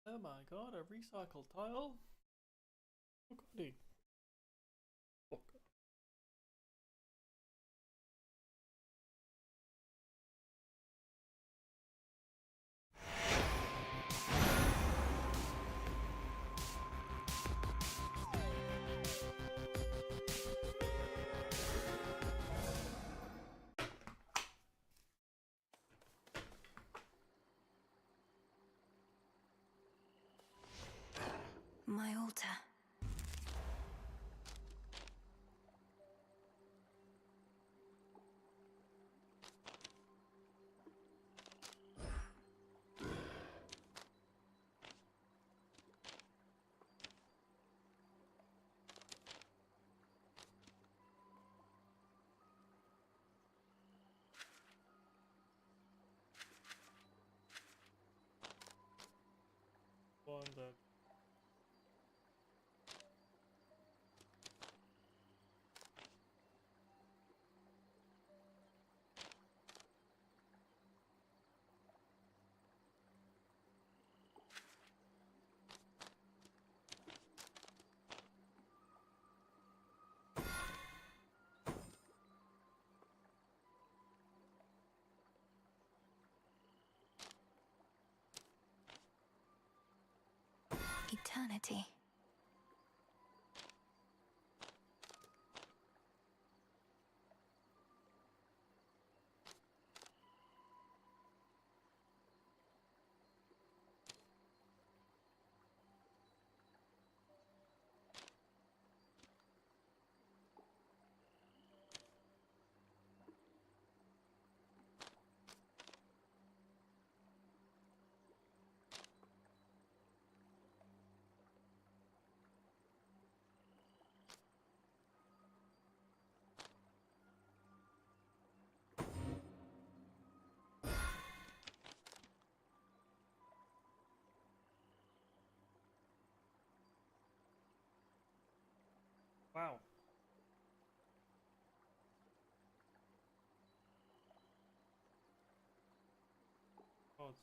Oh my god, a recycled tile? Oh goody. Oh god. My altar. One dead. Eternity. Wow. Oh, it's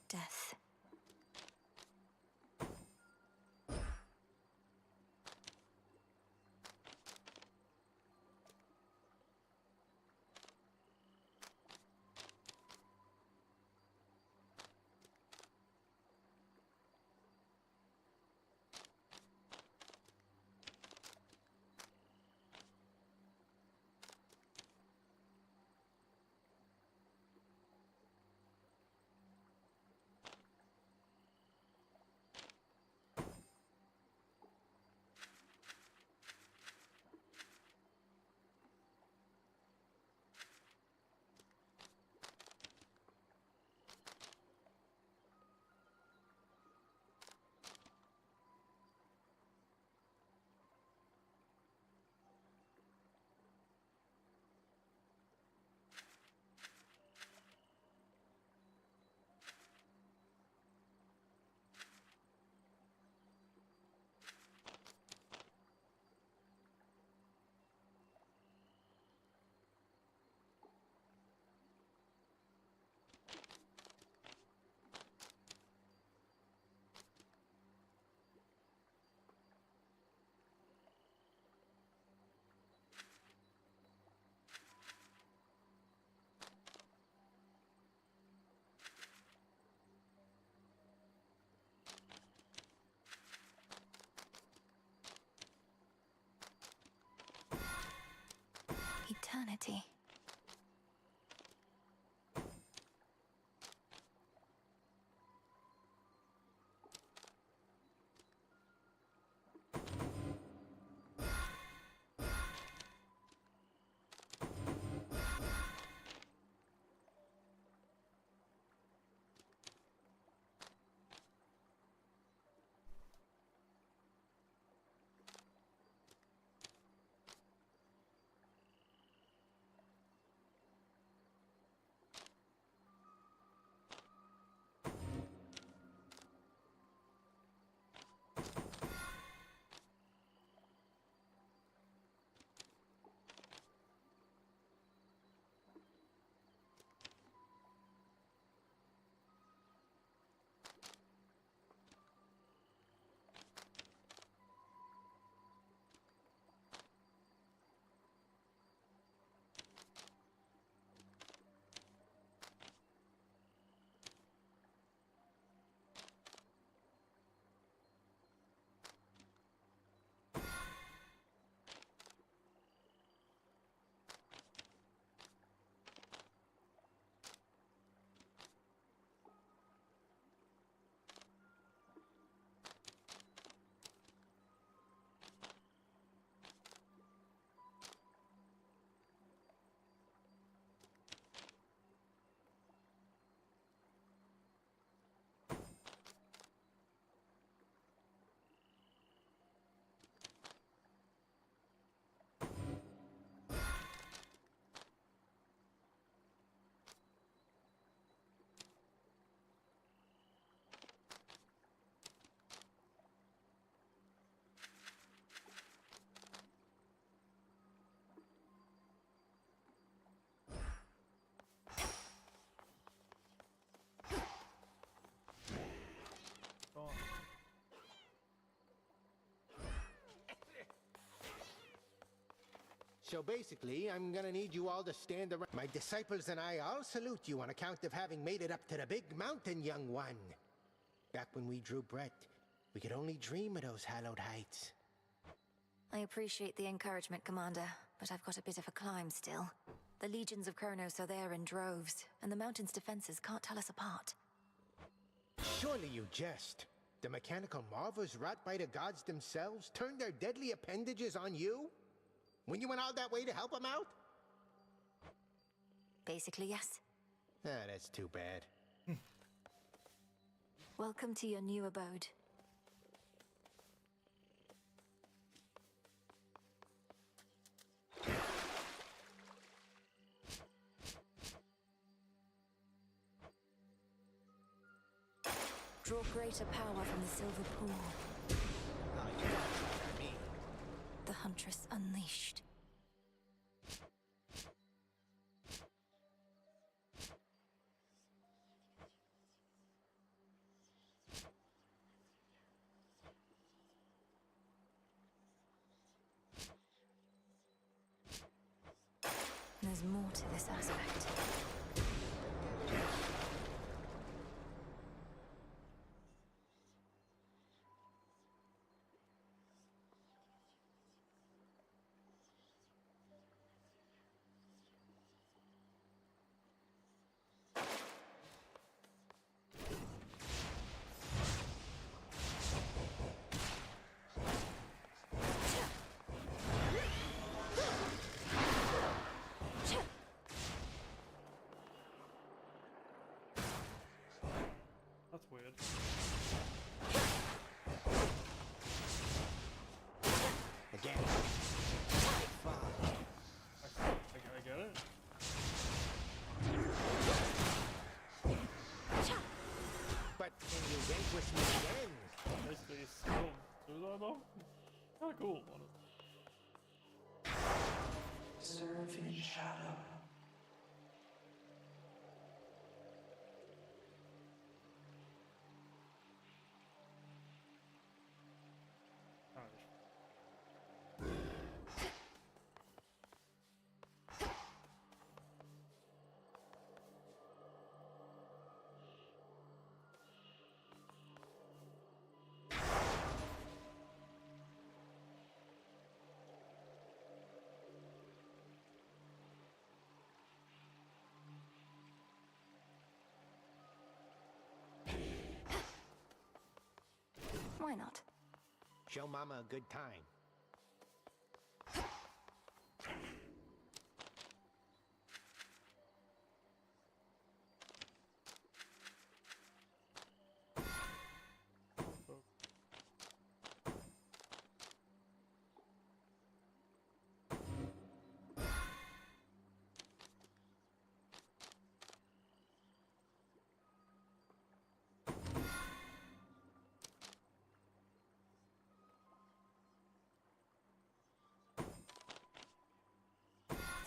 Death. Eternity. So basically, I'm gonna need you all to stand around. My disciples and I all salute you on account of having made it up to the big mountain, young one. Back when we drew breath, we could only dream of those hallowed heights. I appreciate the encouragement, Commander, but I've got a bit of a climb still. The legions of Kronos are there in droves, and the mountain's defenses can't tell us apart. Surely you jest. The mechanical marvels wrought by the gods themselves turned their deadly appendages on you? When you went all that way to help them out? Basically, yes. Ah, that's too bad. Welcome to your new abode. Draw greater power from the silver pool. Oh, you got what I mean. The Huntress unleashed. There's more to this aspect. That's weird. Again. Fuck. I get it. But can you vanquish me again? Basically, still do that though. Kinda cool, honestly. Serve in shadow. Alright. Why not? Show Mama a good time.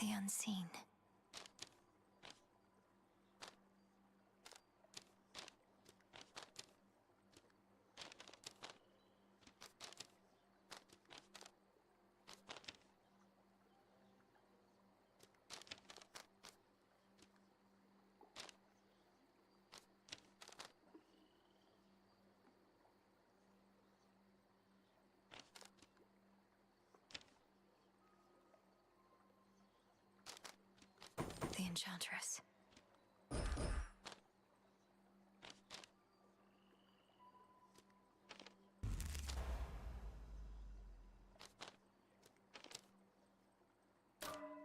The unseen. The Enchantress.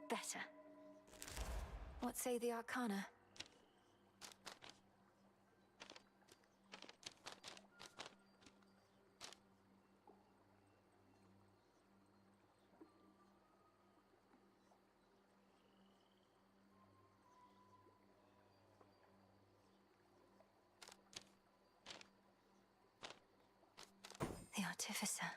Better. What say the Arcana? The Artificer.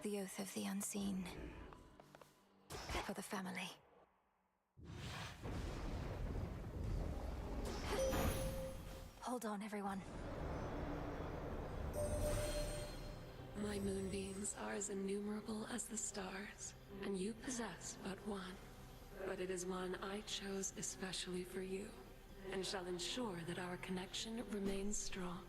the oath of the unseen. For the family. Hold on, everyone. My moonbeams are as innumerable as the stars, and you possess but one. But it is one I chose especially for you, and shall ensure that our connection remains strong.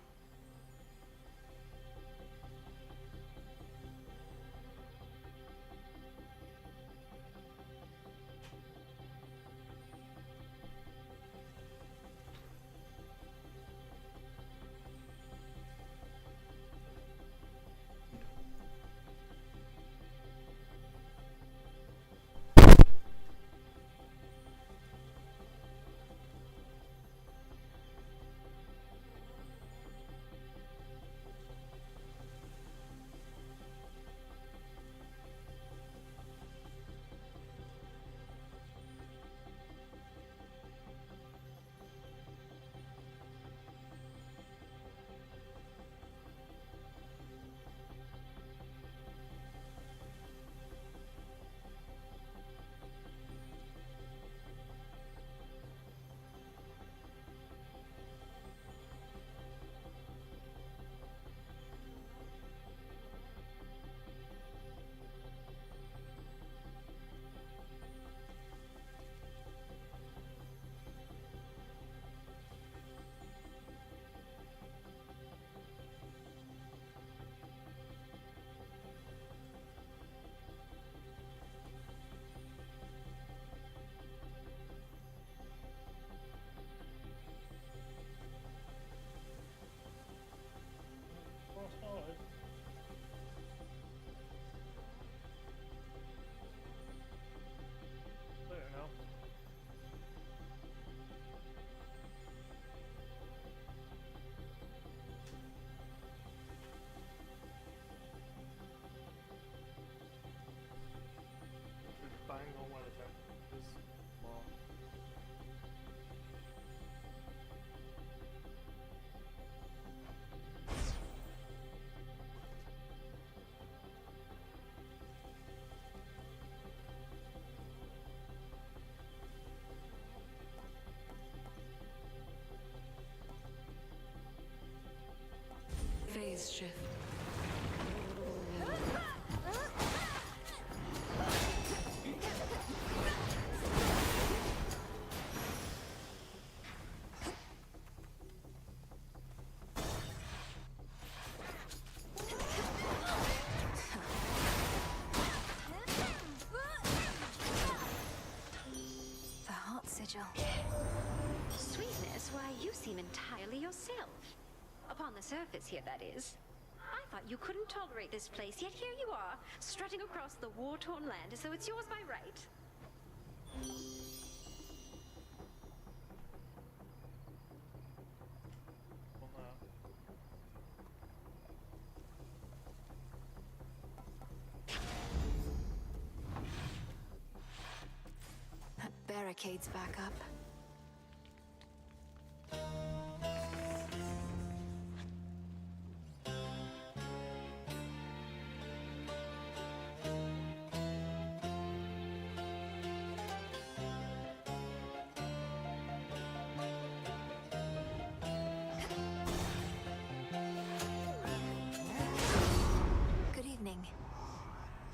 Started. There now. Bang on where the temperature is. Mark. Phase shift. The heart sigil. Sweetness, why, you seem entirely yourself. Upon the surface here, that is. I thought you couldn't tolerate this place, yet here you are, strutting across the war-torn land as though it's yours by right. On that. That barricade's back up. Good evening.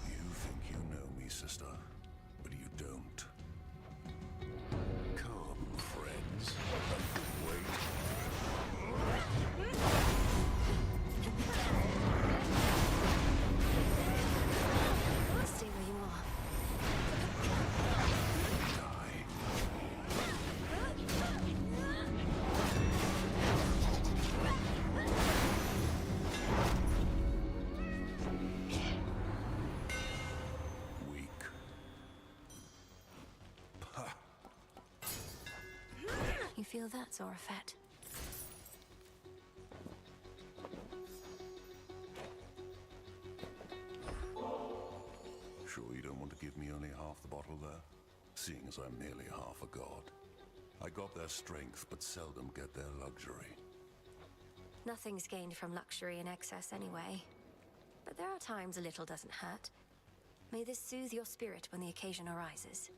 You think you know me, sister, but you don't. Come, friends. Wait. Stay where you are. Die. Weak. Pah. You feel that, Zorafet? Sure you don't want to give me only half the bottle there? Seeing as I'm nearly half a god. I got their strength, but seldom get their luxury. Nothing's gained from luxury in excess anyway. but there are times a little doesn't hurt. May this soothe your spirit when the occasion arises.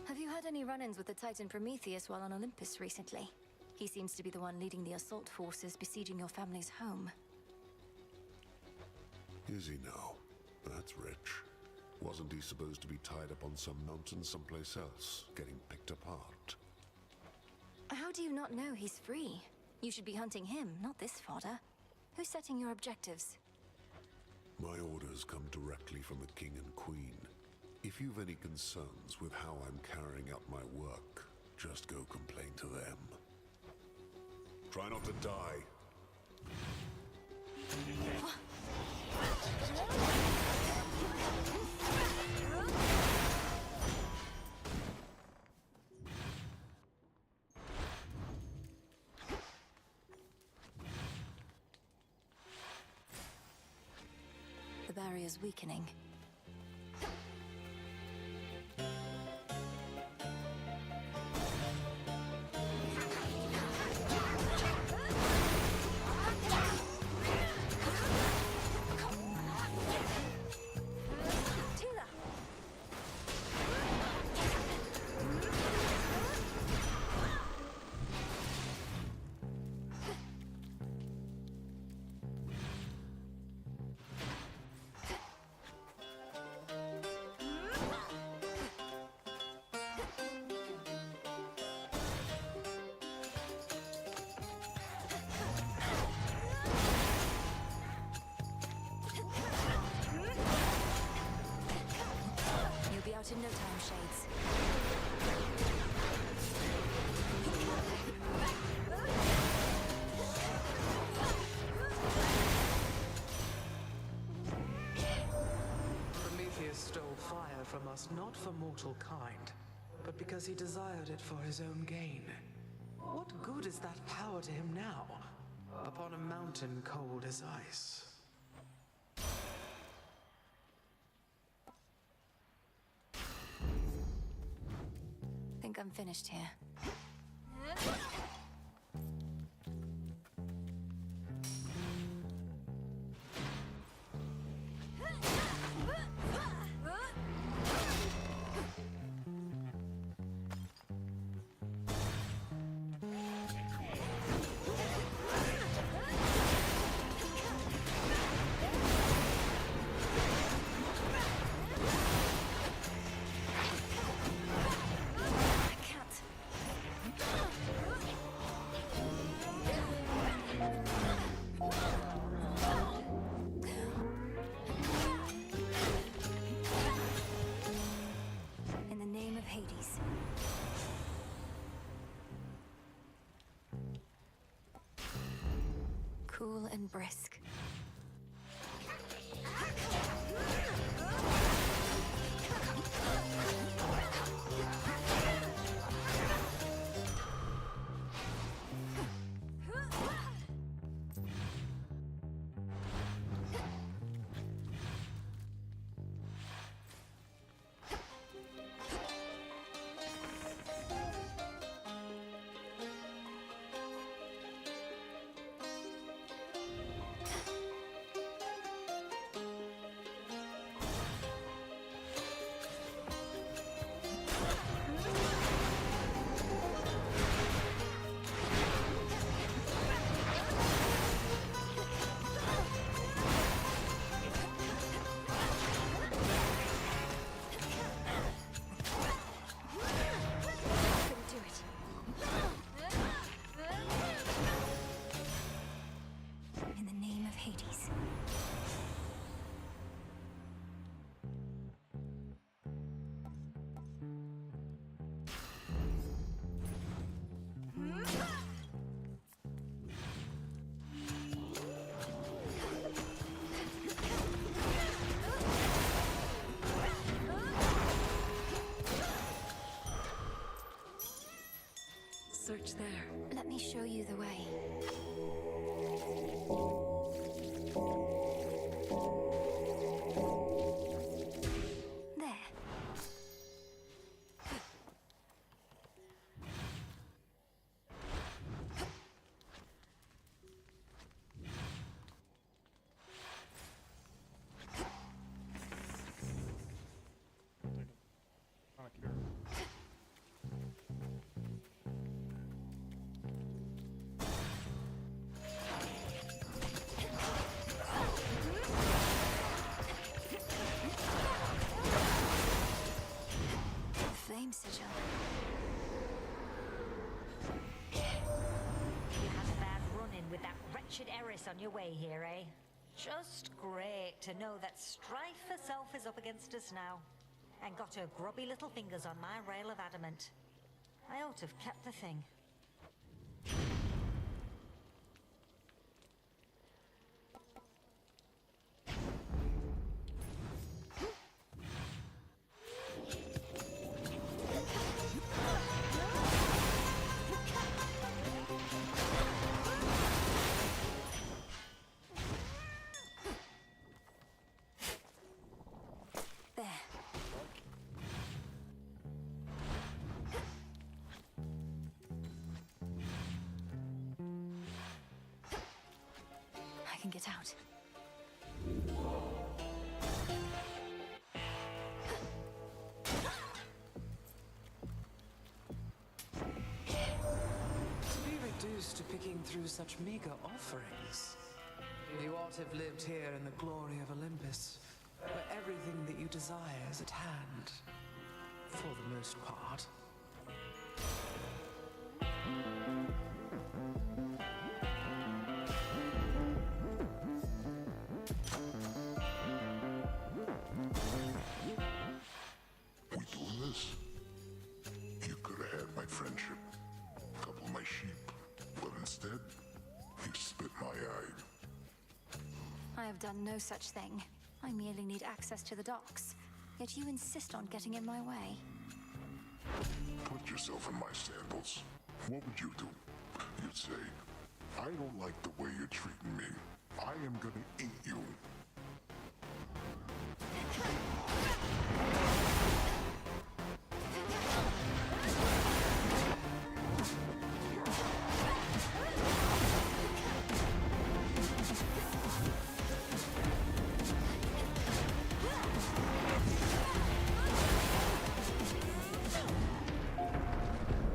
Have you had any run-ins with the Titan Prometheus while on Olympus recently? He seems to be the one leading the assault forces besieging your family's home. Is he now? That's rich. Wasn't he supposed to be tied up on some mountain someplace else, getting picked apart? How do you not know he's free? You should be hunting him, not this fodder. Who's setting your objectives? My orders come directly from the King and Queen. If you've any concerns with how I'm carrying out my work, just go complain to them. Try not to die. The barrier's weakening. Out in no time, Shades. Prometheus stole fire from us not for mortal kind, but because he desired it for his own gain. What good is that power to him now, upon a mountain cold as ice? I think I'm finished here. Cool and brisk. Search there. Let me show you the way. There. progress on your way here, eh? Just great to know that strife herself is up against us now. And got her grubby little fingers on my rail of adamant. I ought to have kept the thing. I can get out. To be reduced to picking through such meager offerings. You ought to have lived here in the glory of Olympus, where everything that you desire is at hand. For the most part. We doing this? You could have had my friendship, couple of my sheep, but instead, you spit my eye. I have done no such thing. I merely need access to the docks. Yet you insist on getting in my way. Put yourself in my sandals. What would you do? You'd say, I don't like the way you're treating me. I am gonna eat you.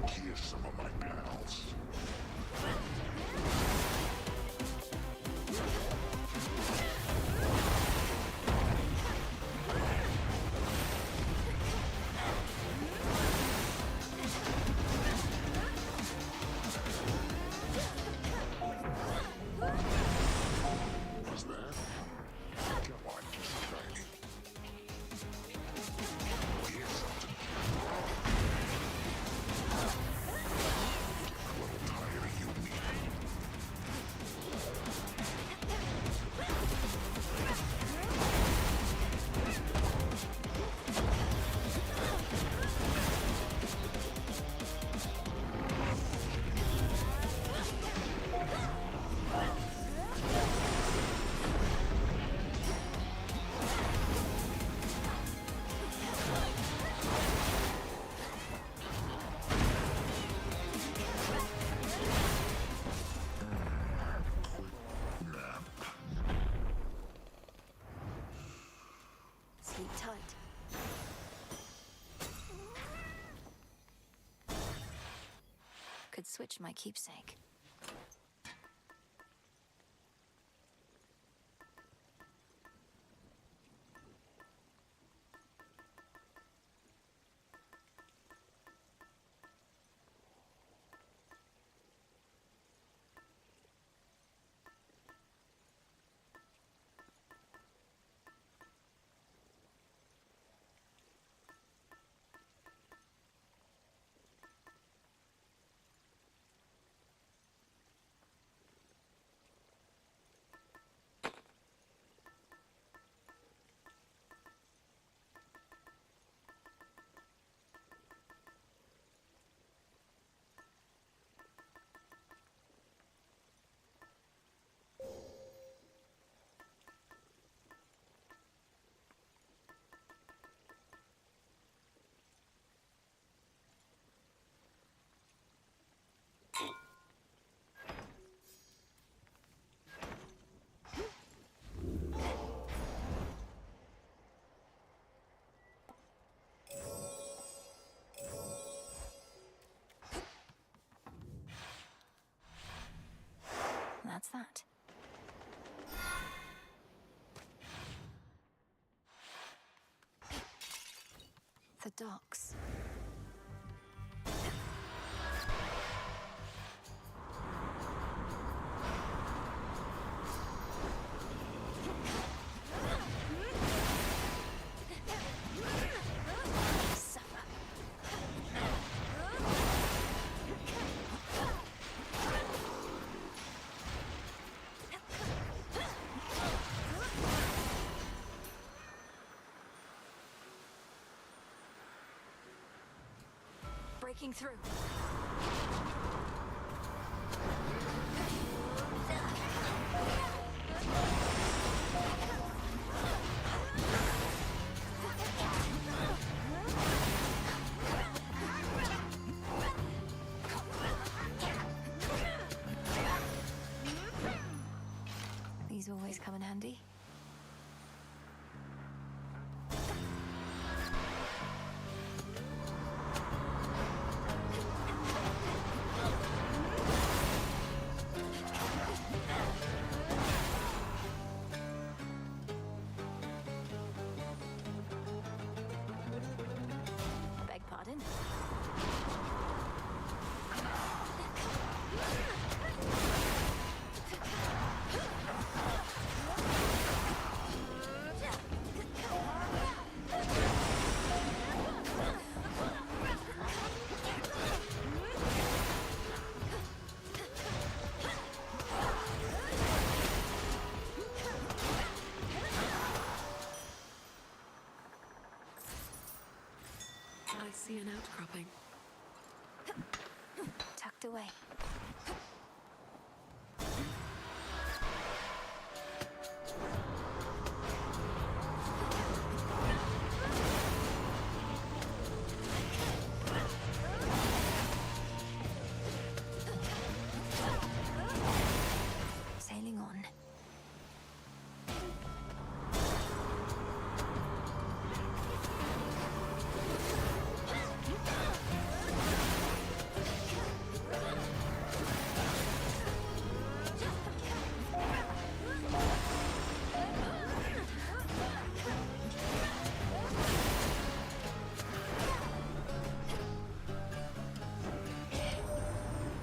Here's some of my pals. What's that? Come on, just try me. Here's something. A little tired of you, me. Nap. Sleep tight. Could switch my keepsake. That's that. The docks. breaking through. These always come in handy. Beg pardon? I see an outcropping. Tucked away. Sailing on.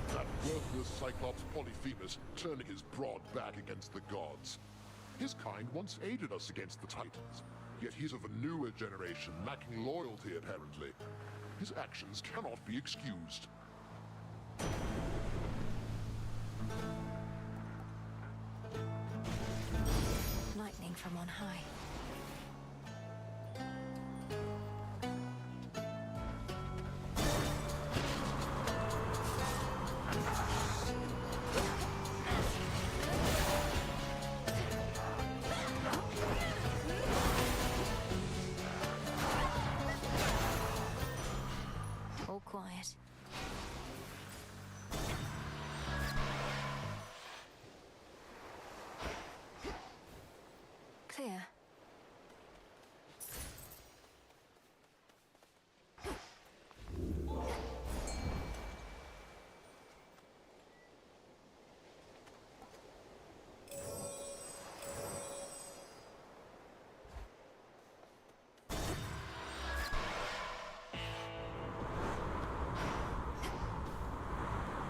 That worthless Cyclops Polyphemus turning his broad back against the gods. His kind once aided us against the Titans, yet he's of a newer generation, lacking loyalty apparently. His actions cannot be excused. Lightning from on high. All quiet. Clear.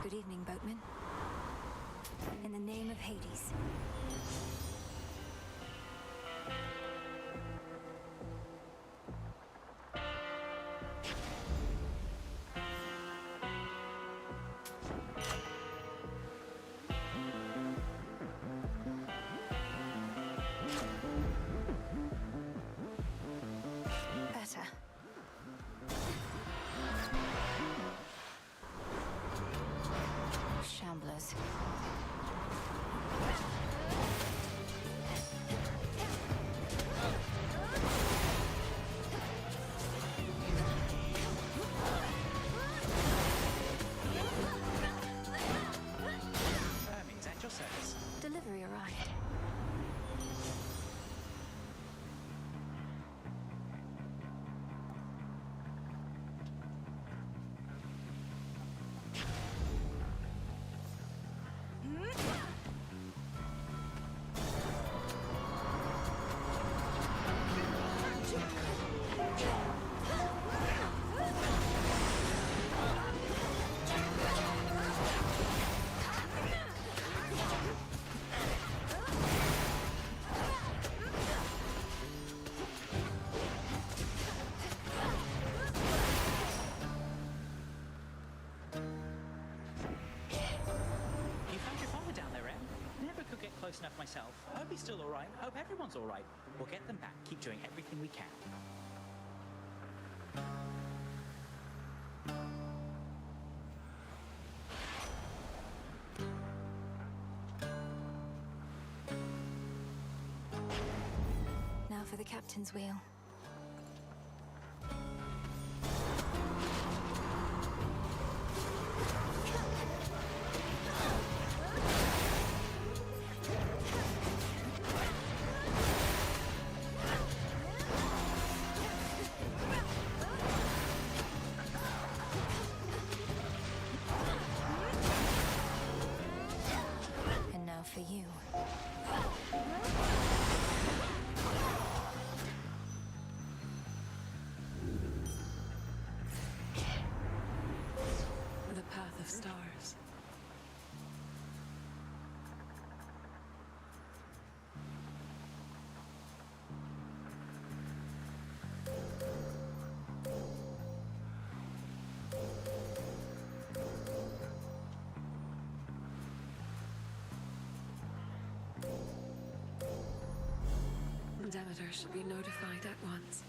Good evening, boatman. In the name of Hades. Better. Shamblers. Hermes, at your service. Delivery arrived. You found your father down there, Em? Never could get close enough myself. Hope he's still alright. Hope everyone's alright. We'll get them back. Keep doing everything we can. for the captain's wheel. And now for you. The path of stars. Demeter should be notified at once.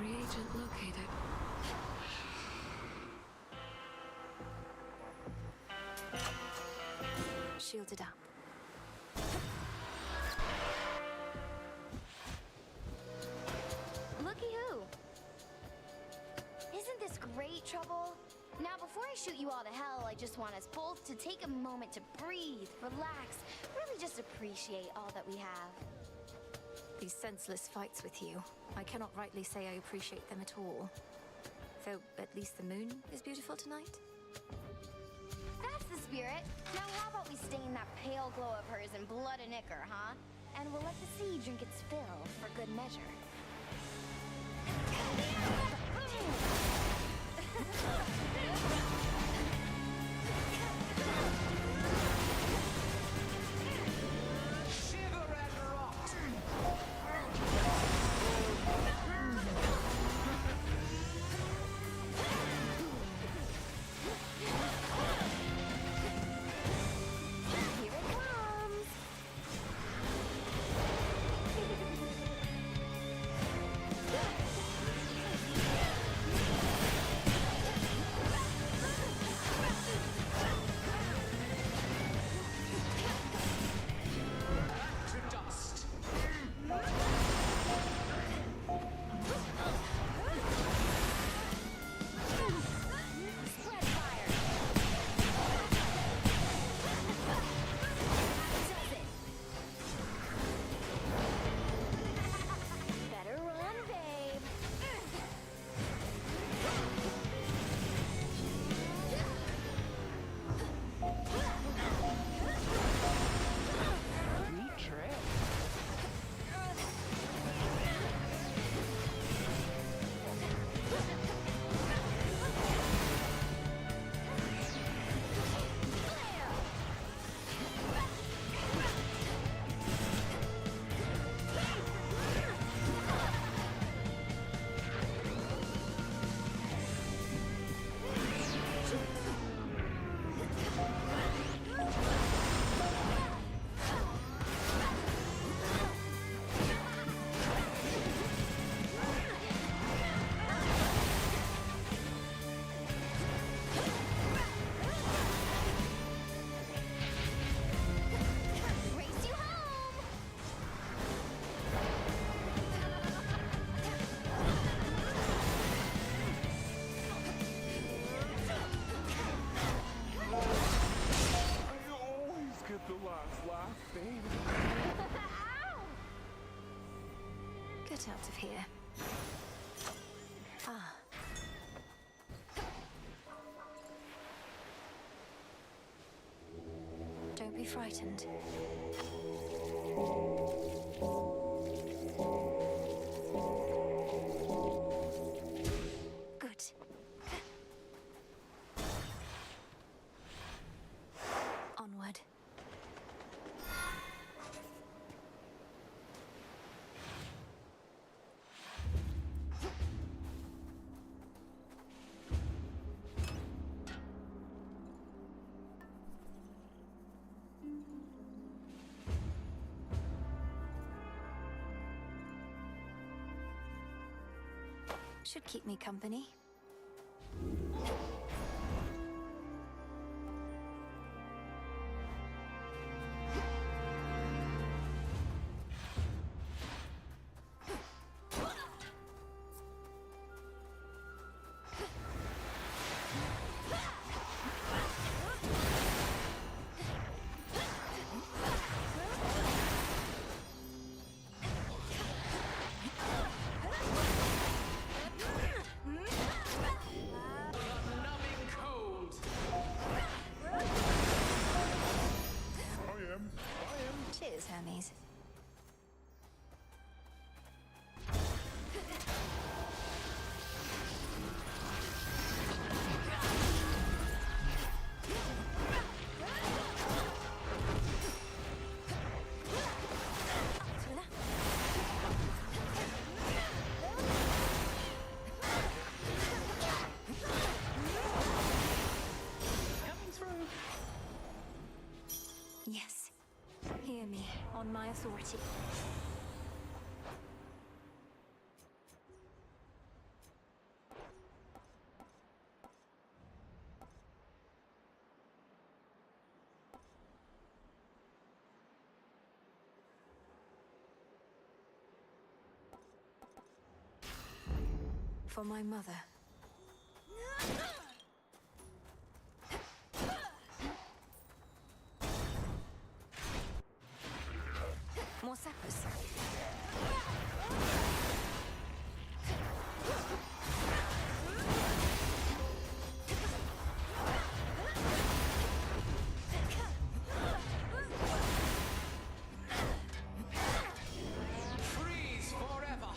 Reagent located. Shielded up. Looky who! Isn't this great, Trouble? Now, before I shoot you all to hell, I just want us both to take a moment to breathe, relax, really just appreciate all that we have. These senseless fights with you, I cannot rightly say I appreciate them at all. Though at least the moon is beautiful tonight. That's the spirit. Now, how about we stain that pale glow of hers in blood and ichor, huh? And we'll let the sea drink its fill for good measure. Shiver and rot! Here it comes! To dust! Spread fire! Does it! Better run, babe! Neat trick. Race you home! You always get the last laugh, babe. Ow! Get out of here. Ah. Don't be frightened. Good. Onward. Should keep me company. Hermes. Coming through. Yes. Hear me, on my authority. For my mother. More sappers. Freeze forever!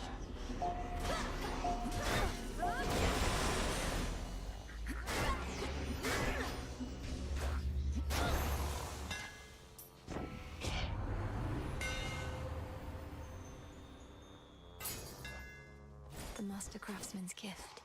The master craftsman's gift.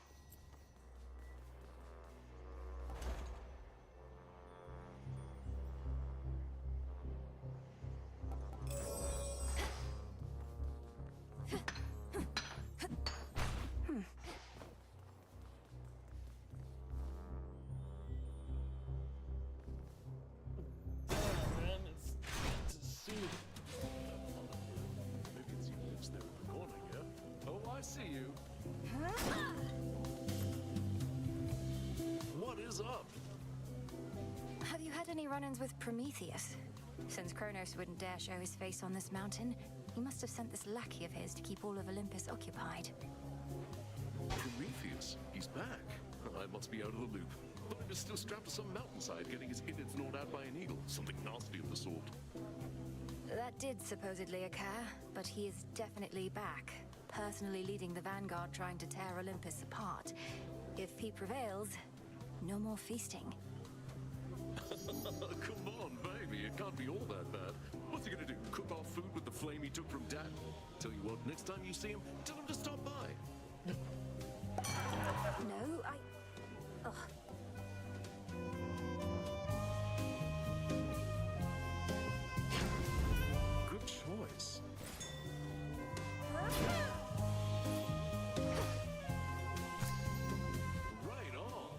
Man, it's to see. Maybe it's you lives there in the corner here. Oh, I see you. What is up? Have you had any run-ins with Prometheus? Since Kronos wouldn't dare show his face on this mountain, he must have sent this lackey of his to keep all of Olympus occupied. Prometheus, he's back. I must be out of the loop. Olympus still strapped to some mountainside, getting his innards gnawed out by an eagle. Something nasty of the sort. That did supposedly occur, but he is definitely back, personally leading the vanguard trying to tear Olympus apart. If he prevails, no more feasting. Come on, baby, it can't be all that bad. What's he gonna do? Cook our food with the flame he took from Dad? Tell you what, next time you see him, tell him to stop by. No, Ugh. Good choice. Right on.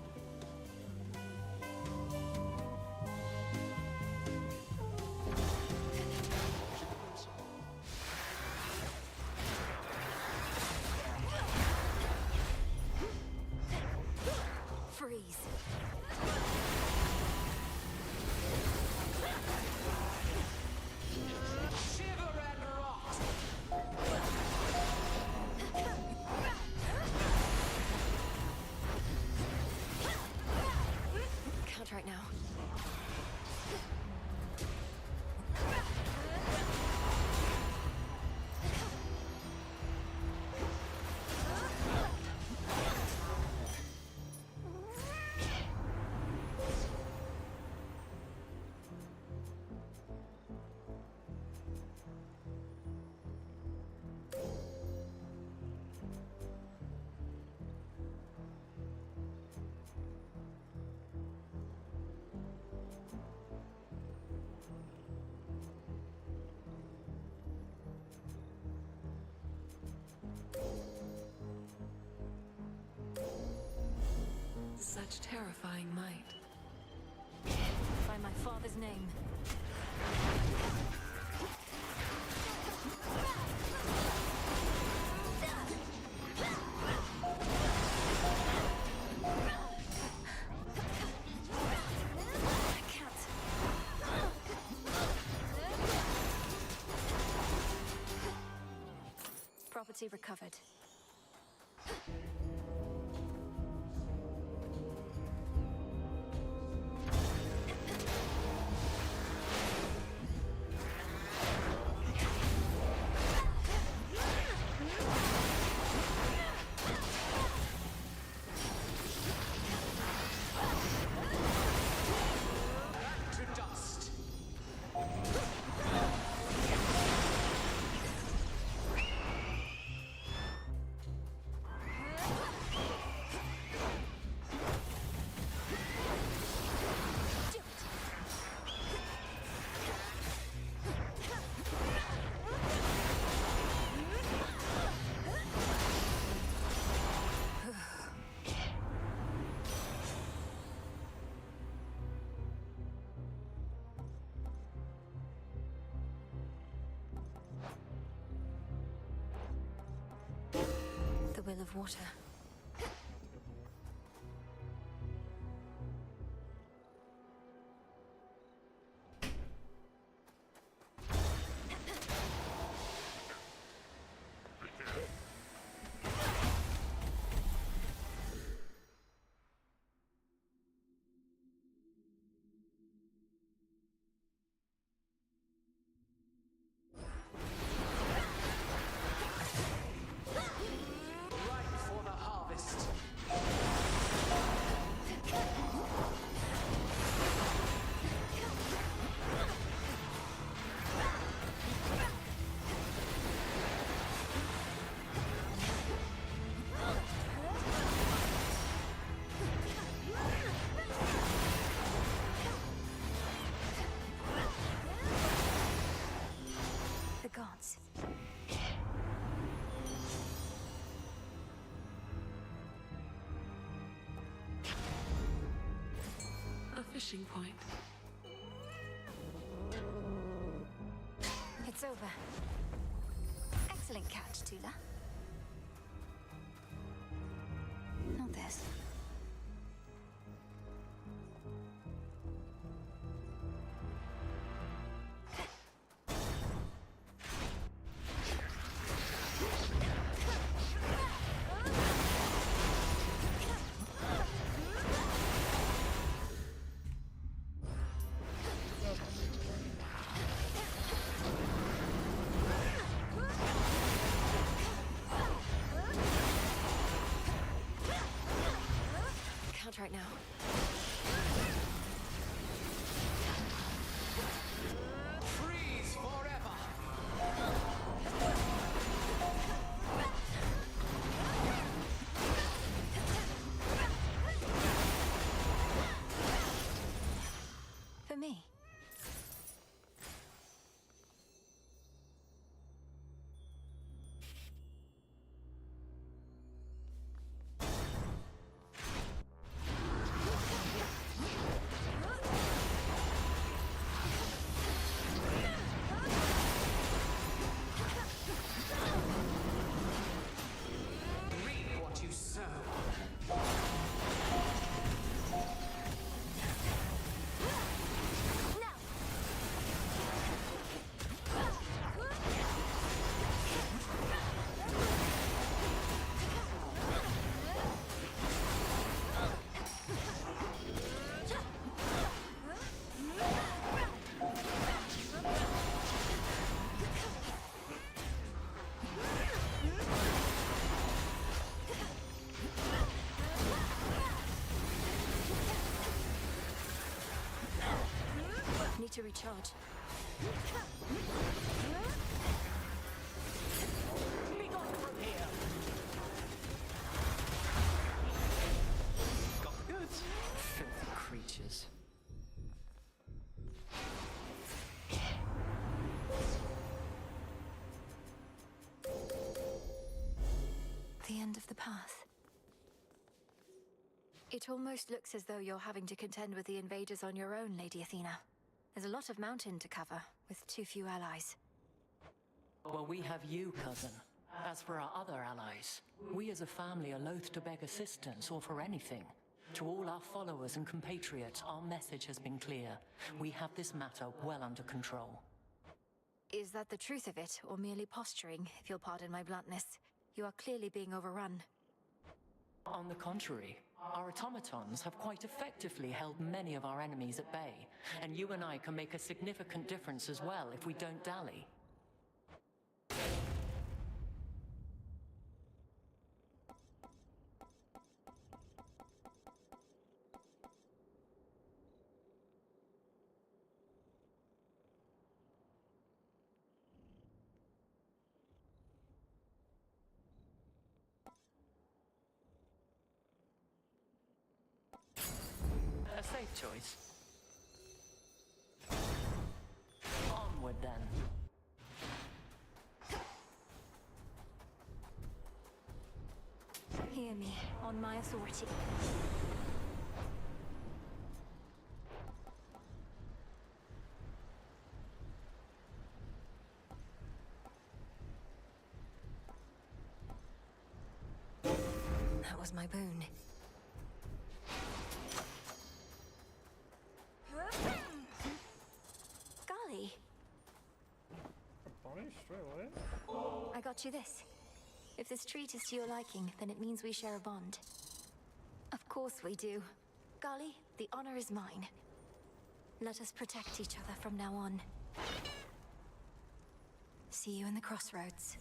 Freeze. Shiver and rot! Can't right now. Such terrifying might. By my father's name. I can't. Property recovered. pool of water. For the harvest. The gods. A fishing point. It's over. Excellent catch, Tula. Not this. Can't right now. Freeze forever. For me. Reap what you sow. Need to recharge. Be gone from here! Got the goods. Filthy creatures. The end of the path. It almost looks as though you're having to contend with the invaders on your own, Lady Athena. There's a lot of mountain to cover, with too few allies. Well, we have you, cousin. As for our other allies, we as a family are loath to beg assistance or for anything. To all our followers and compatriots, our message has been clear. We have this matter well under control. Is that the truth of it, or merely posturing, if you'll pardon my bluntness? You are clearly being overrun. On the contrary, our automatons have quite effectively held many of our enemies at bay, and you and I can make a significant difference as well if we don't dally. A safe choice. Onward then. Hear me, on my authority. That was my boon. Golly. Bonnie, straight away. I got you this. If this treat is to your liking, then it means we share a bond. Of course we do. Golly, the honor is mine. Let us protect each other from now on. See you in the crossroads.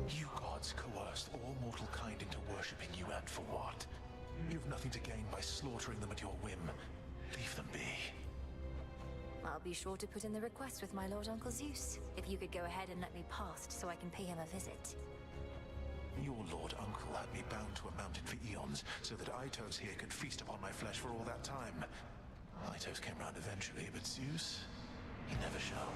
You gods coerced all mortal kind into worshipping you, and for what? You've nothing to gain by slaughtering them at your whim. Leave them be. I'll be sure to put in the request with my Lord Uncle Zeus. If you could go ahead and let me past so I can pay him a visit. Your Lord Uncle had me bound to a mountain for eons, so that Itos here could feast upon my flesh for all that time. Itos came round eventually, but Zeus, he never shall.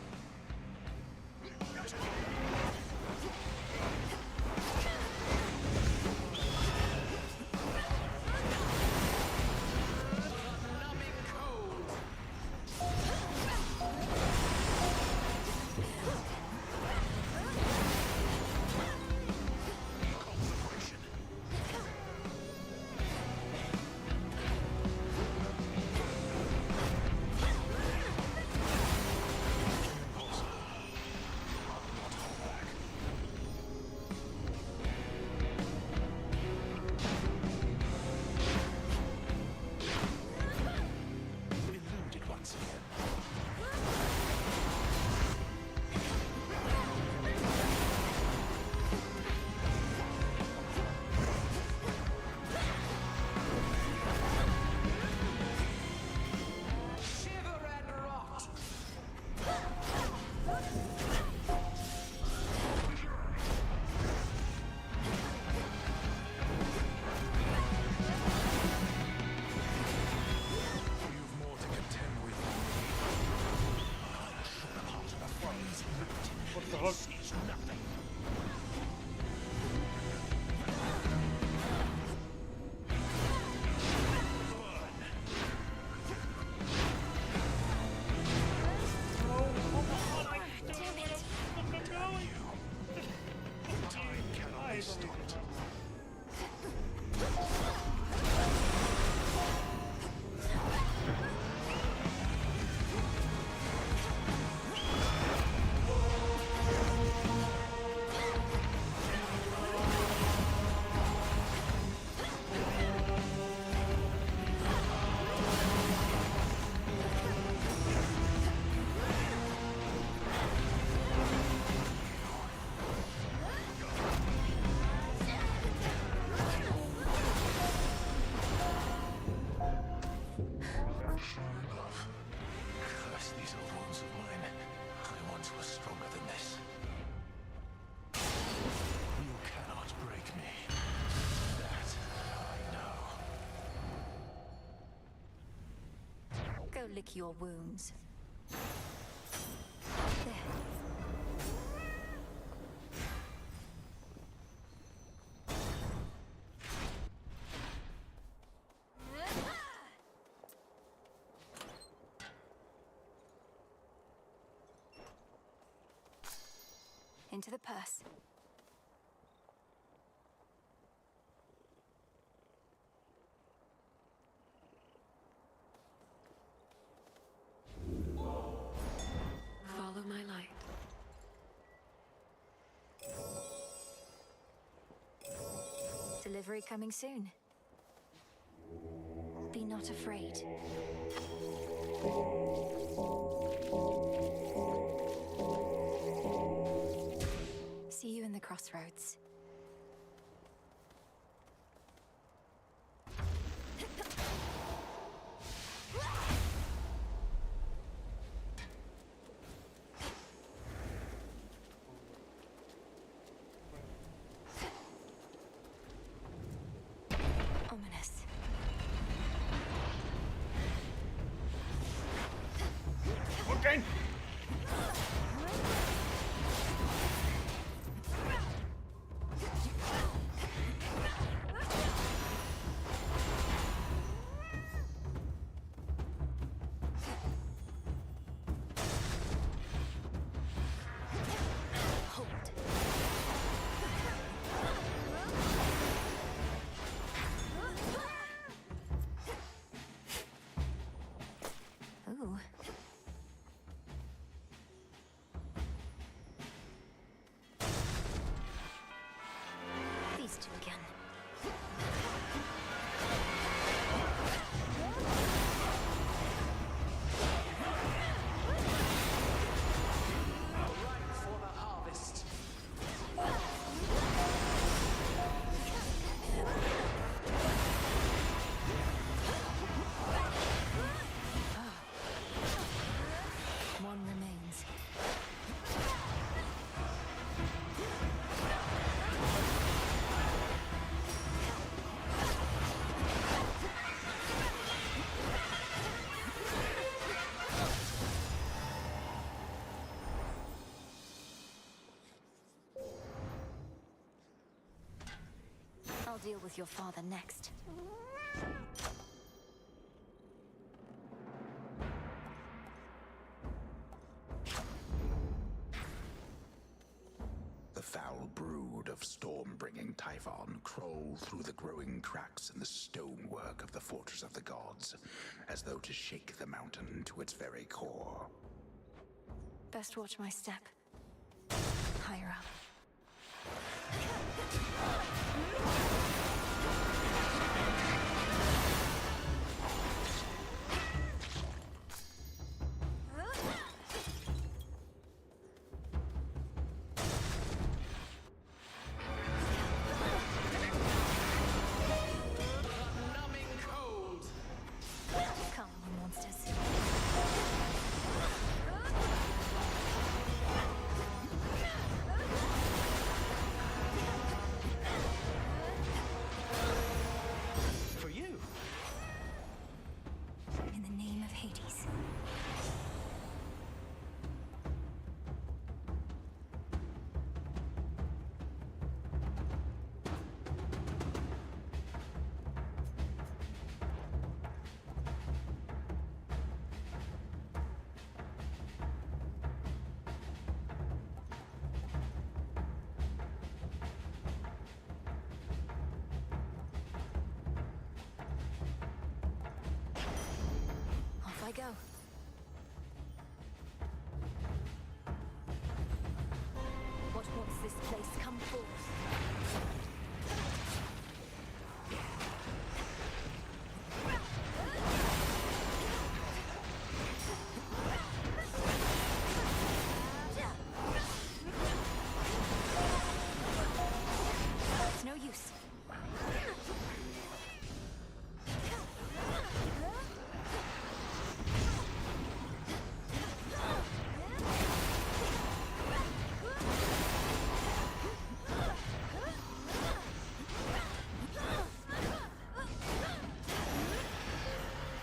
Go lick your wounds. There. Into the purse. Follow my light. Delivery coming soon. Be not afraid. See you in the crossroads. Ominous. Okay. deal with your father next. The foul brood of storm-bringing Typhon crawl through the growing cracks in the stonework of the Fortress of the Gods, as though to shake the mountain to its very core. Best watch my step. Higher up. I go. What wants this place come forth? It's no use.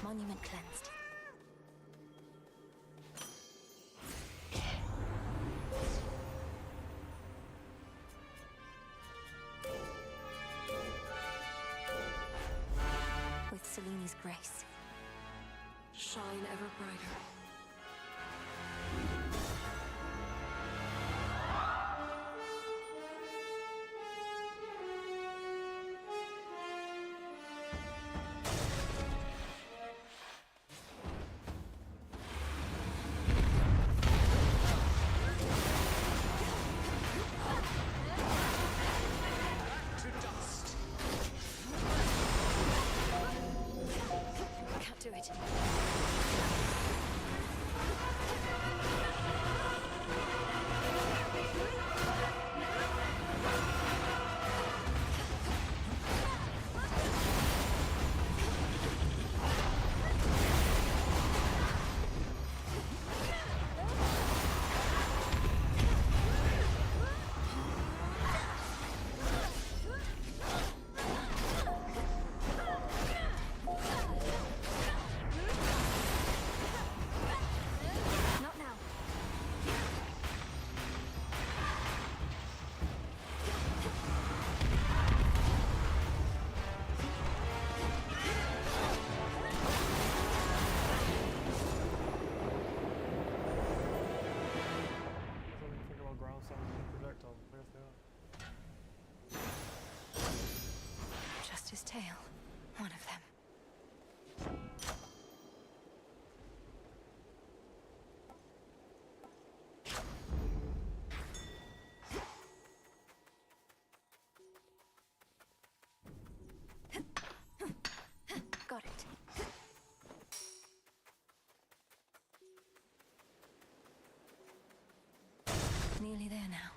Monument cleansed. With Seleni's grace. Shine ever brighter. Can't do it. Not now. So we can think about ground sound projectiles. Where's they at? Just his tail. One of them. Got it. Nearly there now.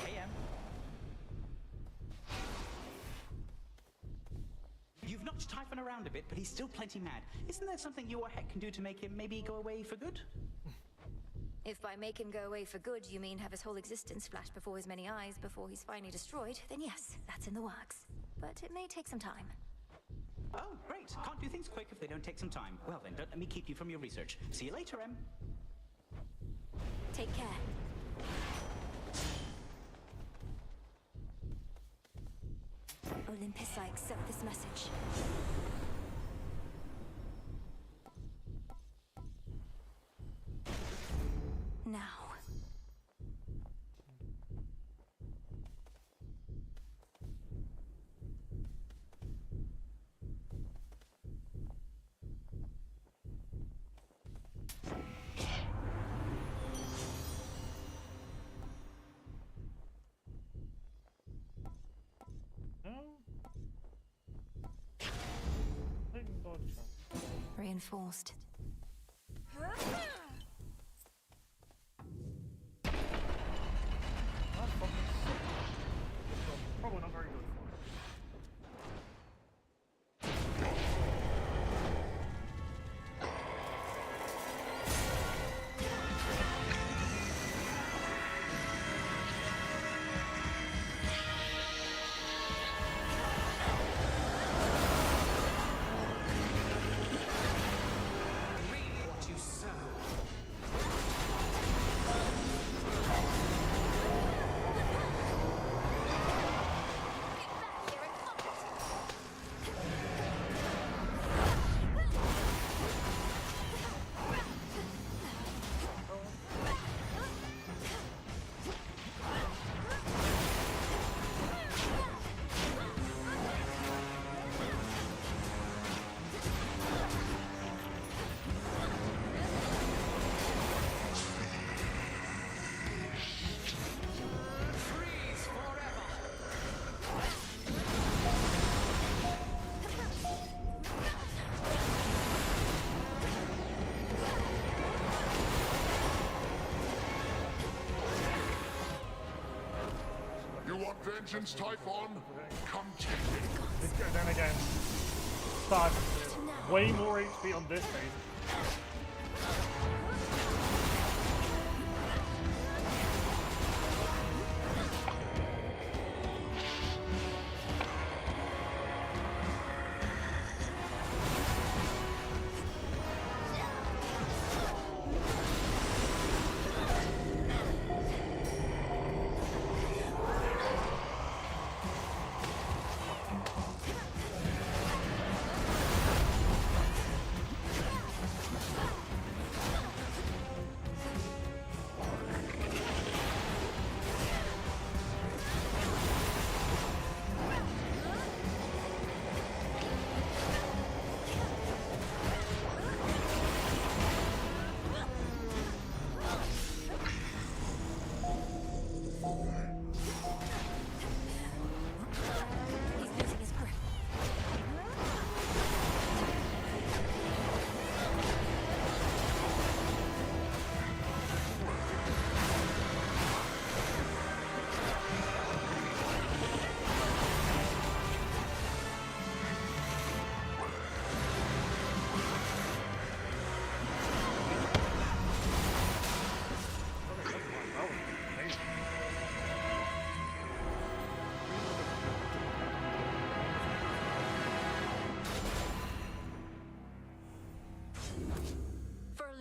KM. You've knocked Typhon around a bit, but he's still plenty mad. Isn't there something you or Heck can do to make him maybe go away for good? If by make him go away for good you mean have his whole existence flash before his many eyes before he's finally destroyed, then yes, that's in the works. But it may take some time. Oh, great. Can't do things quick if they don't take some time. Well then, don't let me keep you from your research. See you later, Em. Take care. Olympus, I accept this message. Now. Reinforced. Probably not very good for it. What you sow. You want vengeance, Typhon? Come take it. Then again, start way more HP on this phase.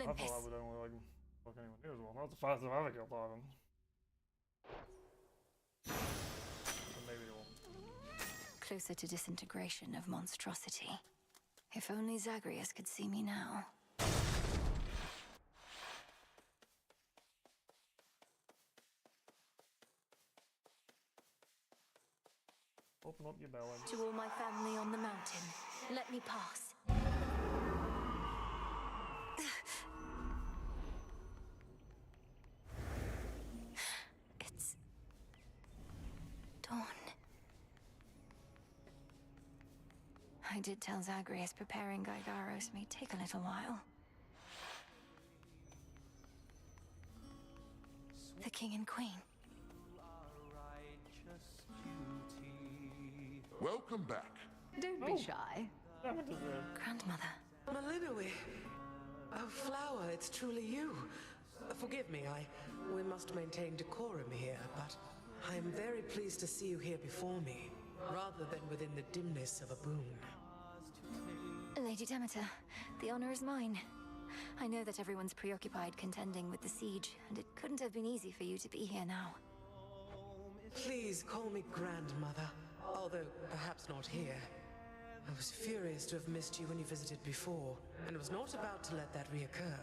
I thought I would only like fuck anyone new as well. Not the fastest I've ever killed Typhon. So maybe it won't. Closer to disintegration of monstrosity. If only Zagreus could see me now. Open up your belly. To all my family on the mountain, let me pass. It's dawn. I did tell Zagreus preparing Gygaros may take a little while. The king and queen. Welcome back. Don't be shy. Grandmother. Malinoe. Oh, Flower, it's truly you. Forgive me, we must maintain decorum here, but I am very pleased to see you here before me, rather than within the dimness of a boon. Lady Demeter, the honor is mine. I know that everyone's preoccupied contending with the siege, and it couldn't have been easy for you to be here now. Please call me Grandmother. Although perhaps not here. I was furious to have missed you when you visited before, and was not about to let that reoccur.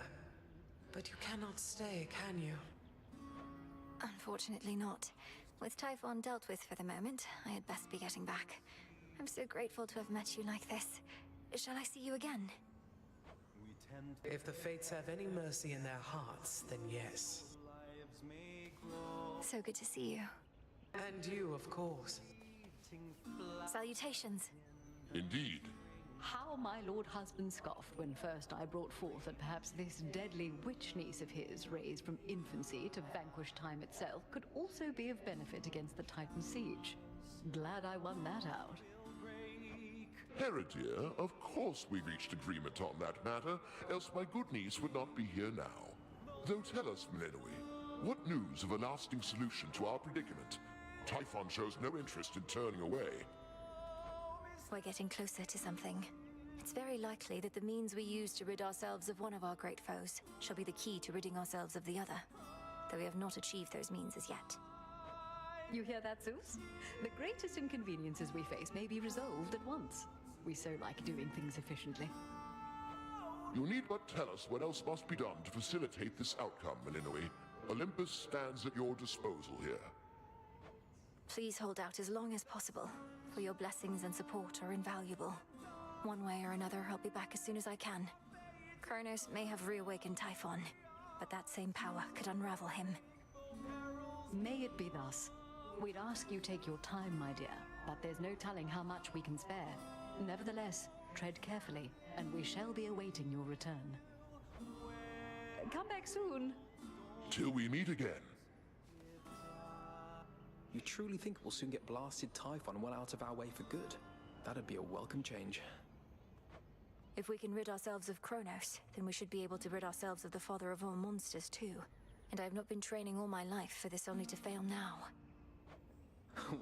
But you cannot stay, can you? Unfortunately not. With Typhon dealt with for the moment, I had best be getting back. I'm so grateful to have met you like this. Shall I see you again? If the fates have any mercy in their hearts, then yes. So good to see you. And you, of course. Salutations. Indeed. How my lord husband scoffed when first I brought forth that perhaps this deadly witch niece of his, raised from infancy to vanquish time itself, could also be of benefit against the Titan siege. Glad I won that out. Heredia, of course we reached agreement on that matter, else my good niece would not be here now. Though tell us, Melenoi, what news of a lasting solution to our predicament? Typhon shows no interest in turning away. We're getting closer to something. It's very likely that the means we use to rid ourselves of one of our great foes shall be the key to ridding ourselves of the other, though we have not achieved those means as yet. You hear that, Zeus? The greatest inconveniences we face may be resolved at once. We so like doing things efficiently. You need but tell us what else must be done to facilitate this outcome, Melenoi. Olympus stands at your disposal here. Please hold out as long as possible, for your blessings and support are invaluable. One way or another, I'll be back as soon as I can. Kronos may have reawakened Typhon, but that same power could unravel him. May it be thus. We'd ask you take your time, my dear, but there's no telling how much we can spare. Nevertheless, tread carefully, and we shall be awaiting your return. Come back soon. Till we meet again. You truly think we'll soon get blasted Typhon well out of our way for good? That'd be a welcome change. If we can rid ourselves of Kronos, then we should be able to rid ourselves of the father of all monsters too. And I've not been training all my life for this only to fail now.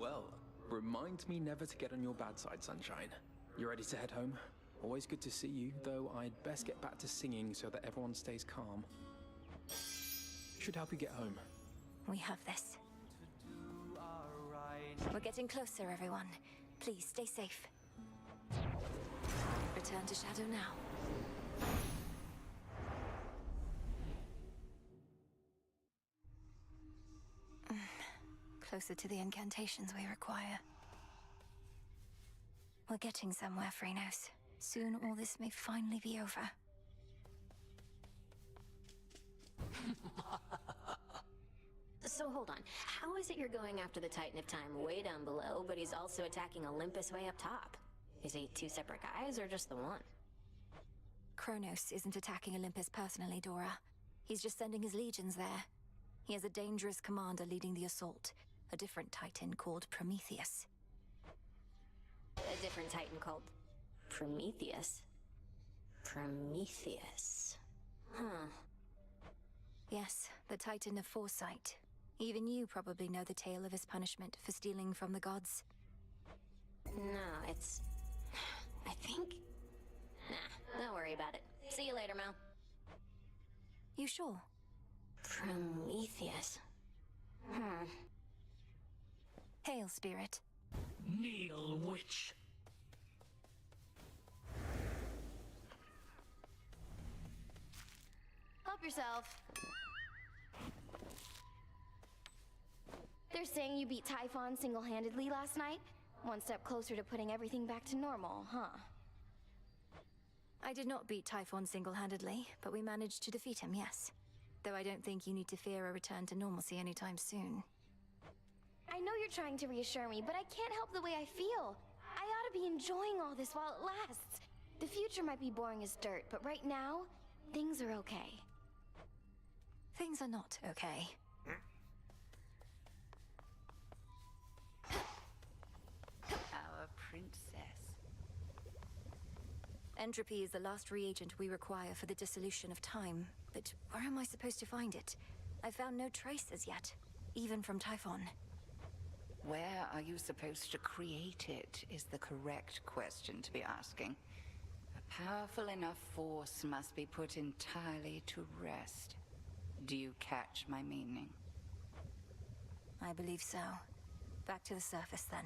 Well, remind me never to get on your bad side, Sunshine. You ready to head home? Always good to see you, though I'd best get back to singing so that everyone stays calm. Should help you get home. We have this. We're getting closer, everyone. Please, stay safe. Return to Shadow now. Closer to the incantations we require. We're getting somewhere, Phrynos. Soon all this may finally be over. So hold on, how is it you're going after the Titan of Time way down below, but he's also attacking Olympus way up top? Is he two separate guys, or just the one? Kronos isn't attacking Olympus personally, Dora. He's just sending his legions there. He has a dangerous commander leading the assault, a different Titan called Prometheus. A different Titan called Prometheus? Prometheus. Huh. Yes, the Titan of Foresight. Even you probably know the tale of his punishment for stealing from the gods. No, it's... I think... Nah, don't worry about it. See you later, Mel. You sure? Prometheus. Hail, Spirit. Kneel, witch. Help yourself. They're saying you beat Typhon single-handedly last night? One step closer to putting everything back to normal, huh? I did not beat Typhon single-handedly, but we managed to defeat him, yes. Though I don't think you need to fear a return to normalcy anytime soon. I know you're trying to reassure me, but I can't help the way I feel. I ought to be enjoying all this while it lasts. The future might be boring as dirt, but right now, things are okay. Things are not okay. Our princess. Entropy is the last reagent we require for the dissolution of time. But where am I supposed to find it? I've found no trace as yet, even from Typhon. Where are you supposed to create it is the correct question to be asking. A powerful enough force must be put entirely to rest. Do you catch my meaning? I believe so. Back to the surface, then.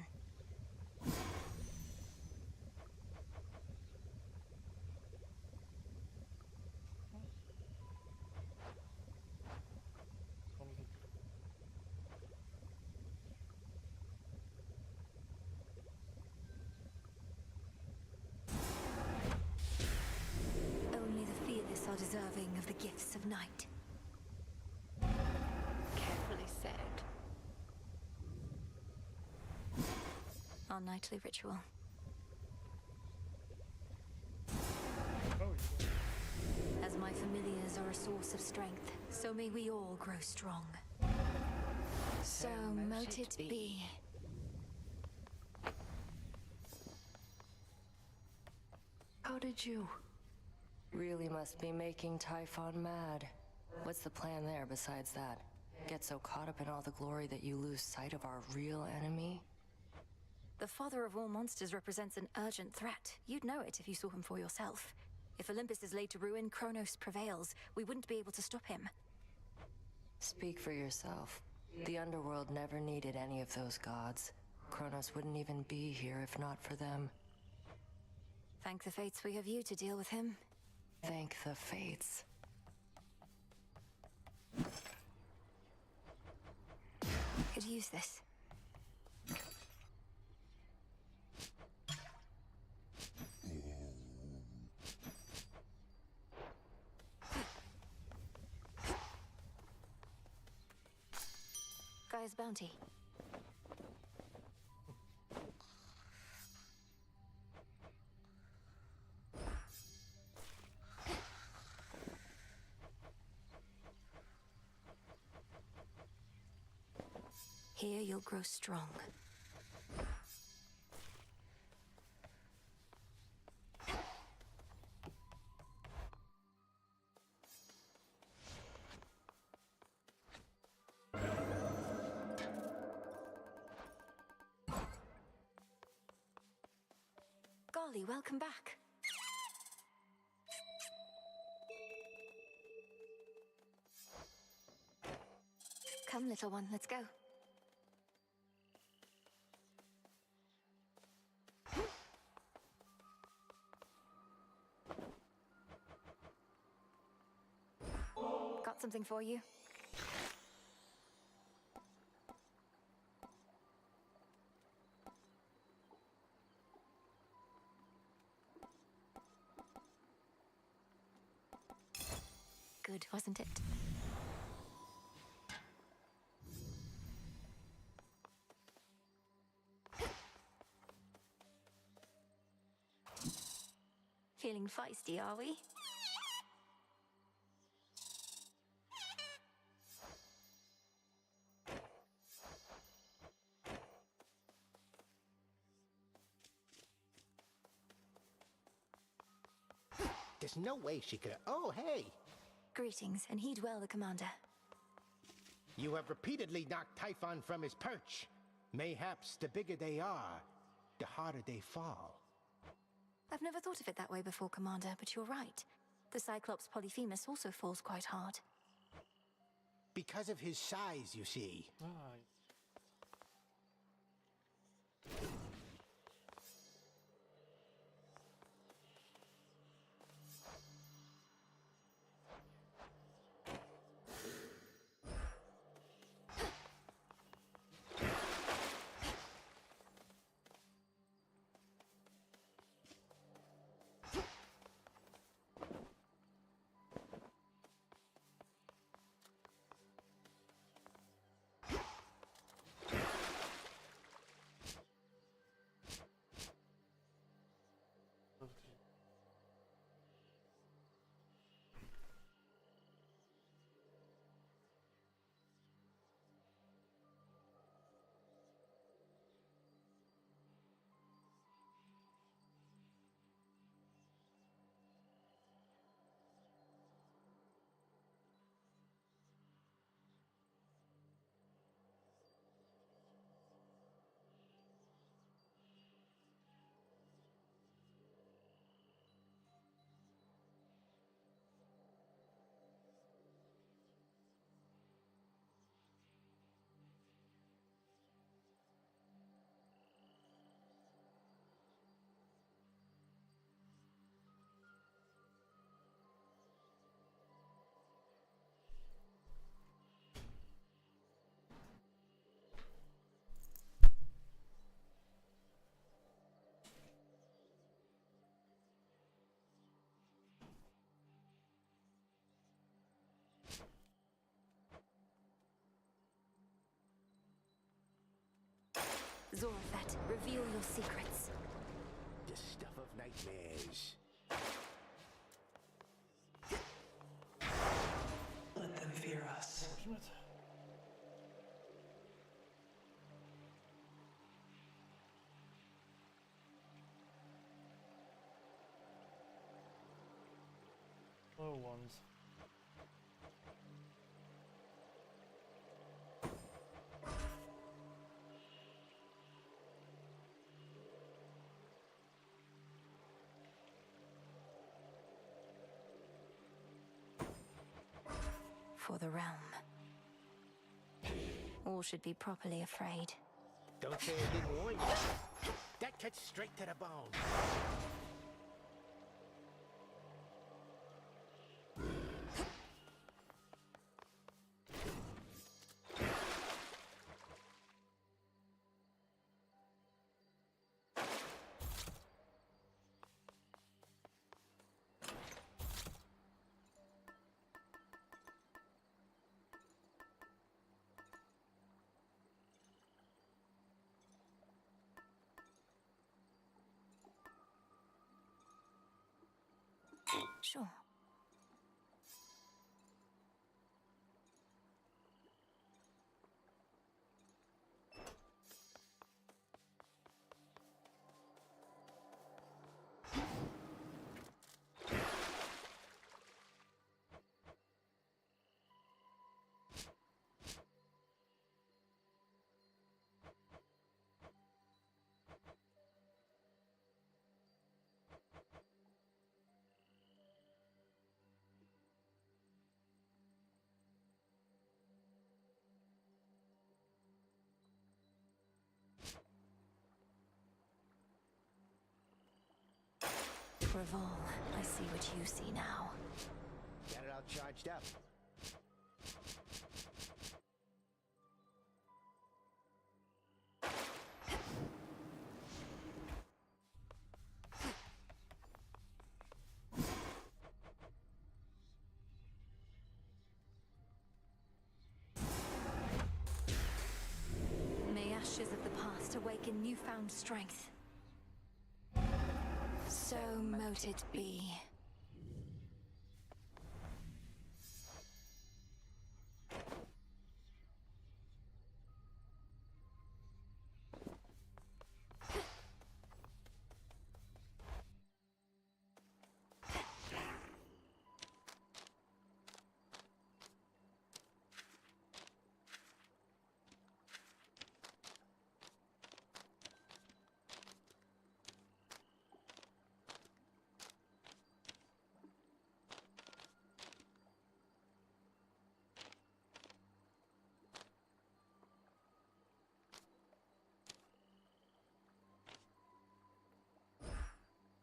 Only the fearless are deserving of the gifts of night. Carefully said. Our nightly ritual. As my familiars are a source of strength, so may we all grow strong. So mote it be. How did you? Really must be making Typhon mad. What's the plan there besides that? Get so caught up in all the glory that you lose sight of our real enemy? The father of all monsters represents an urgent threat. You'd know it if you saw him for yourself. If Olympus is laid to ruin, Kronos prevails. We wouldn't be able to stop him. Speak for yourself. The underworld never needed any of those gods. Kronos wouldn't even be here if not for them. Thank the fates we have you to deal with him. Thank the fates. Could use this. Guy's bounty. Here you'll grow strong. Golly, welcome back. Come, little one, let's go. Got something for you. Good, wasn't it? Feeling feisty, are we? There's no way she could. Oh, hey! Greetings, and heed well the commander. You have repeatedly knocked Typhon from his perch. Mayhaps the bigger they are, the harder they fall. I've never thought of it that way before, Commander, but you're right. The Cyclops Polyphemus also falls quite hard. Because of his size, you see. Zorfet, reveal your secrets. The stuff of nightmares. Let them fear us. Low ones. For the realm. All should be properly afraid. Don't say I didn't warn you. That cuts straight to the bone. Sure. Raval, I see what you see now. Got it all charged up. May ashes of the past awaken newfound strength. So mote it be.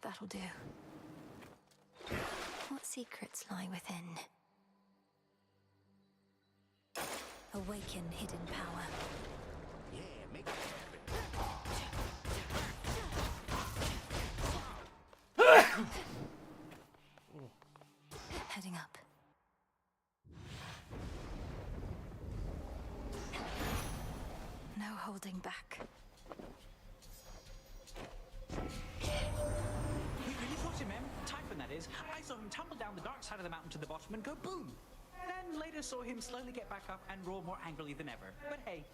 That'll do. What secrets lie within? Awaken hidden power. Yeah, make it happen. Heading up. No holding back. We really thought him, Em. Typhon, that is. I saw him tumble down the dark side of the mountain to the bottom and go boom. Then later saw him slowly get back up and roar more angrily than ever. But hey.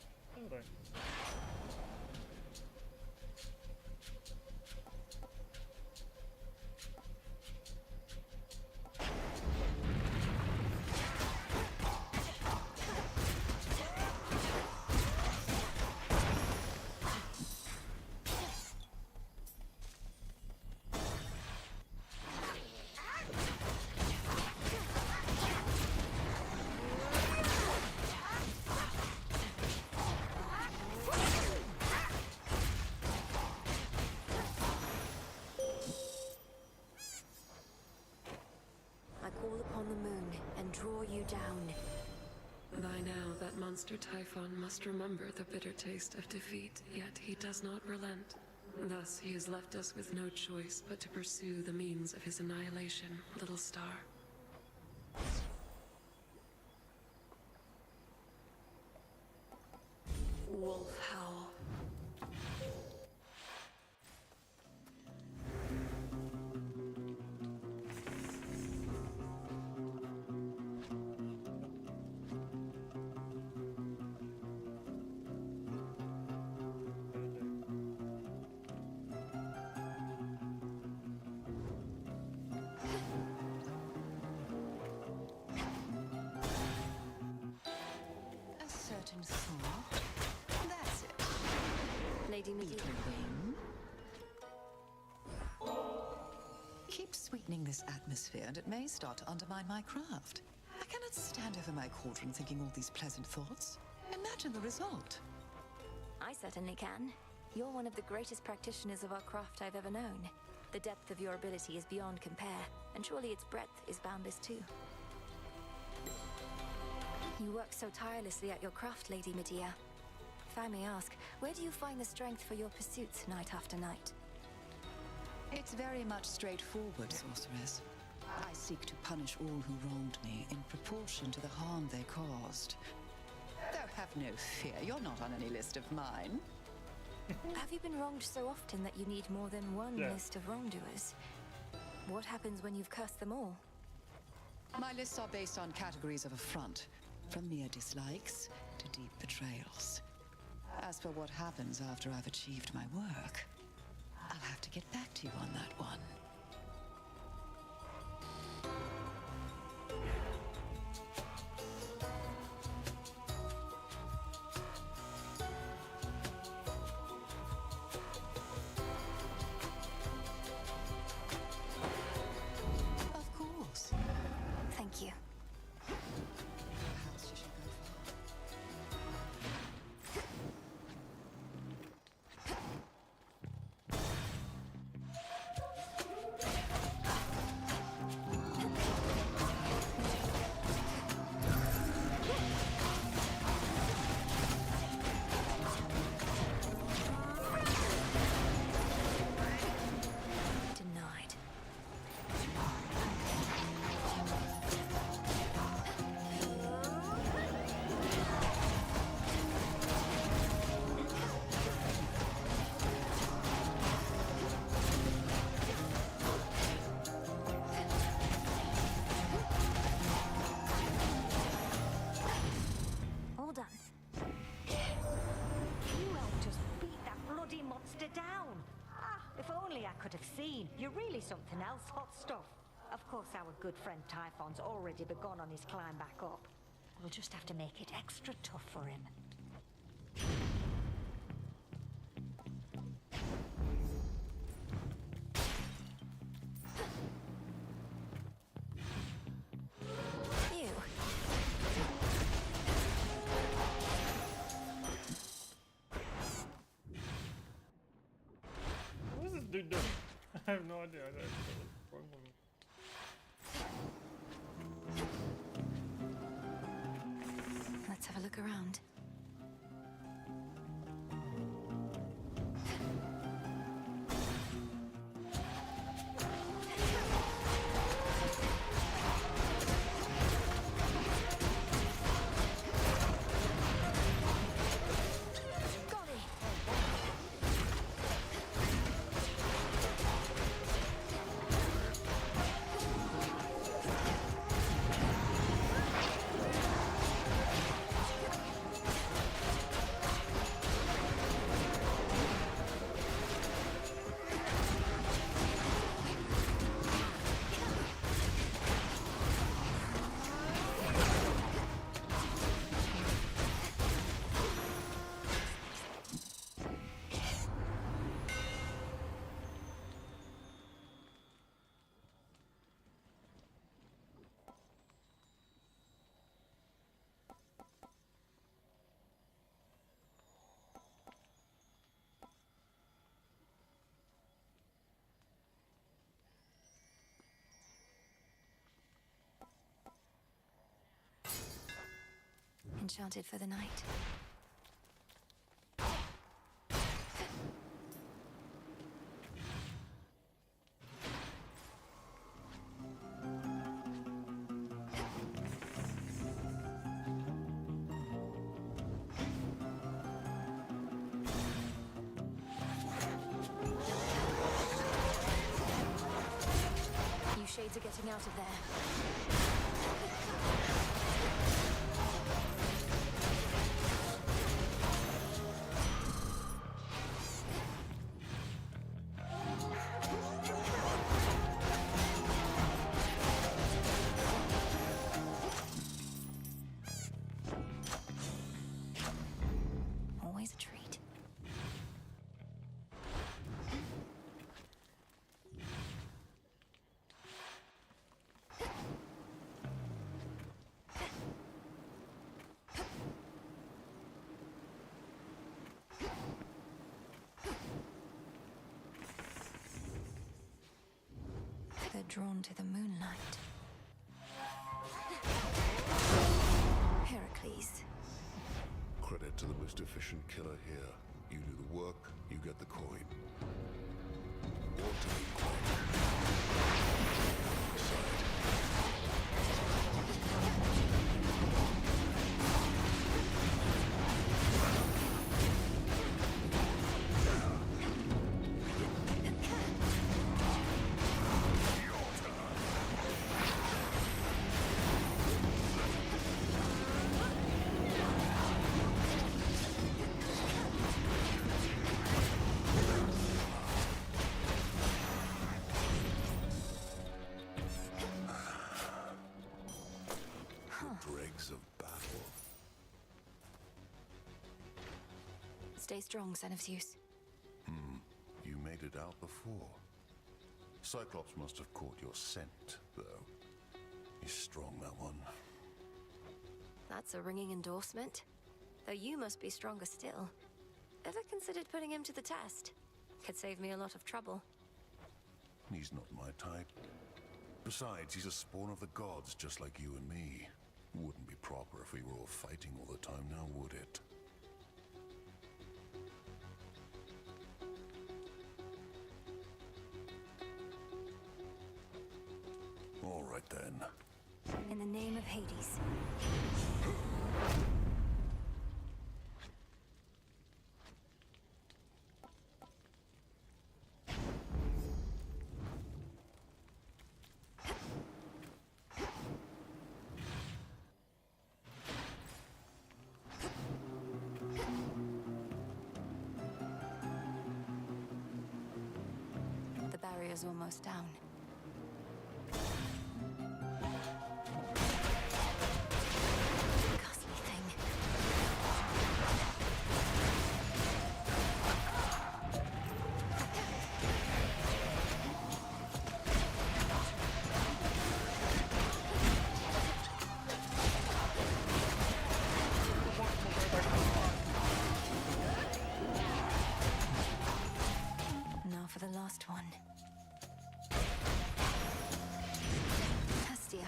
Draw you down. By now, that monster Typhon must remember the bitter taste of defeat, yet he does not relent. Thus, he has left us with no choice but to pursue the means of his annihilation, little star. Wolf howl. heightening this atmosphere, and it may start to undermine my craft. I cannot stand over my cauldron thinking all these pleasant thoughts. Imagine the result. I certainly can. You're one of the greatest practitioners of our craft I've ever known. The depth of your ability is beyond compare, and surely its breadth is boundless too. You work so tirelessly at your craft, Lady Medea. If I may ask, where do you find the strength for your pursuits night after night? It's very much straightforward, sorceress. I seek to punish all who wronged me in proportion to the harm they caused. Though have no fear, you're not on any list of mine. Have you been wronged so often that you need more than one list of wrongdoers? What happens when you've cursed them all? My lists are based on categories of affront, from mere dislikes to deep betrayals. As for what happens after I've achieved my work, I'll have to get back to you on that one. Of course. Thank you. Denied. All done. You helped us beat that bloody monster down. Ah, if only I could have seen. You're really something else, hot stuff. Of course, our good friend Typhon's already begun on his climb back up. We'll just have to make it extra tough for him. Ew. What is this dude doing? I have no idea. I don't know what's wrong with me. Let's have a look around. Golly! Enchanted for the night. You shades are getting out of there. Always a treat. they're drawn to the moonlight. Heracles. Credit to the most efficient killer here. You do the work, you get the coin. What do you dregs of battle? Stay strong, son of Zeus. You made it out before. Cyclops must have caught your scent, though. He's strong, that one. That's a ringing endorsement. Though you must be stronger still. Ever considered putting him to the test? Could save me a lot of trouble. He's not my type. Besides, he's a spawn of the gods, just like you and me. Wouldn't be proper if we were all fighting all the time now, would it? All right then. In the name of Hades. The barrier's almost down. Ghastly thing. Now for the last one. Hestia.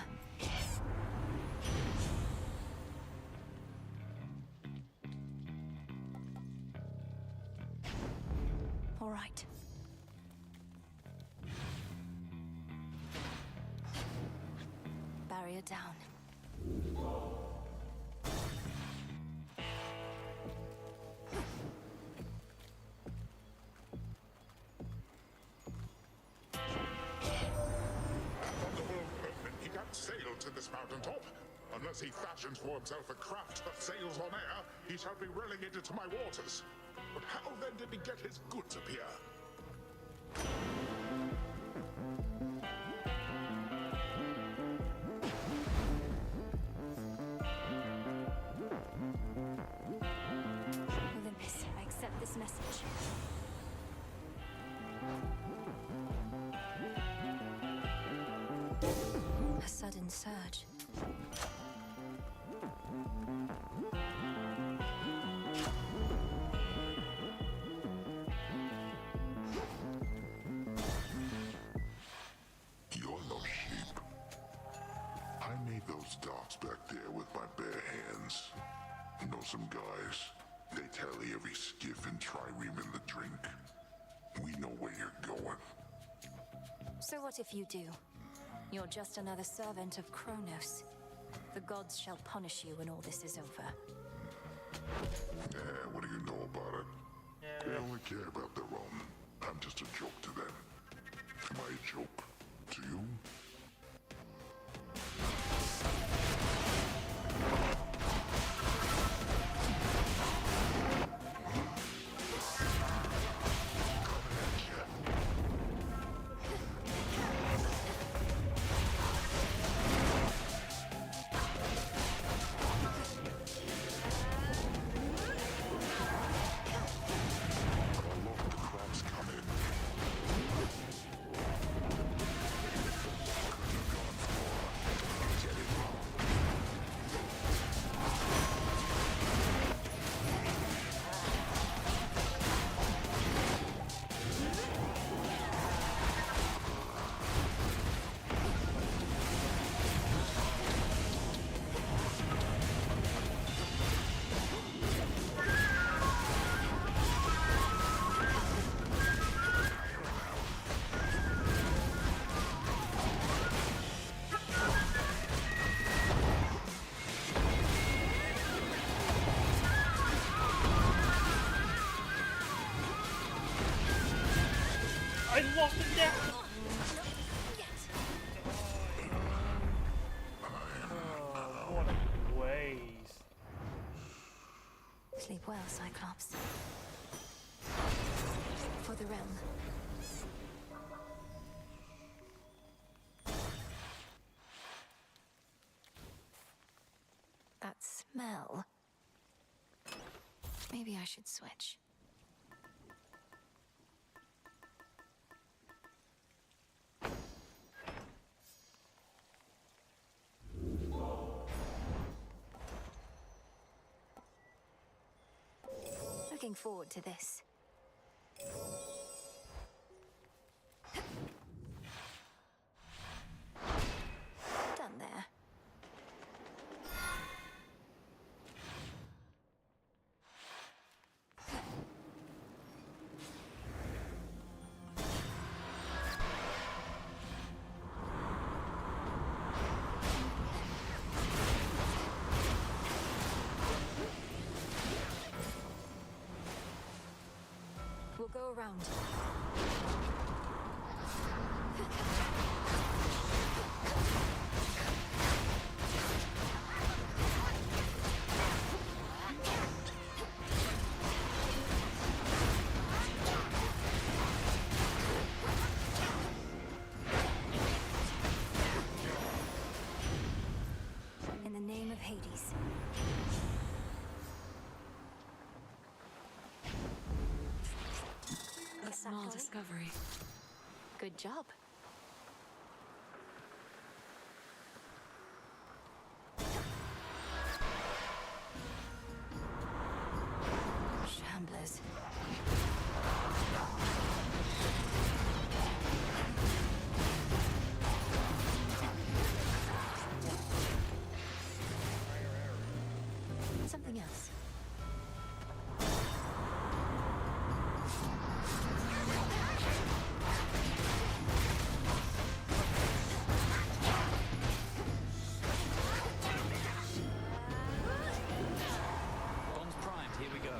All right. Barrier down. He can't sail to this mountaintop. Unless he fashions for himself a craft that sails on air, he shall be relegated to my waters. But how then did he get his goods up here? Olympus, I accept this message. A sudden surge. You're no sheep. I made those docks back there with my bare hands. You know some guys, they tally every skiff and trireme in the drink. We know where you're going. So what if you do? You're just another servant of Kronos. The gods shall punish you when all this is over. Yeah, what do you know about it? They only care about their own. I'm just a joke to them. Am I a joke to you? Sleep well, Cyclops. For the realm. That smell. Maybe I should switch. Looking forward to this. Done there. We'll go around. In the name of Hades. A small discovery. Good job. Shamblers. Something else. Bombs primed, here we go.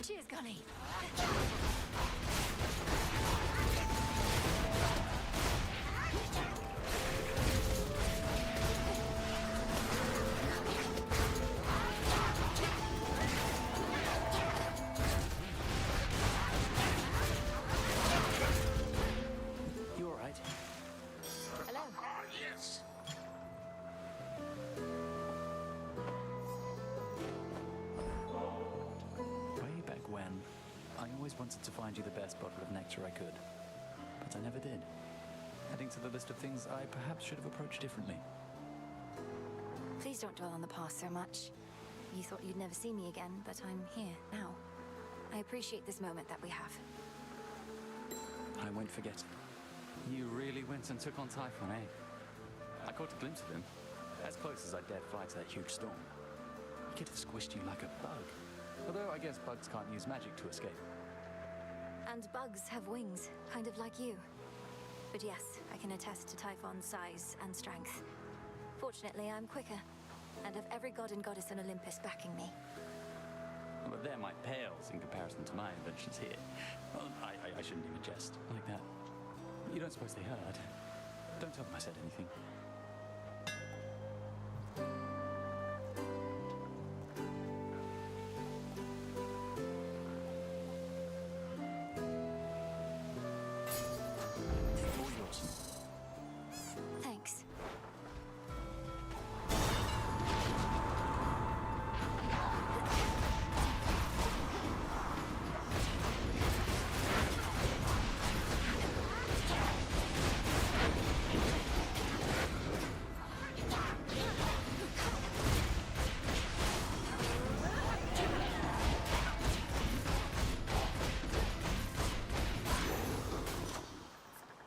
Cheers, Gunny. You all right? Hello. Yes. Way back when, I always wanted to find you the best bottle of nectar I could. But I never did. Adding to the list of things I perhaps should have approached differently. Please don't dwell on the past so much. You thought you'd never see me again, but I'm here now. I appreciate this moment that we have. I won't forget. You really went and took on Typhon, eh? I caught a glimpse of him. As close as I dared fly to that huge storm. He could have squished you like a bug. Although I guess bugs can't use magic to escape. And bugs have wings, kind of like you. But yes, I can attest to Typhon's size and strength. Fortunately, I'm quicker, and have every god and goddess on Olympus backing me. But they're my pales in comparison to my inventions here. Well, I shouldn't even jest like that. You don't suppose they heard? Don't tell them I said anything. All yours. Thanks.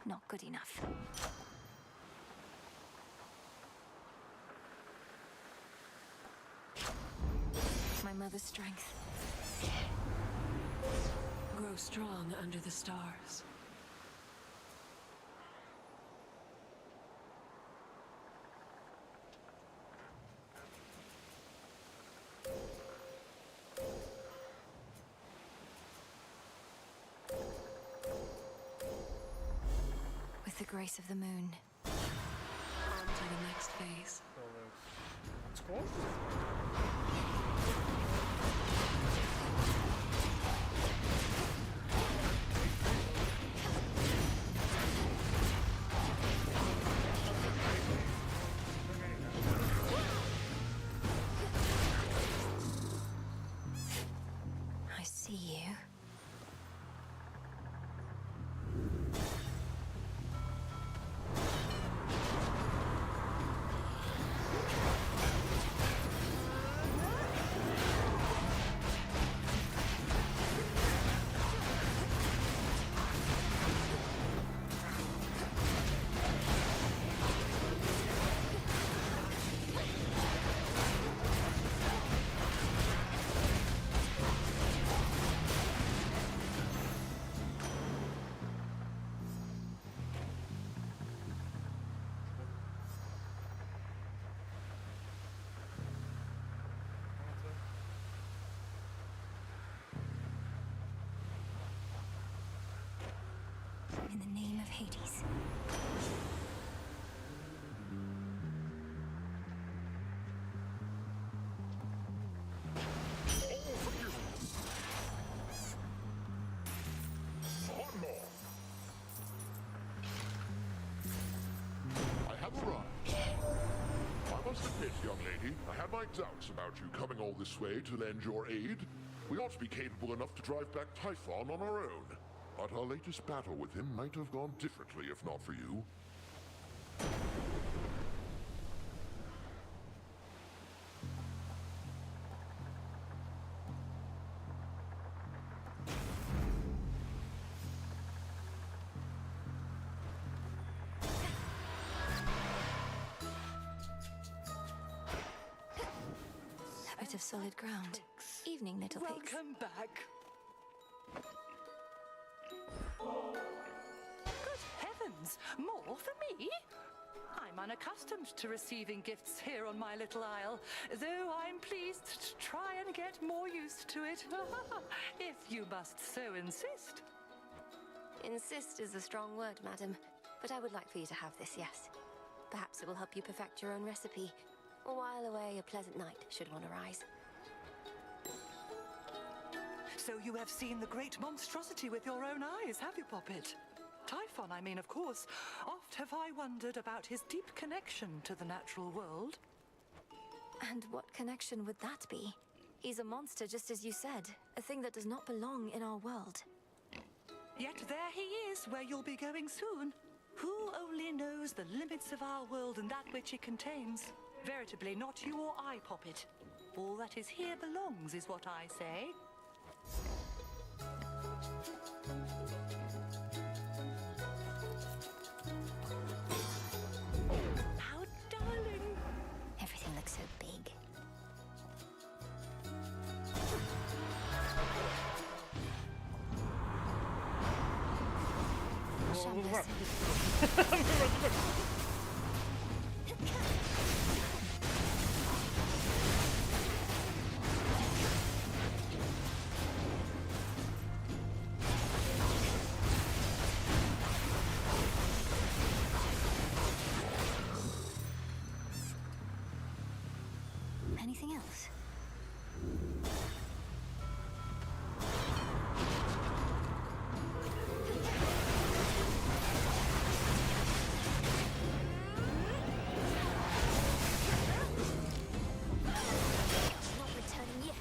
Not good enough. My mother's strength. Grow strong under the stars. With the grace of the moon. On to the next phase. In the name of Hades. I have arrived. I must admit, young lady, I had my doubts about you coming all this way to lend your aid. We ought to be capable enough to drive back Typhon on our own. But our latest battle with him might have gone differently if not for you. A bit of solid ground. Evening, little pigs. Welcome back. Good heavens! More for me? I'm unaccustomed to receiving gifts here on my little isle, though I'm pleased to try and get more used to it. If you must so insist. Insist is a strong word, madam, but I would like for you to have this, yes. Perhaps it will help you perfect your own recipe, or while away a pleasant night, should one arise. So you have seen the great monstrosity with your own eyes, have you, Poppet? Typhon, I mean, of course. Oft have I wondered about his deep connection to the natural world. And what connection would that be? He's a monster, just as you said, a thing that does not belong in our world. Yet there he is, where you'll be going soon. Who only knows the limits of our world and that which it contains? Veritably, not you or I, Poppet. All that is here belongs, is what I say. How darling! Everything looks so big. Shameless. Anything else? Not returning yet.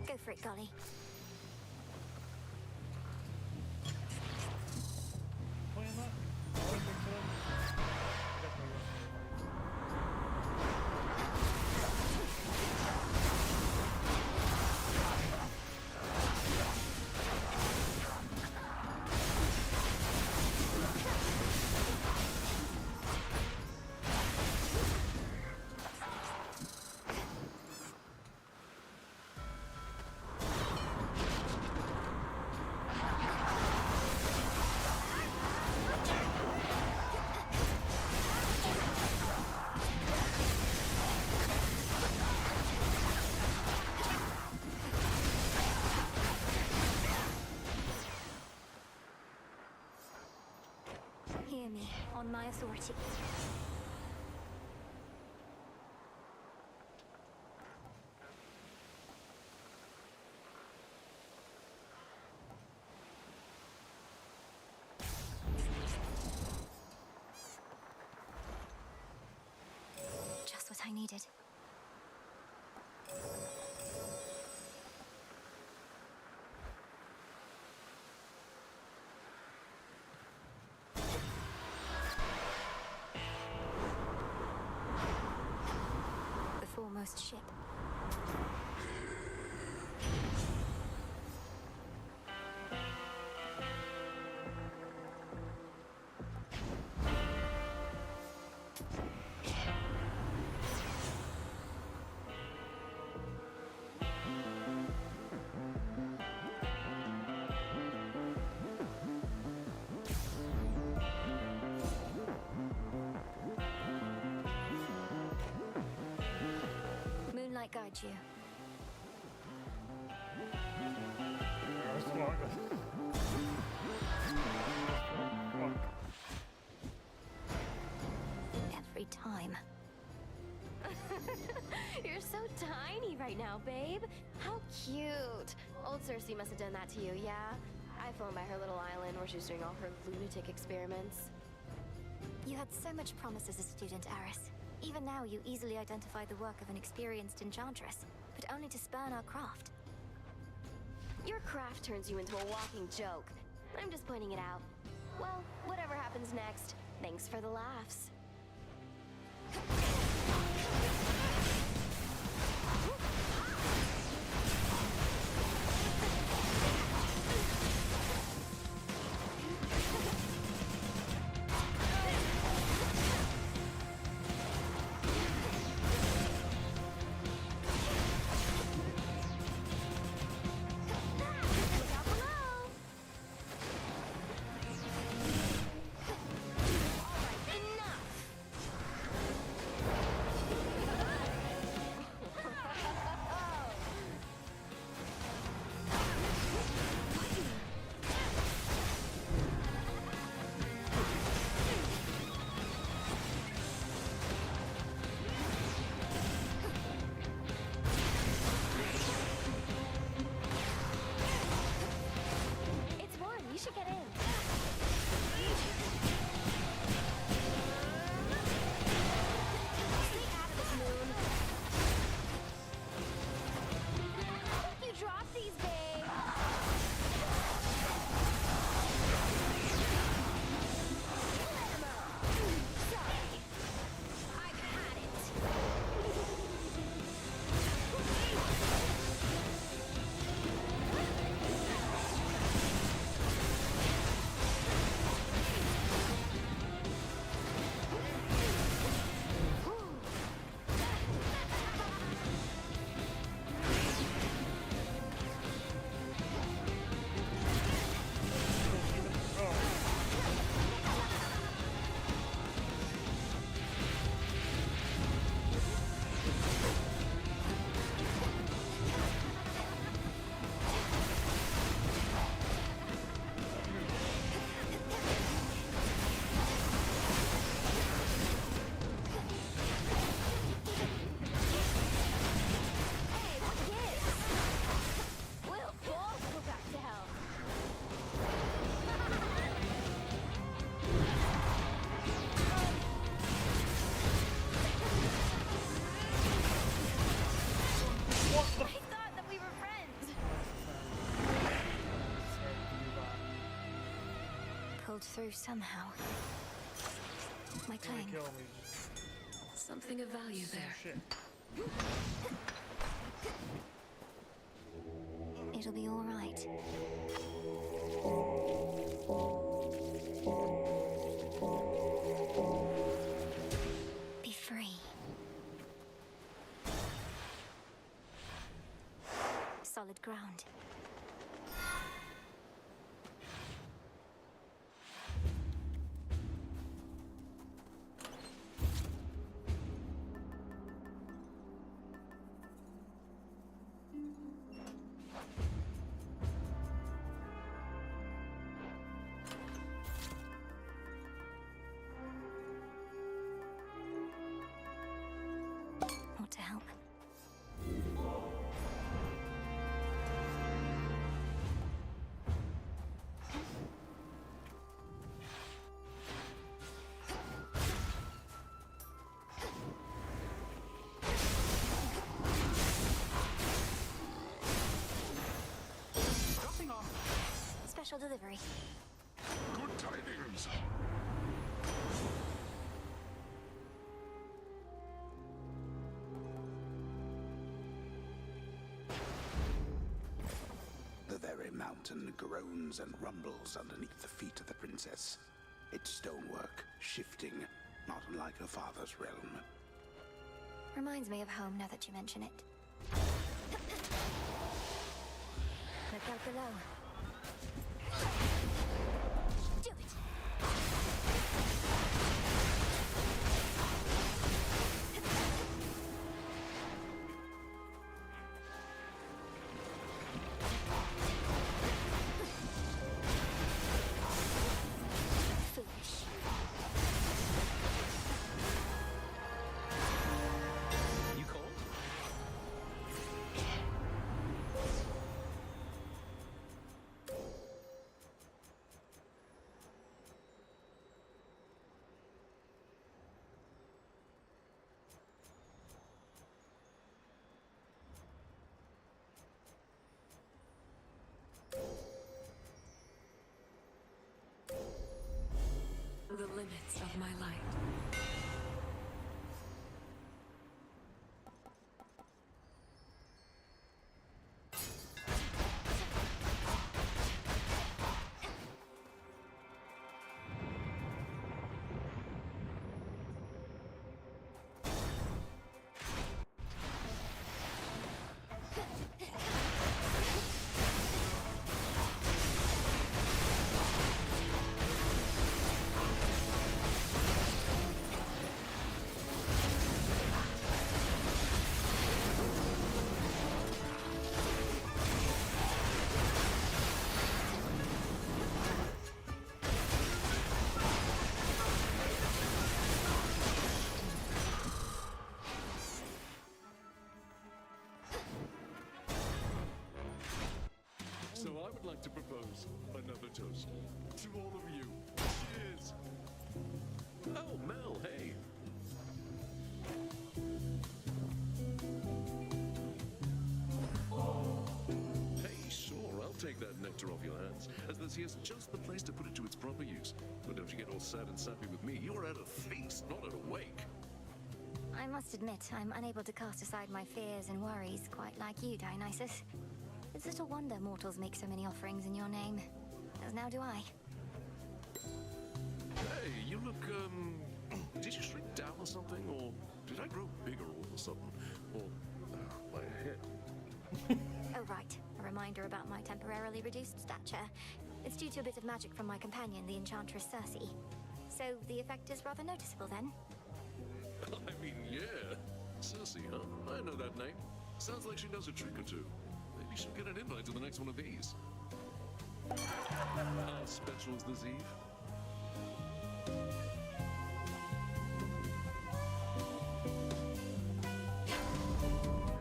Go for it, Golly. Hear me, on my authority. Just what I needed. The foremost ship. would you? Every time. You're so tiny right now, babe. How cute. Old Cersei must have done that to you, yeah? I flown by her little island where she's doing all her lunatic experiments. You had so much promise as a student, Aris. Even now, you easily identify the work of an experienced enchantress, but only to spurn our craft. Your craft turns you into a walking joke. I'm just pointing it out. Well, whatever happens next, thanks for the laughs. Through somehow. My claim. Something of value there. It'll be all right. Be free. Solid ground. To help. Dropping off. Special delivery. Good tidings. The very mountain groans and rumbles underneath the feet of the princess. Its stonework shifting, not unlike her father's realm. Reminds me of home now that you mention it. Look out below. Do it! limits of my light. So I would like to propose another toast to all of you. Cheers! Oh, Mel, hey! Hey, sure, I'll take that nectar off your hands, as this here's just the place to put it to its proper use. But don't you get all sad and sappy with me. You're at a feast, not at a wake. I must admit, I'm unable to cast aside my fears and worries quite like you, Dionysus. It's little wonder mortals make so many offerings in your name. As now do I. Hey, you look, did you shrink down or something? Or did I grow bigger all of a sudden? Or, my head? Oh, right. A reminder about my temporarily reduced stature. It's due to a bit of magic from my companion, the Enchantress Circe. So the effect is rather noticeable then? I mean, yeah. Circe, huh? I know that name. Sounds like she knows a trick or two. Maybe she'll get an invite to the next one of these. Specials this eve?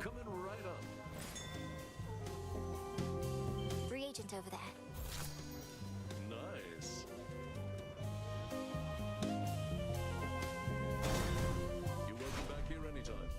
Coming right up. Free agent over there. Nice. You're welcome back here anytime.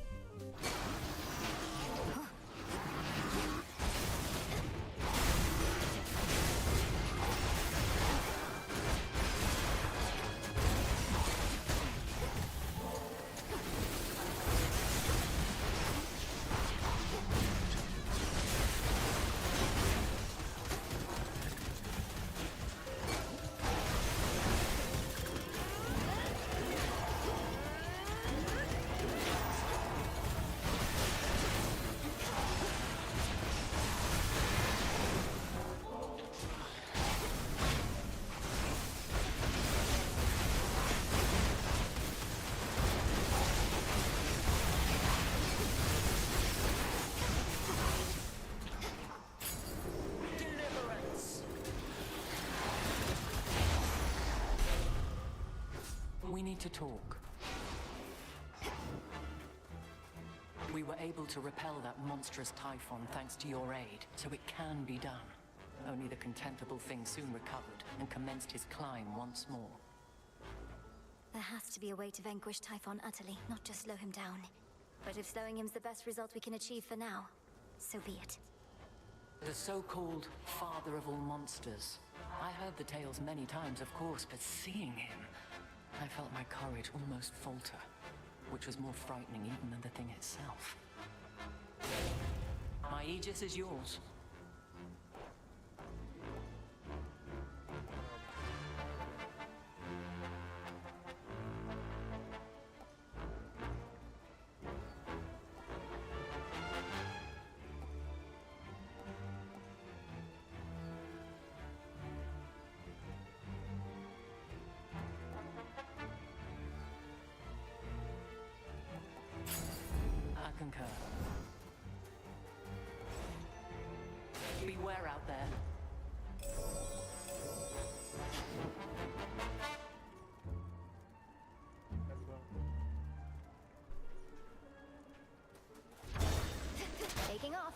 We need to talk. We were able to repel that monstrous typhon thanks to your aid, so it can be done. Only the contemptible thing soon recovered and commenced his climb once more. There has to be a way to vanquish Typhon utterly, not just slow him down. But if slowing him's the best result we can achieve for now, so be it. The so-called father of all monsters. I heard the tales many times, of course, but seeing him, I felt my courage almost falter, which was more frightening even than the thing itself. My Aegis is yours. I concur. Beware out there. Taking off.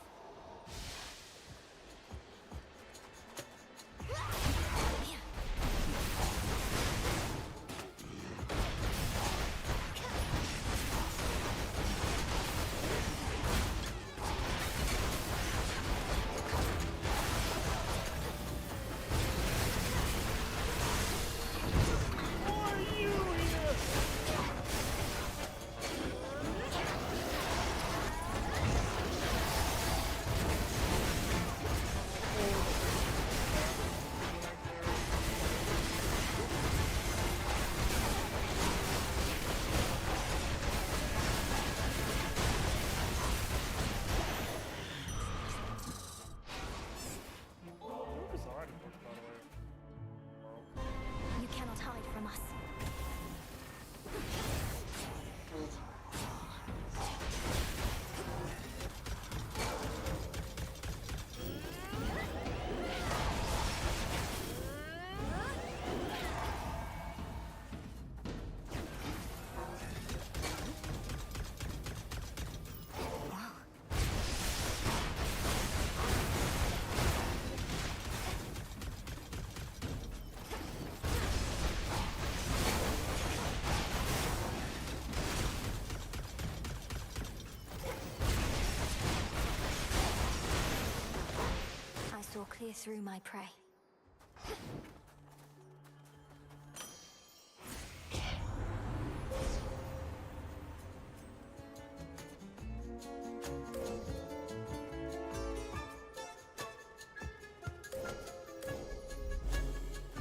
clear through my prey.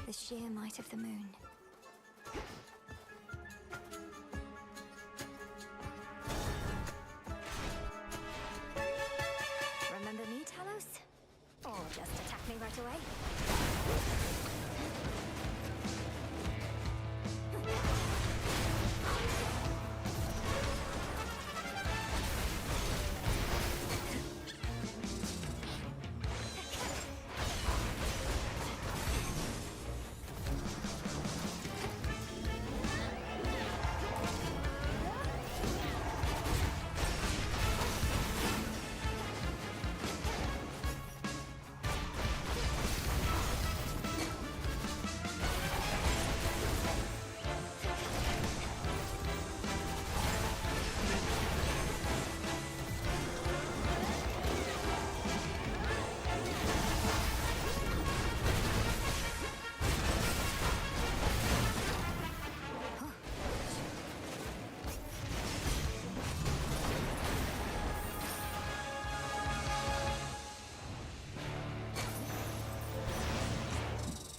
The sheer might of the moon. Remember me, Talos? Or just attack me right away?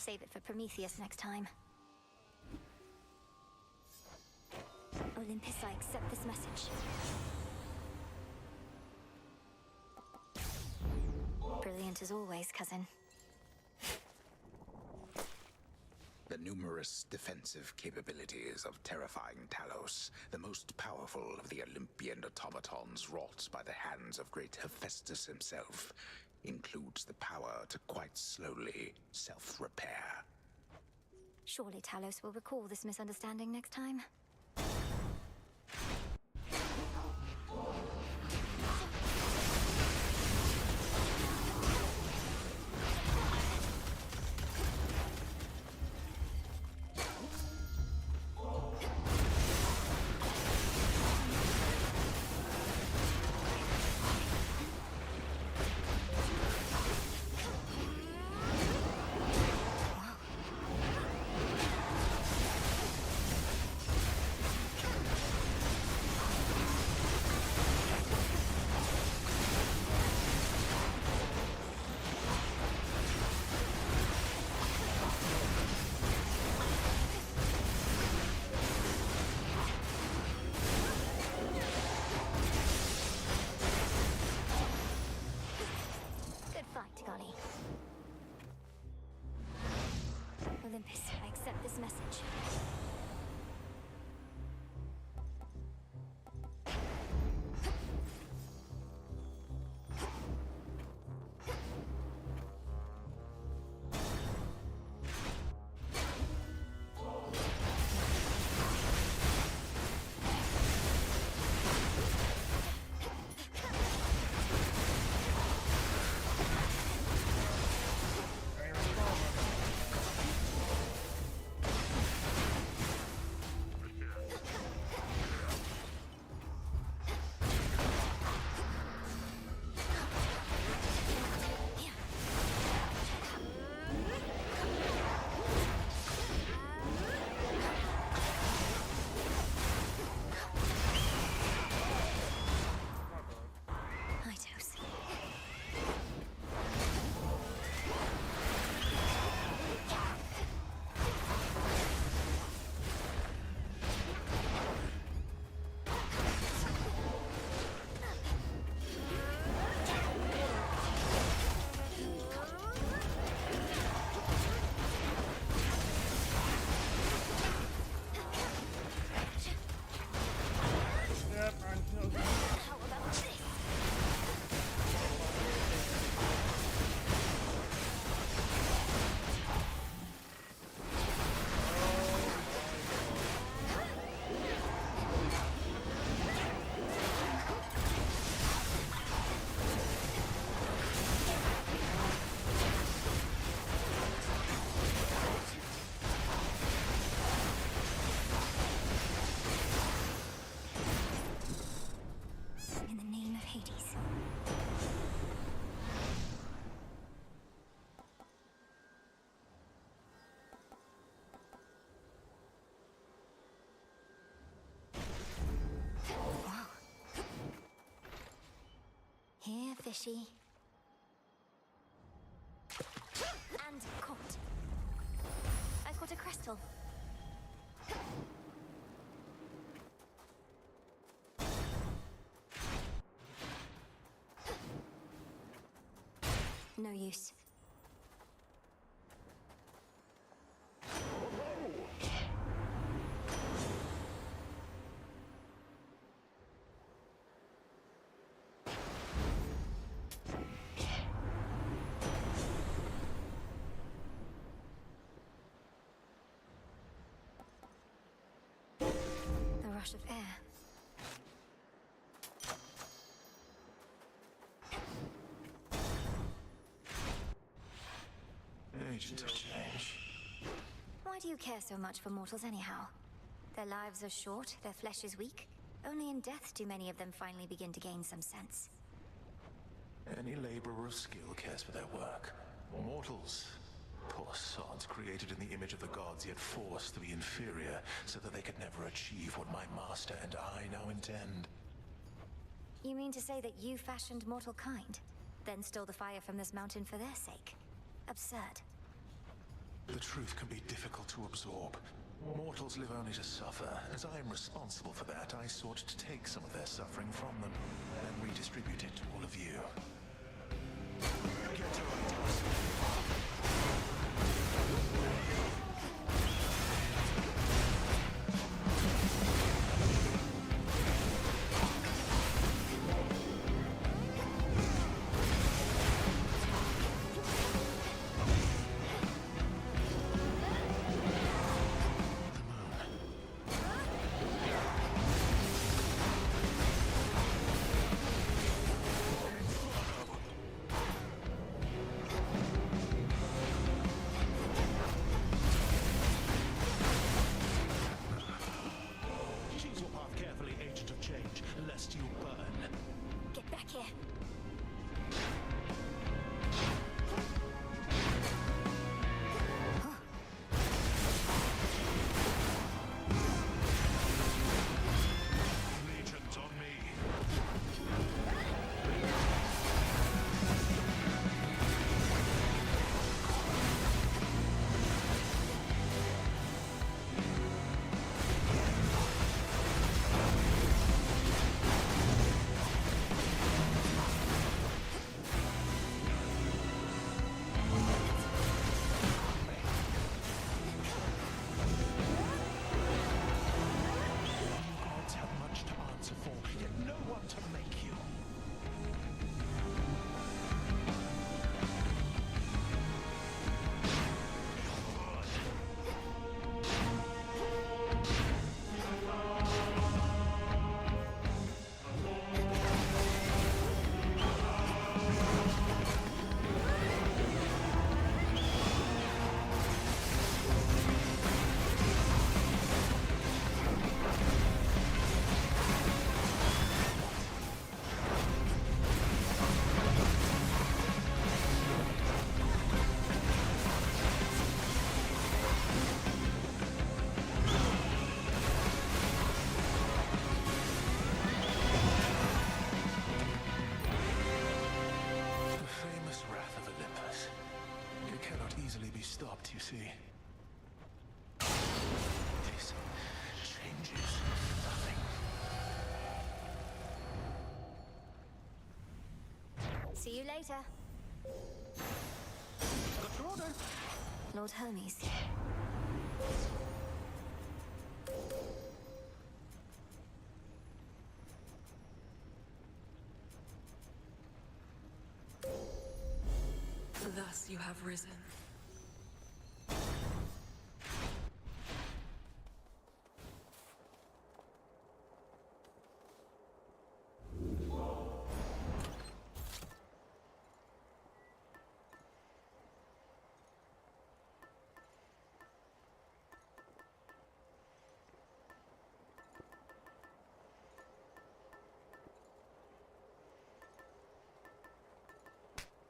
Save it for Prometheus next time. Olympus, I accept this message. Brilliant as always, cousin. The numerous defensive capabilities of terrifying Talos, the most powerful of the Olympian automatons wrought by the hands of great Hephaestus himself, includes the power to quite slowly self-repair. Surely Talos will recall this misunderstanding next time. fishy. And caught. I caught a crystal. No use. The rush of air. Agent of change. Why do you care so much for mortals anyhow? Their lives are short, their flesh is weak. Only in death do many of them finally begin to gain some sense. Any laborer of skill cares for their work. Mortals, poor sods created in the image of the gods, yet forced to be inferior so that they could never achieve what my master and I now intend. You mean to say that you fashioned mortal kind, then stole the fire from this mountain for their sake? Absurd. The truth can be difficult to absorb. Mortals live only to suffer. As I am responsible for that, I sought to take some of their suffering from them and redistribute it to all of you. Get to it. Stopped, you see. This changes nothing. See you later. Got your order. Lord Hermes. Thus you have risen.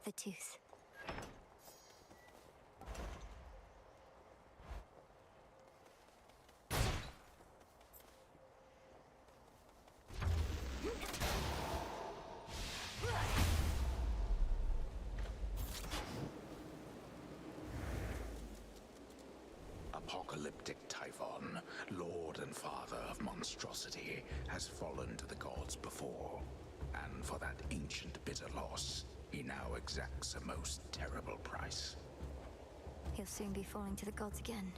The tooth. apocalyptic Typhon, lord and father of monstrosity, has fallen to the gods before. And for that ancient bitter loss, he now exacts a most terrible price. He'll soon be falling to the gods again.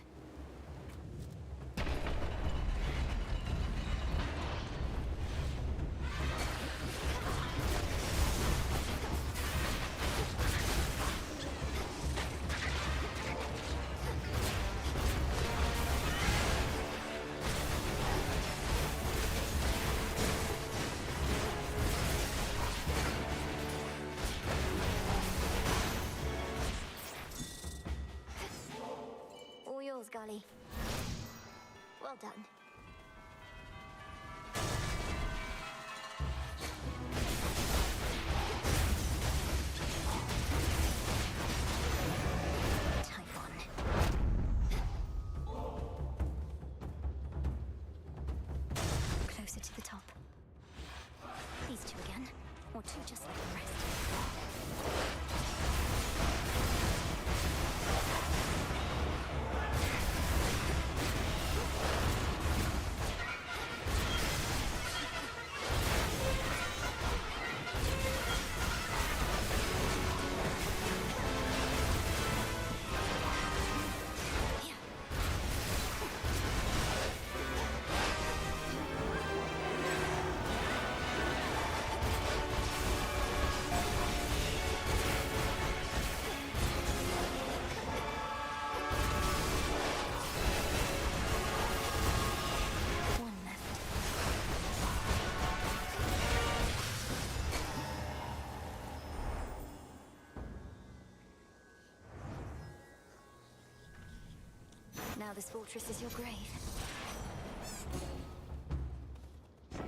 All yours, Golly. Well done. Typhon. Closer to the top. These two again, or two just like the rest. Now this fortress is your grave.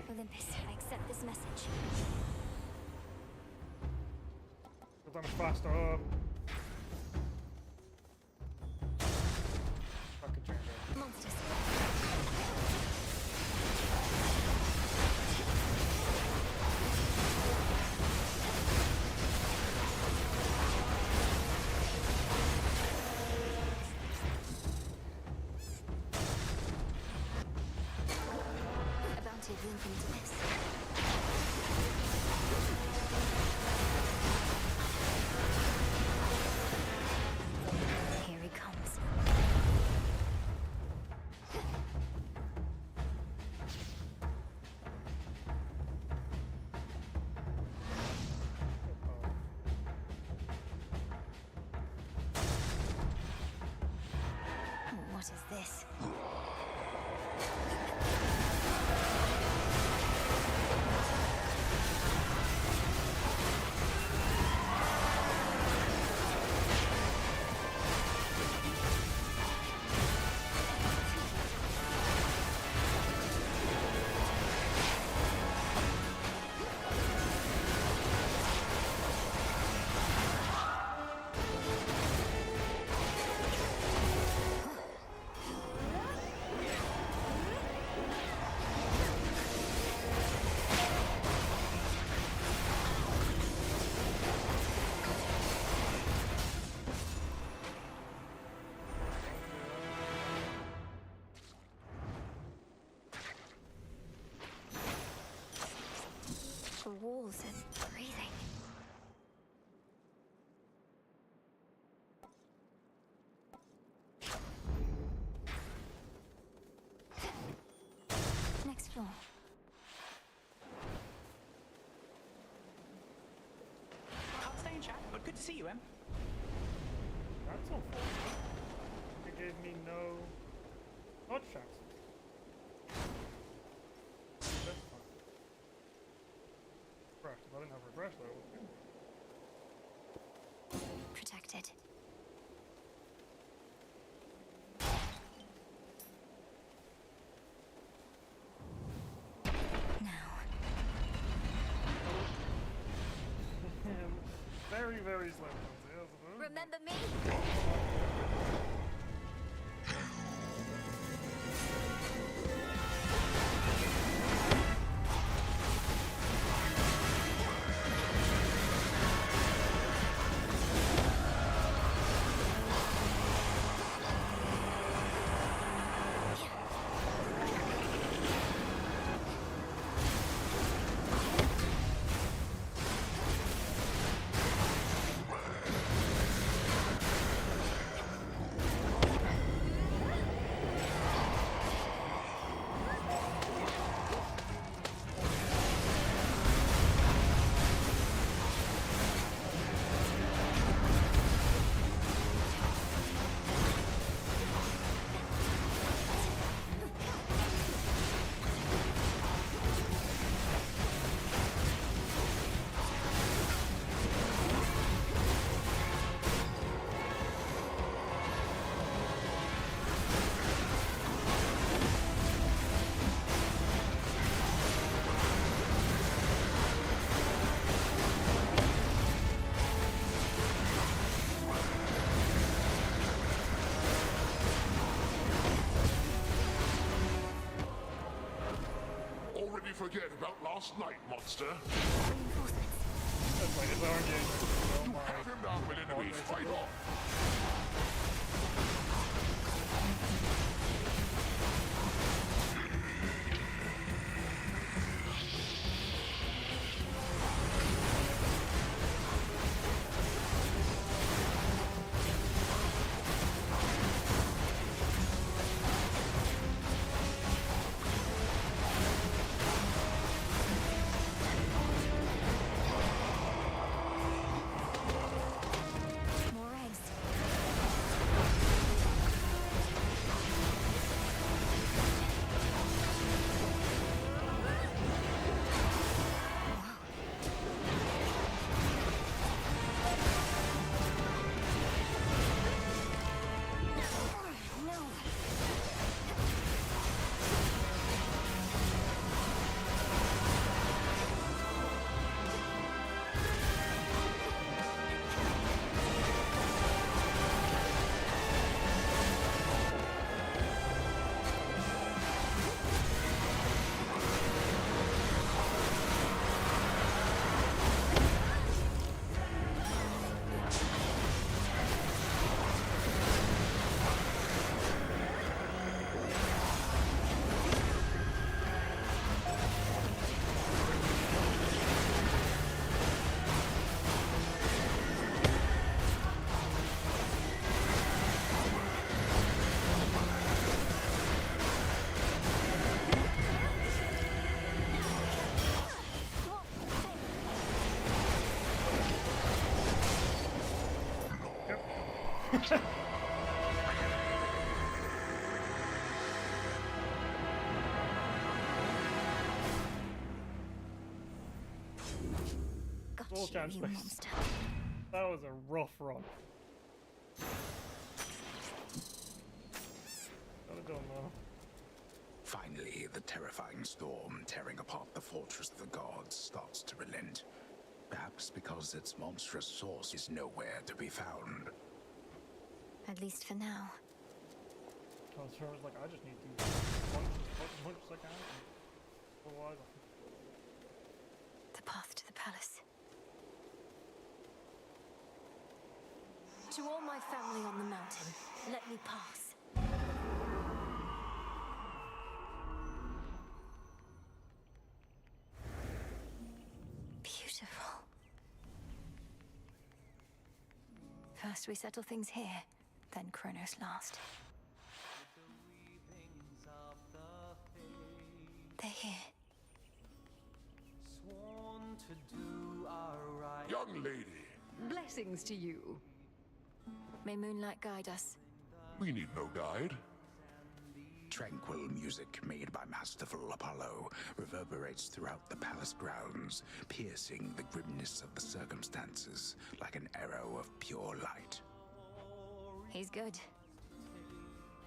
Olympus, I accept this message. Get them faster up. Fucking change it. Monsters. Here he comes. What is this? The walls are breathing. Next floor. Can't stay in chat, but good to see you, Em. That's unfortunate. It gave me no odd shots. That's fine. Refresh. If I didn't have refresh though, it would be. Protected. Very, very slow ones, yeah, I suppose. Remember me? forget about last night, monster. That's like it's our game. You have him now, Melinui. Fight on. Full time space. That was a rough run. Got it done now. Finally, the terrifying storm tearing apart the fortress of the gods starts to relent. Perhaps because its monstrous source is nowhere to be found. At least for now. I was like, I just need to punch as much as I can. Otherwise, The path to the palace. To all my family on the mountain, let me pass. Beautiful. First we settle things here, then Kronos last. They're here. Young lady. Blessings to you. May moonlight guide us. We need no guide. Tranquil music made by masterful Apollo reverberates throughout the palace grounds, piercing the grimness of the circumstances like an arrow of pure light. He's good.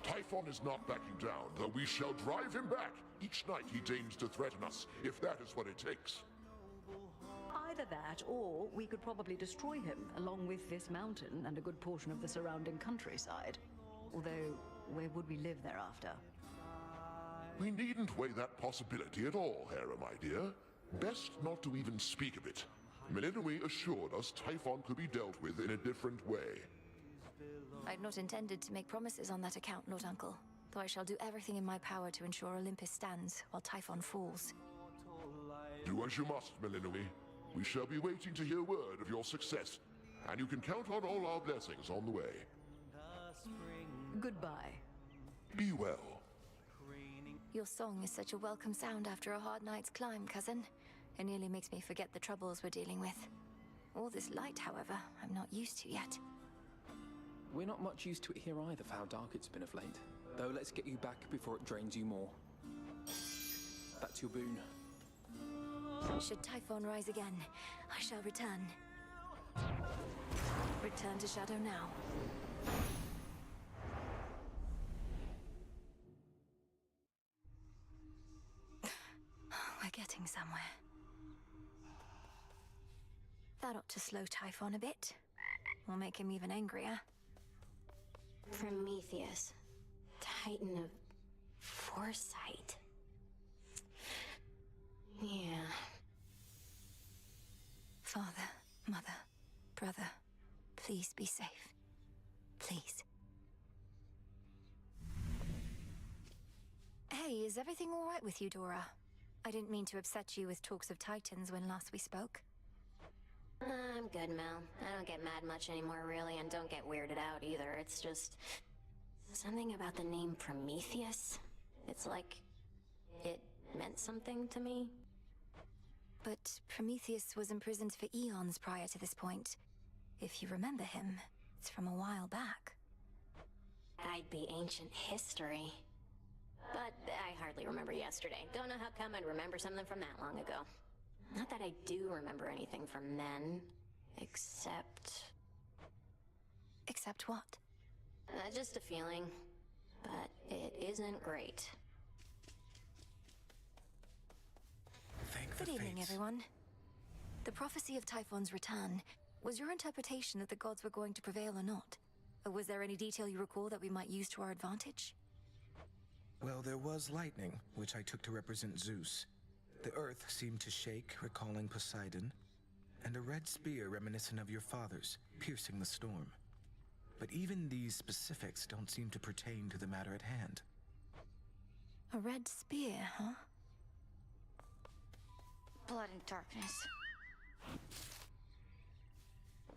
Typhon is not backing down, though we shall drive him back. Each night he deigns to threaten us, if that is what it takes. Either that, or we could probably destroy him, along with this mountain and a good portion of the surrounding countryside. Although, where would we live thereafter? We needn't weigh that possibility at all, Hera, my dear. Best not to even speak of it. Melinui assured us Typhon could be dealt with in a different way. I'd not intended to make promises on that account, Lord Uncle, though I shall do everything in my power to ensure Olympus stands while Typhon falls. Do as you must, Melinui. We shall be waiting to hear word of your success, and you can count on all our blessings on the way. Goodbye. Be well. Your song is such a welcome sound after a hard night's climb, cousin. It nearly makes me forget the troubles we're dealing with. All this light, however, I'm not used to yet. We're not much used to it here either for how dark it's been of late. Though let's get you back before it drains you more. That's your boon. Should Typhon rise again, I shall return. Return to Shadow now. We're getting somewhere. That ought to slow Typhon a bit. Or make him even angrier. Prometheus, Titan of foresight. Please be safe. Please. Hey, is everything all right with you, Dora? I didn't mean to upset you with talks of Titans when last we spoke. I'm good, Mel. I don't get mad much anymore, really, and don't get weirded out either. It's just... something about the name Prometheus. It's like... it meant something to me. But Prometheus was imprisoned for eons prior to this point. If you remember him, it's from a while back. I'd be ancient history. But I hardly remember yesterday. Don't know how come I'd remember something from that long ago. Not that I do remember anything from then, except... Except what? Just a feeling. But it isn't great. Good evening, everyone. The prophecy of Typhon's return, was your interpretation that the gods were going to prevail or not? Or was there any detail you recall that we might use to our advantage? Well, there was lightning, which I took to represent Zeus. The earth seemed to shake, recalling Poseidon, and a red spear reminiscent of your father's, piercing the storm. But even these specifics don't seem to pertain to the matter at hand. A red spear, huh? Blood and darkness.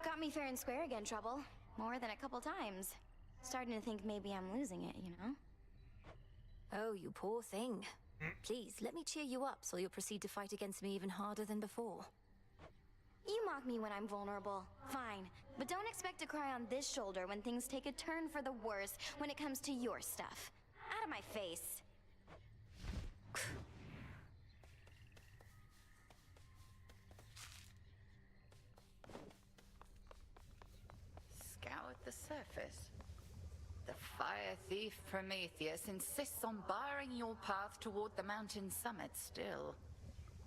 Got me fair and square again, Trouble. More than a couple times. Starting to think maybe I'm losing it, you know? Oh, you poor thing. Please, let me cheer you up so you'll proceed to fight against me even harder than before. You mock me when I'm vulnerable. Fine. But don't expect to cry on this shoulder when things take a turn for the worse when it comes to your stuff. Out of my face. Scour the surface. The fire thief Prometheus insists on barring your path toward the mountain summit still.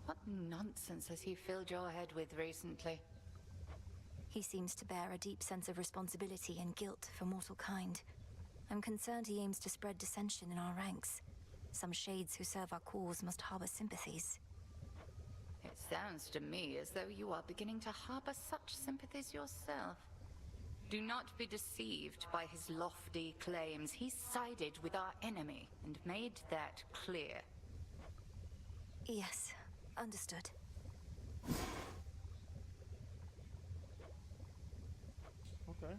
What nonsense has he filled your head with recently? He seems to bear a deep sense of responsibility and guilt for mortal kind. I'm concerned he aims to spread dissension in our ranks. Some shades who serve our cause must harbor sympathies. It sounds to me as though you are beginning to harbor such sympathies yourself. Do not be deceived by his lofty claims. He sided with our enemy and made that clear. Yes, understood. Okay.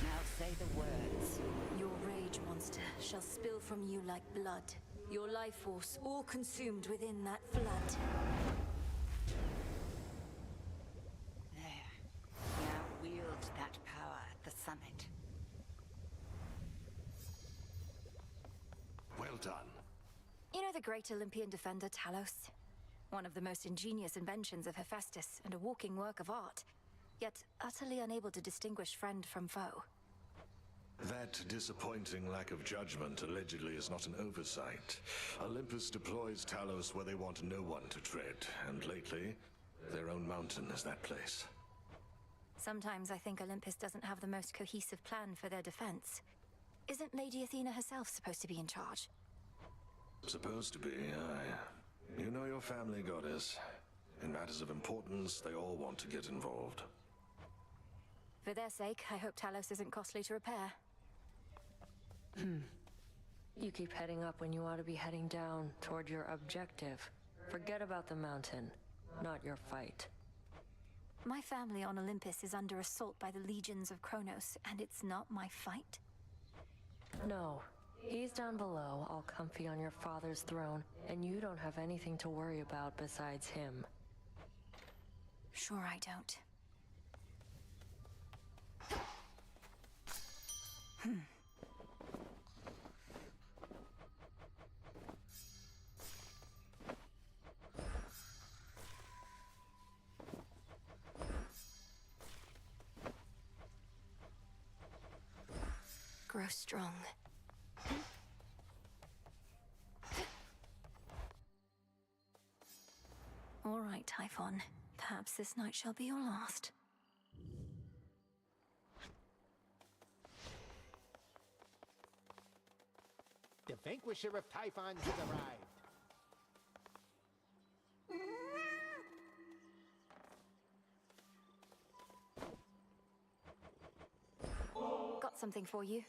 Now say the words. Your rage monster shall spill from you like blood. Your life force all consumed within that flood. There. Now wield that power at the summit. Well done. You know the great Olympian defender Talos? One of the most ingenious inventions of Hephaestus and a walking work of art, yet utterly unable to distinguish friend from foe. That disappointing lack of judgment allegedly is not an oversight. Olympus deploys Talos where they want no one to tread, and lately, their own mountain is that place. Sometimes I think Olympus doesn't have the most cohesive plan for their defense. Isn't Lady Athena herself supposed to be in charge? Supposed to be, aye. You know your family, goddess. In matters of importance, they all want to get involved. For their sake, I hope Talos isn't costly to repair. You keep heading up when you ought to be heading down toward your objective. Forget about the mountain, not your fight. My family on Olympus is under assault by the legions of Kronos, and it's not my fight? No. He's down below, all comfy on your father's throne, and you don't have anything to worry about besides him. Sure I don't. Grow strong. Typhon. Perhaps this night shall be your last. The Vanquisher of Typhon has arrived. Got something for you.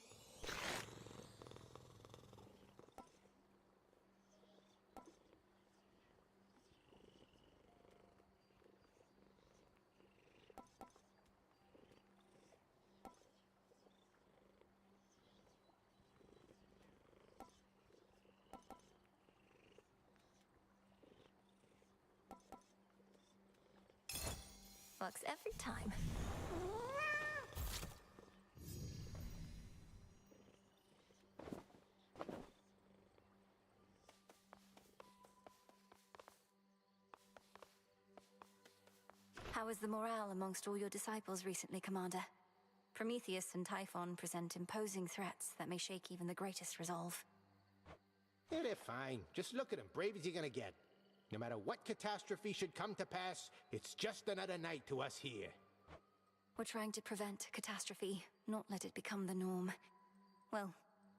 Works every time. How is the morale amongst all your disciples recently, Commander? Prometheus and Typhon present imposing threats that may shake even the greatest resolve. Yeah, they're fine. Just look at them, brave as you're gonna get. No matter what catastrophe should come to pass, it's just another night to us here. We're trying to prevent catastrophe, not let it become the norm. Well,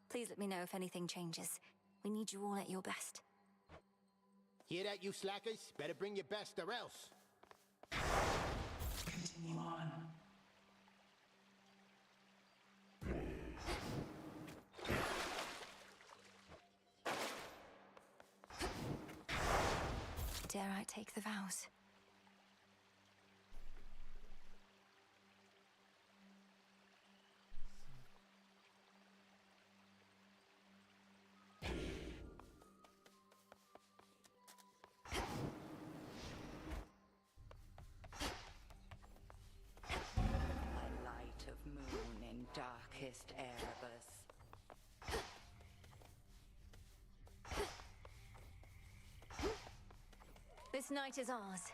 please let me know if anything changes. We need you all at your best. Hear that, you slackers? Better bring your best or else. Continue on. Dare I take the vows? Darkest Erebus. This night is ours.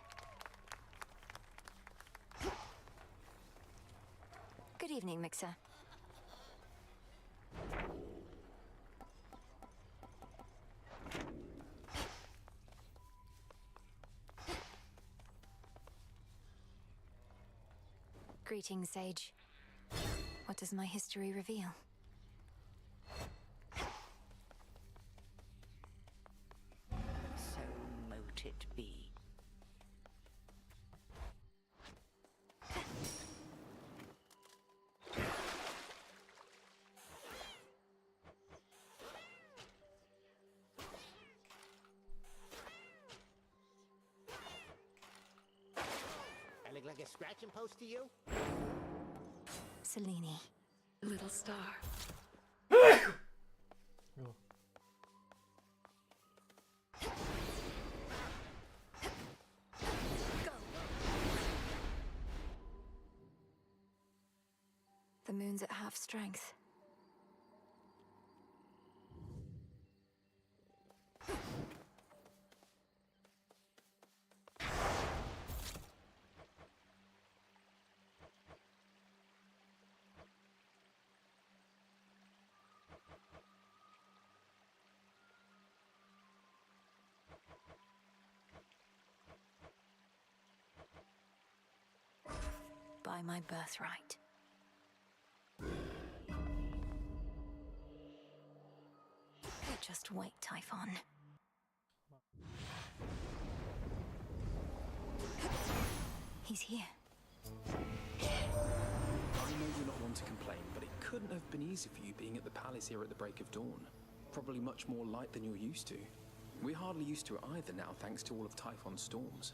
Good evening, Mixer. Greetings, Sage. What does my history reveal? So mote it be. I look like a scratching post to you? Selene. Little star. The moon's at half strength. By my birthright. Just wait, Typhon. He's here. I know you're not one to complain, but it couldn't have been easy for you being at the palace here at the break of dawn. Probably much more light than you're used to. We're hardly used to it either now, thanks to all of Typhon's storms.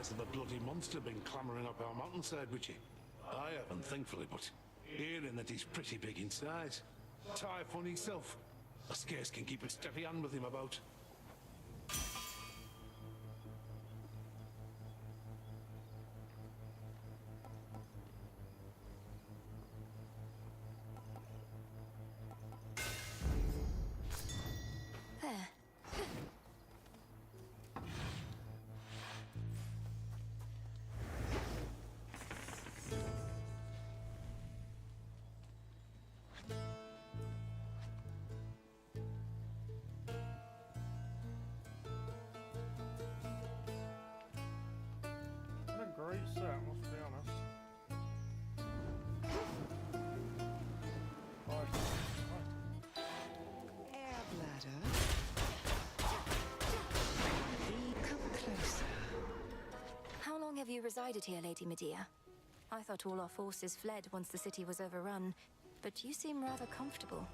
hasn't the bloody monster been clambering up our mountainside with you? I haven't, thankfully, but hearing that he's pretty big in size. Typhon himself. I scarce can keep a steady hand with him about. There. What a great set, must be honest. Air bladder. Come closer. How long have you resided here, Lady Medea? I thought all our forces fled once the city was overrun, but you seem rather comfortable.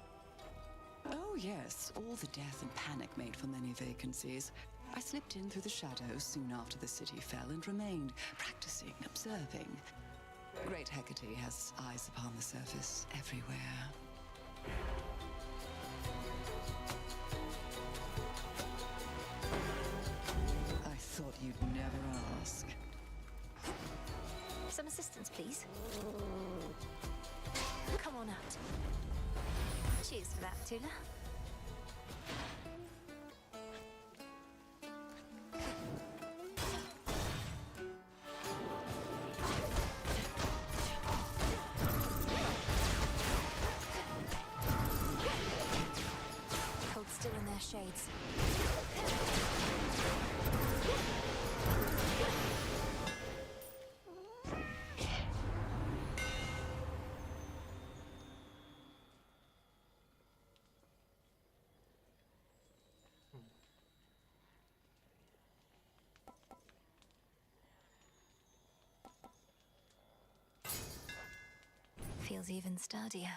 Oh, yes. All the death and panic made for many vacancies. I slipped in through the shadows soon after the city fell and remained, practicing, observing. Great Hecate has eyes upon the surface everywhere. I thought you'd never ask. Some assistance, please. Come on out. Cheers for that, Tula. Hold still in their shades. Feels even sturdier.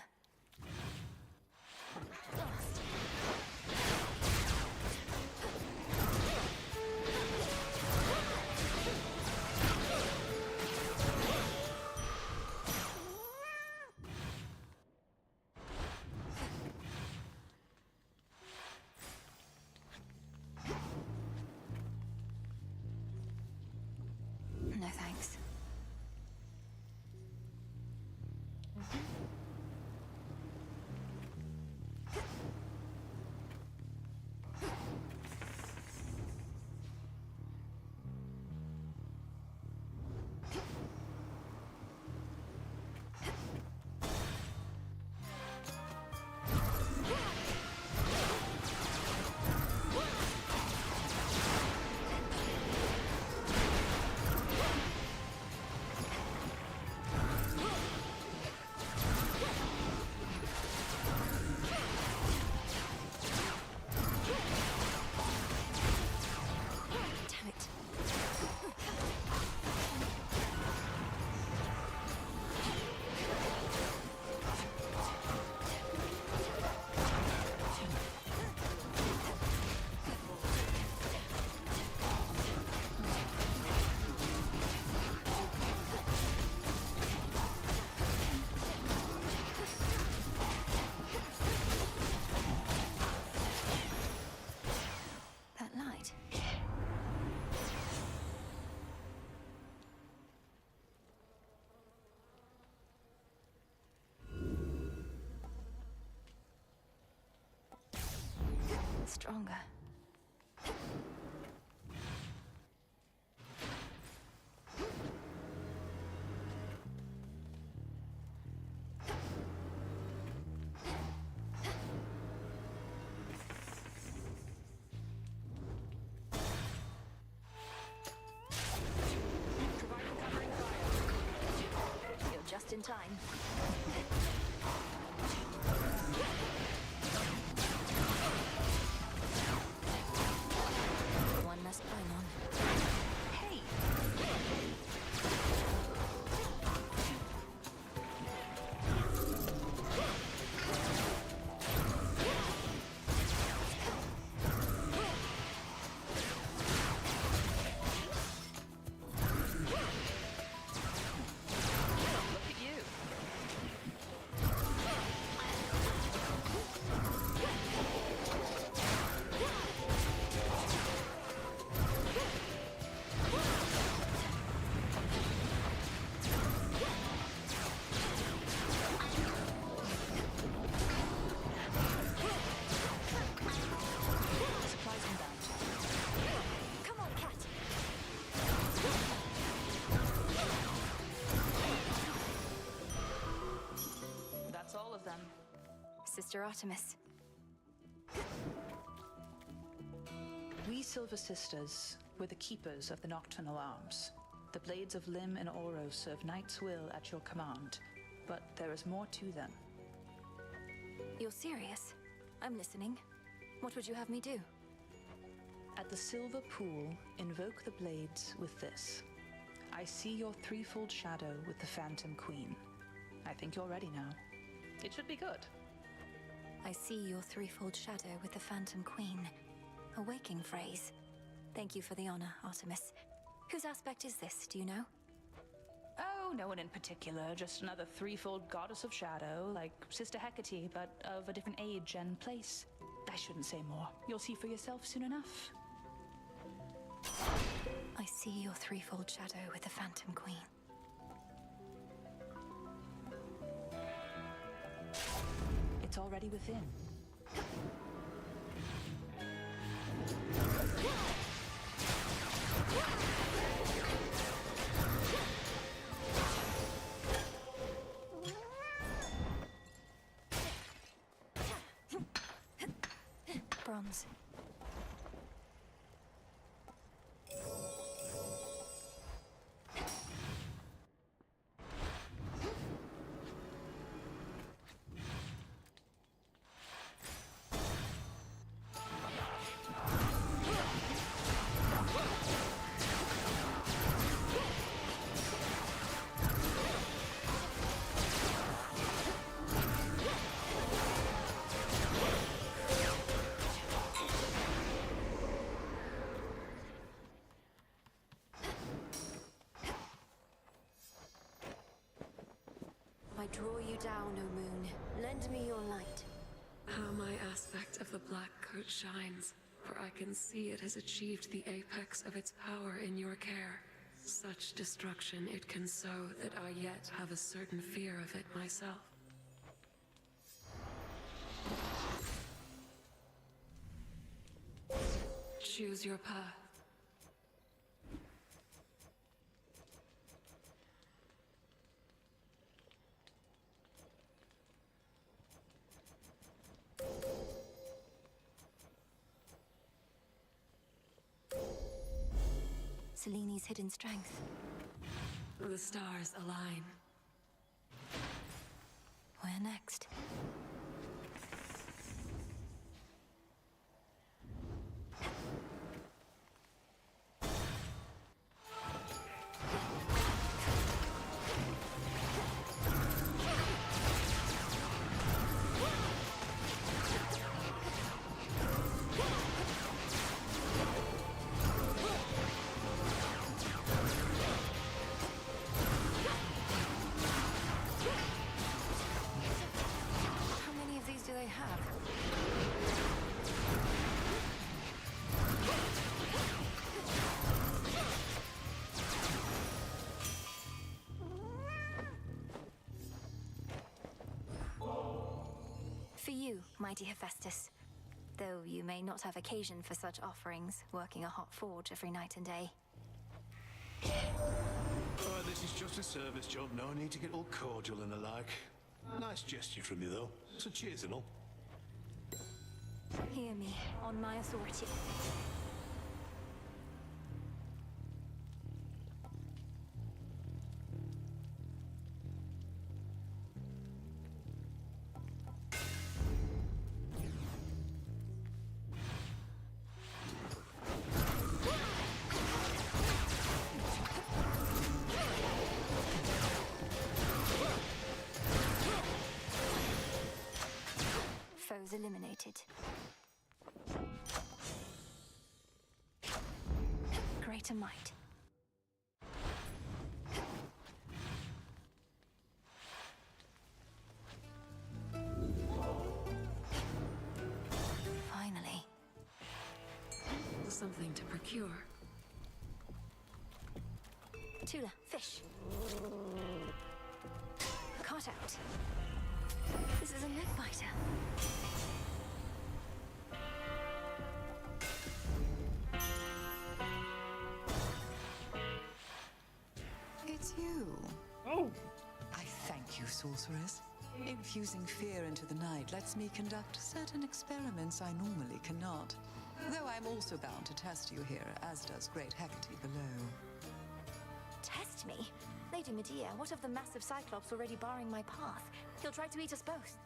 No thanks. Stronger. You're just in time. One less Paimon. Hey! Sister Artemis. We Silver Sisters were the keepers of the nocturnal arms. The blades of Lim and Oro serve Knight's will at your command, but there is more to them. You're serious? I'm listening. What would you have me do? At the Silver Pool, invoke the blades with this. I see your threefold shadow with the Phantom Queen. I think you're ready now. It should be good. I see your threefold shadow with the Phantom Queen. A waking phrase. Thank you for the honor, Artemis. Whose aspect is this, do you know? Oh, no one in particular. Just another threefold goddess of shadow, like Sister Hecate, but of a different age and place. I shouldn't say more. You'll see for yourself soon enough. I see your threefold shadow with the Phantom Queen. It's already within. Bronze. I draw you down, O moon. Lend me your light. How my aspect of the black coat shines, for I can see it has achieved the apex of its power in your care. Such destruction it can sow that I yet have a certain fear of it myself. Choose your path. Seleni's hidden strength. The stars align. Where next? For you, mighty Hephaestus. Though you may not have occasion for such offerings, working a hot forge every night and day. Oh, this is just a service job. No need to get all cordial and the like. Nice gesture from you, though. So cheers and all. Hear me, on my authority. Foes eliminated. Greater might. Finally. Something to procure. Tula, fish. Caught out. This is a neck biter. It's you. Oh. I thank you, sorceress. Infusing fear into the night lets me conduct certain experiments I normally cannot. Though I'm also bound to test you here, as does Great Hecate below. Test me? Lady Medea, what of the massive Cyclops already barring my path? He'll try to eat us both.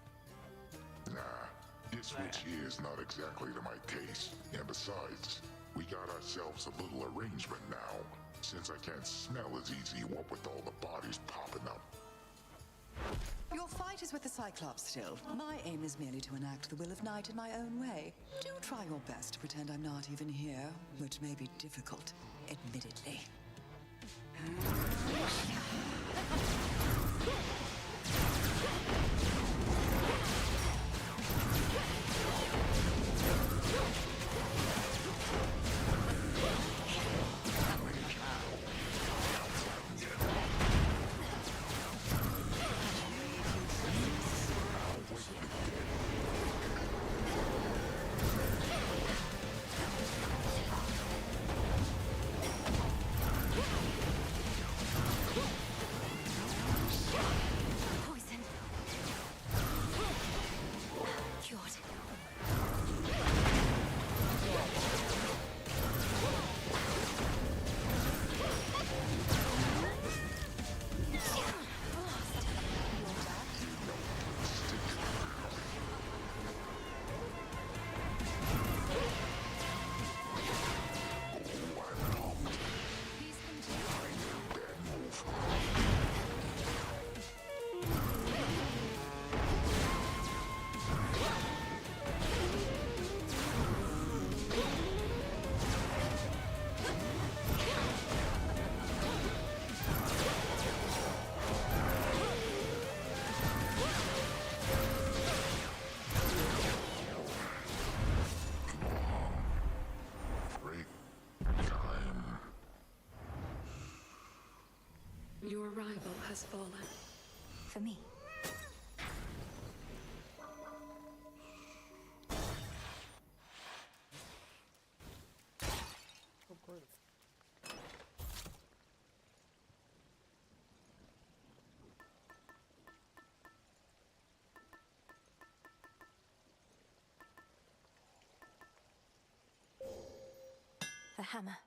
Nah, this witch here is not exactly to my taste. And besides, we got ourselves a little arrangement now, since I can't smell as easy what with all the bodies popping up. Your fight is with the Cyclops still. My aim is merely to enact the will of night in my own way. Do try your best to pretend I'm not even here, which may be difficult, admittedly. Your rival has fallen. For me. Oh, great. The hammer.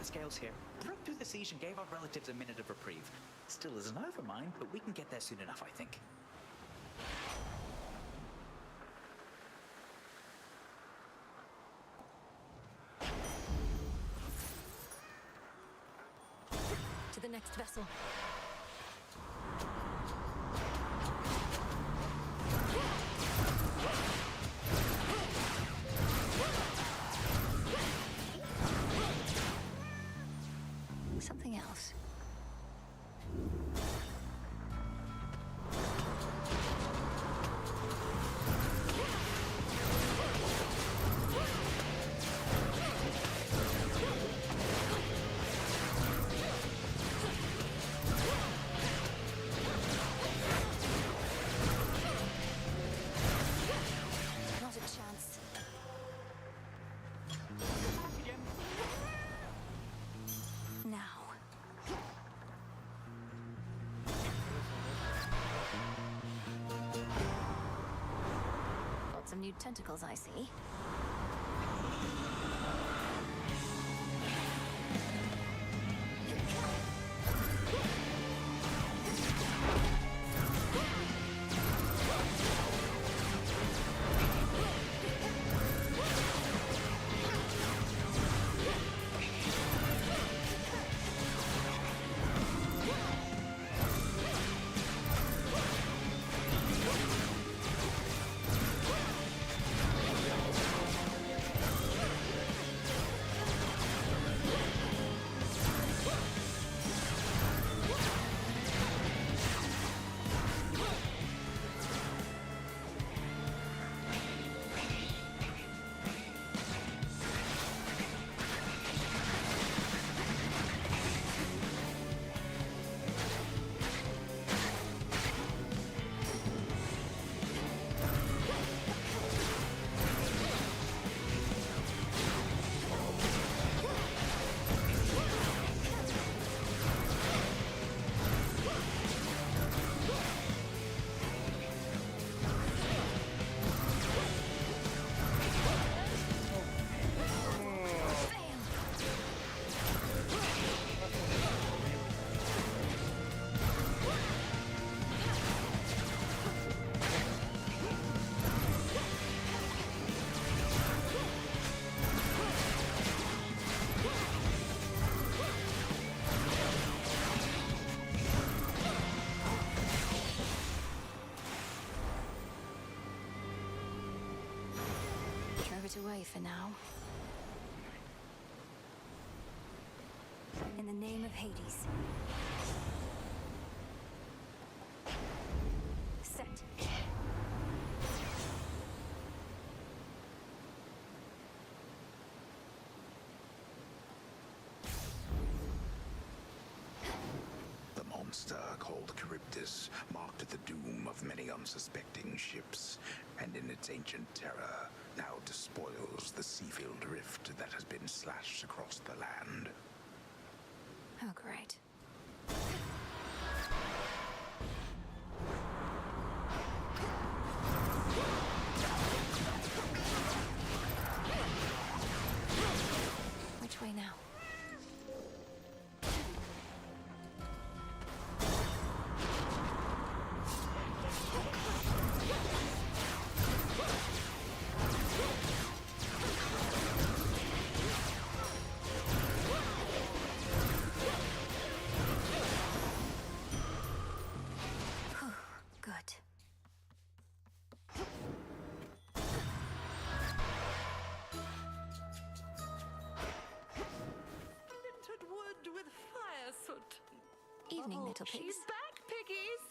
Scales here. Broke through the siege and gave our relatives a minute of reprieve. Still isn't over mine, but we can get there soon enough, I think. To the next vessel. Something else. Not a chance. Now. Lots of new tentacles, I see. it away for now. In the name of Hades. Set. The monster called Charybdis marked the doom of many unsuspecting ships, and in its ancient terror now despoils the sea-filled rift that has been slashed across the land. Oh, great. Which way now? Good. Splintered wood with fire soot. Evening, little pigs. She's back, piggies!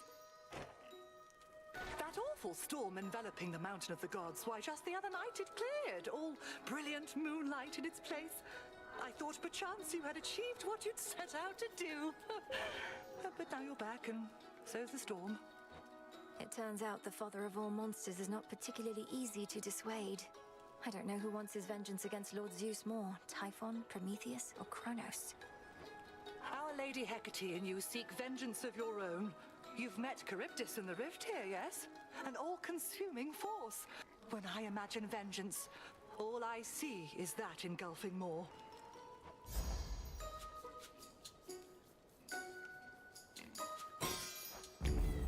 That awful storm enveloping the Mountain of the Gods, why, just the other night it cleared, all brilliant moonlight in its place. I thought perchance you had achieved what you'd set out to do. But now you're back, and so's the storm. It turns out the father of all monsters is not particularly easy to dissuade. I don't know who wants his vengeance against Lord Zeus more, Typhon, Prometheus, or Kronos. Our Lady Hecate and you seek vengeance of your own. You've met Charybdis in the rift here, yes? An all-consuming force. When I imagine vengeance, all I see is that engulfing maw.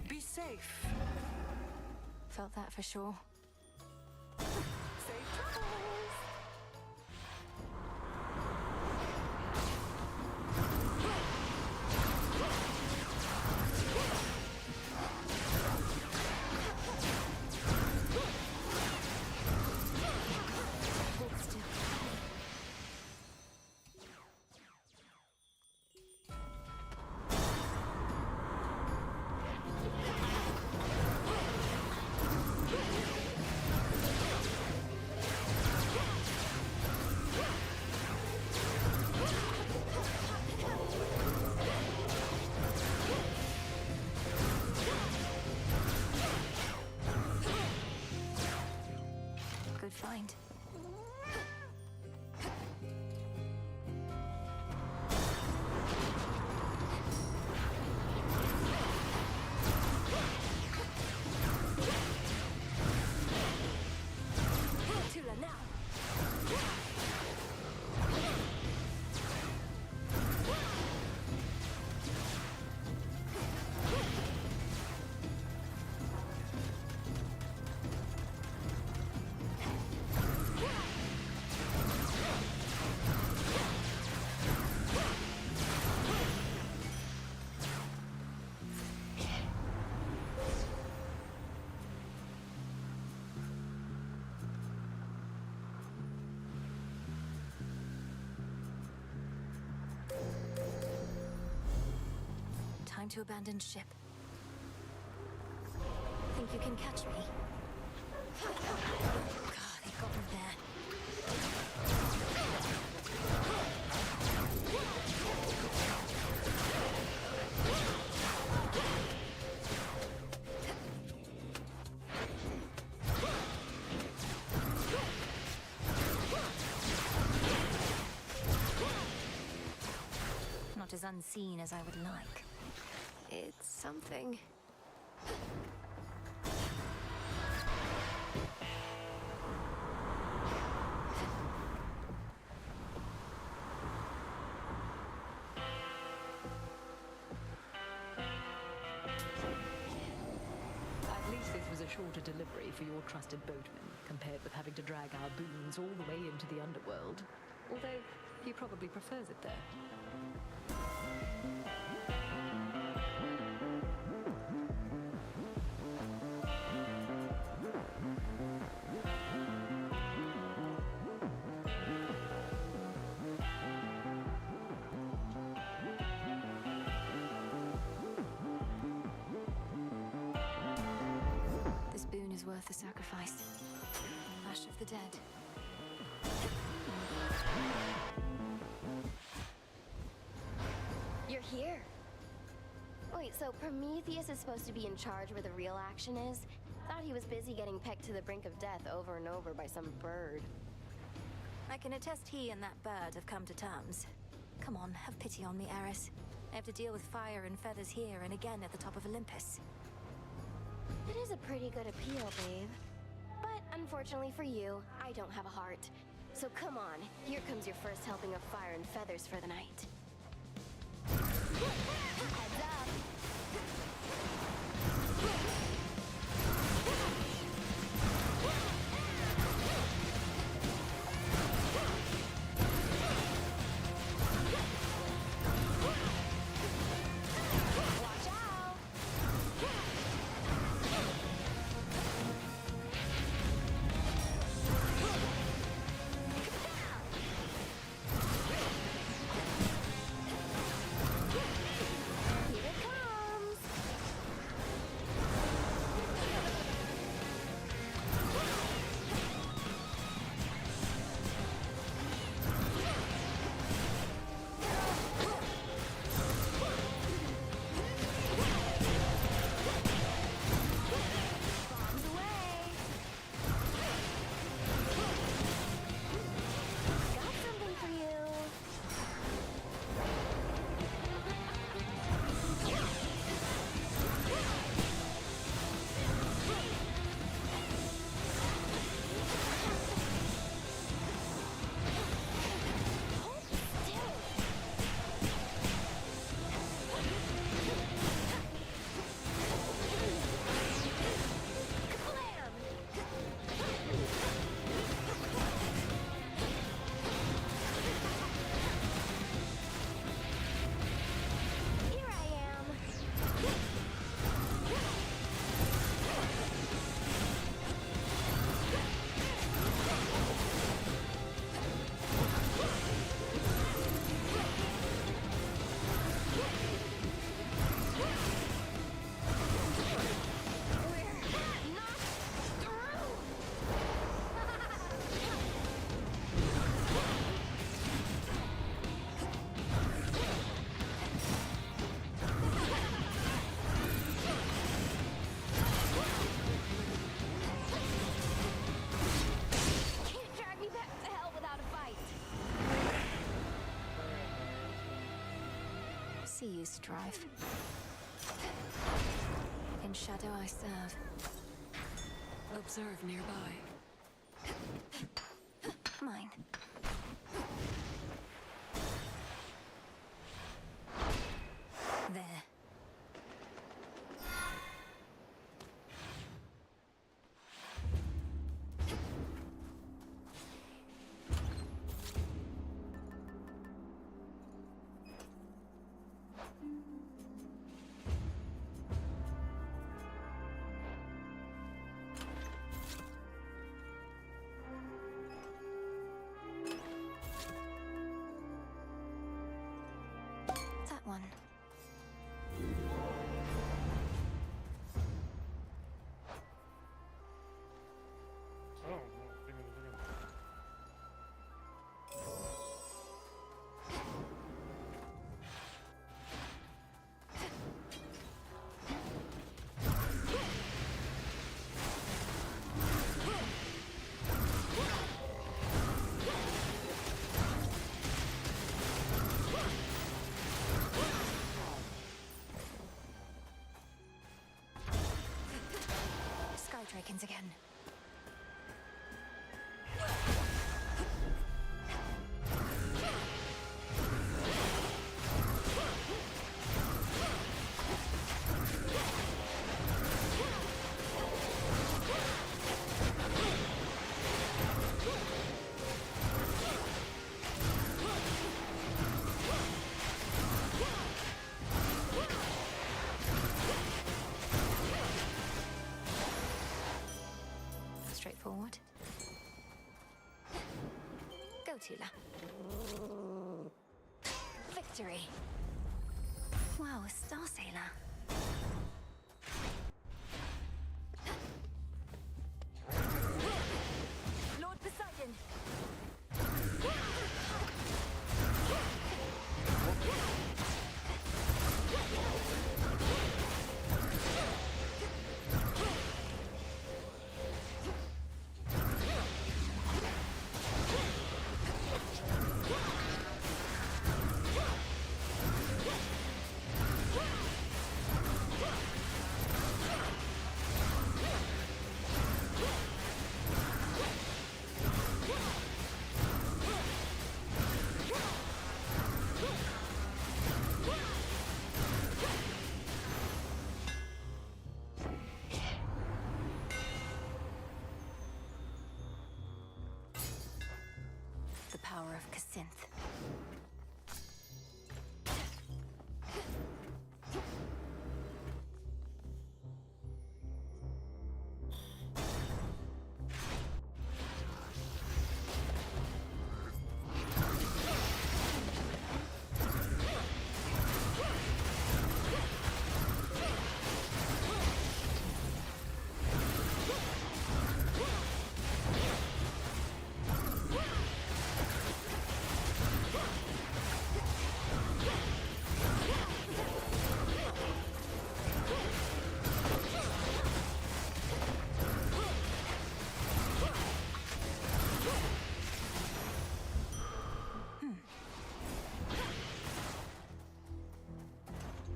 Be safe. Felt that for sure. Safe travels. Hold still. Good find. Tula now. Time to abandon ship. Think you can catch me? God, they got me there. Not as unseen as I would like. It's something. At least this was a shorter delivery for your trusted boatman, compared with having to drag our boons all the way into the underworld. Although, he probably prefers it there. moon is worth the sacrifice. Ash of the dead. You're here. Wait, so Prometheus is supposed to be in charge where the real action is? Thought he was busy getting pecked to the brink of death over and over by some bird. I can attest he and that bird have come to terms. Come on, have pity on me, Eris. I have to deal with fire and feathers here and again at the top of Olympus. It is a pretty good appeal, babe. But unfortunately for you, I don't have a heart. So come on, here comes your first helping of fire and feathers for the night. Heads up! See you strive. In shadow I serve. Observe nearby. Mine. There. That one. Dragons again. Straightforward. Go, Tula. Victory. Wow, a Star Sailor. of Kacinth.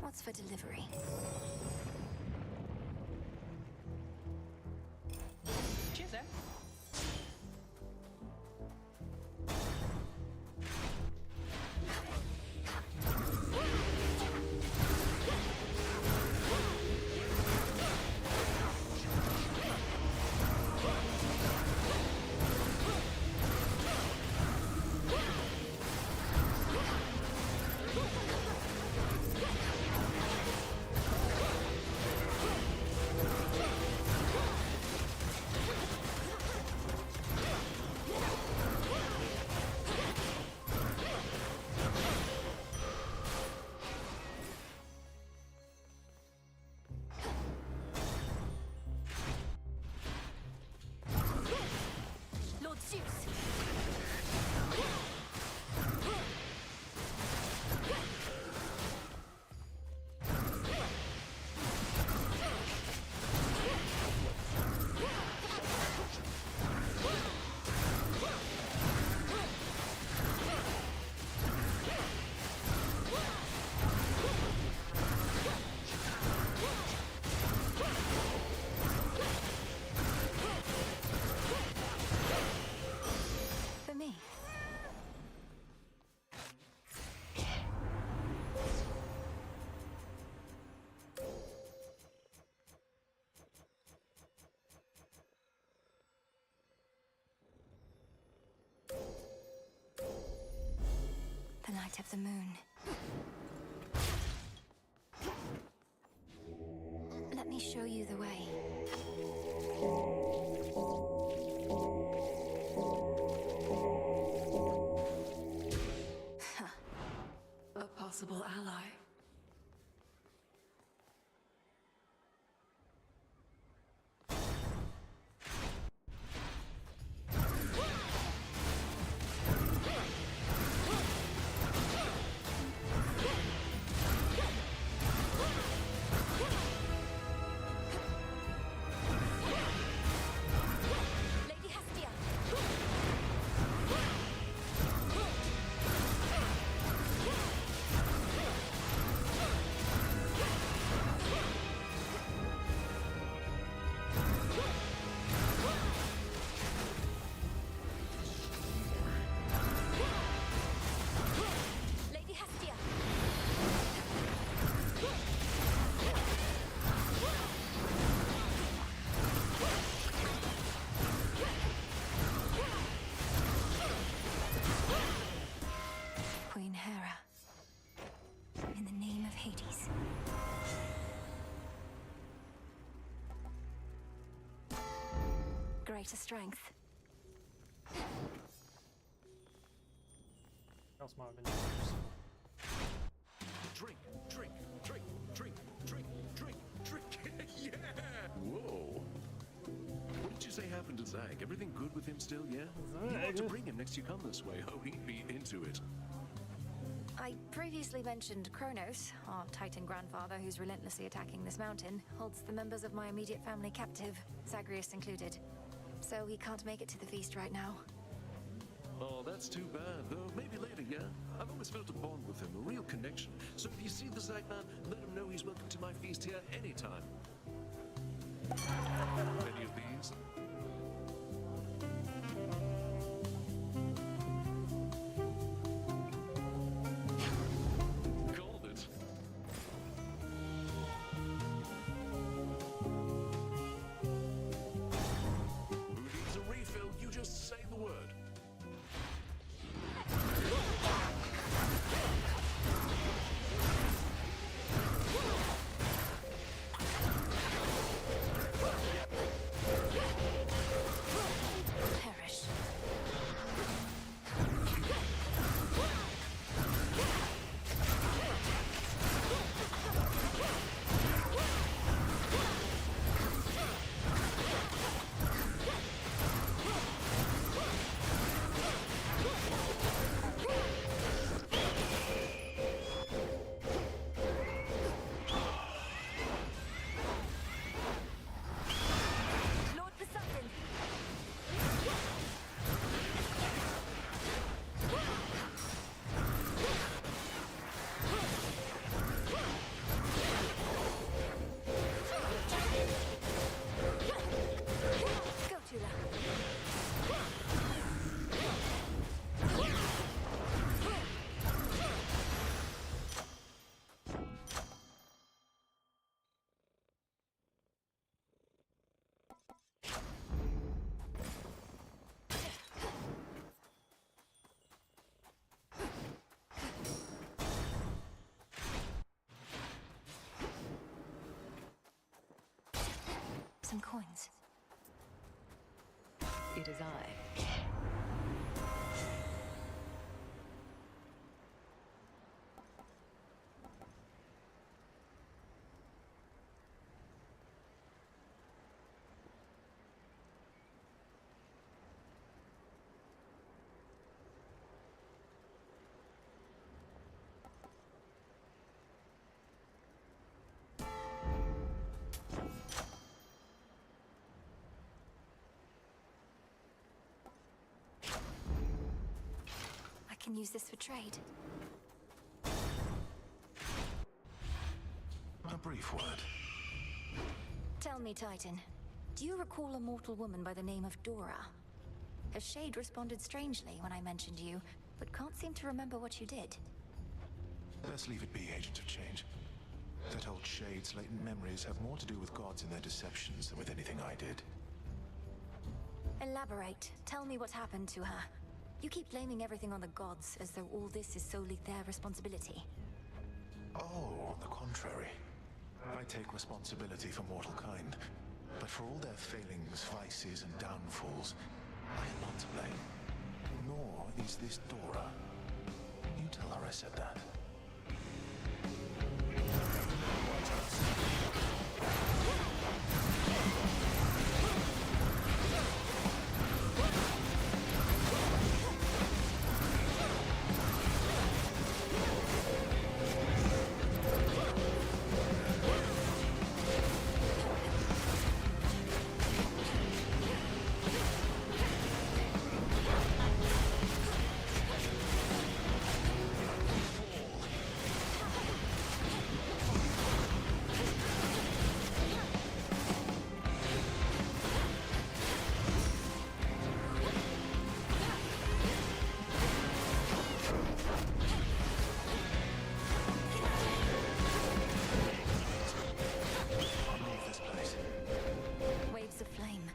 What's for delivery? Cheers, eh? Lord Zeus! For me. The light of the moon. Let me show you the way. A possible ally. Lady Hestia! Lady Hestia! Queen Hera. In the name of Hades. Greater strength. Else might have been useful. Drink, drink, drink, drink, drink, drink, drink. Yeah! Whoa. What did you say happened to Zag? Everything good with him still, yeah? You want to bring him next you come this way. Oh, he'd be into it. I previously mentioned Kronos, our Titan grandfather who's relentlessly attacking this mountain, holds the members of my immediate family captive, Zagreus included. So he can't make it to the feast right now. Oh, that's too bad, though. Maybe later, yeah? I've always felt a bond with him, a real connection. So if you see the Zagman, let him know he's welcome to my feast here anytime. Any of these? Called it. Who needs a refill? You just say the word. Some coins. It is I. I can use this for trade. A brief word. Tell me, Titan, do you recall a mortal woman by the name of Dora? Her shade responded strangely when I mentioned you, but can't seem to remember what you did. Let's leave it be, Agent of Change. That old shade's latent memories have more to do with gods and their deceptions than with anything I did. Elaborate. Tell me what happened to her. You keep blaming everything on the gods, as though all this is solely their responsibility. Oh, on the contrary. I take responsibility for mortal kind, but for all their failings, vices, and downfalls, I am not to blame. Nor is this Dora. You tell her I said that. Waves of flame.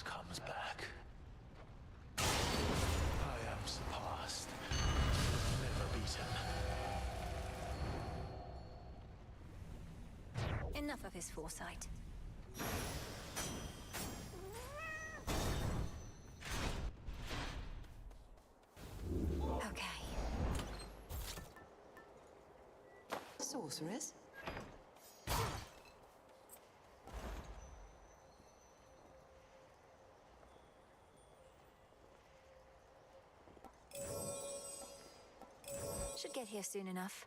Comes back. I am surpassed, never beaten. Enough of his foresight. Okay. Sorceress? Should get here soon enough.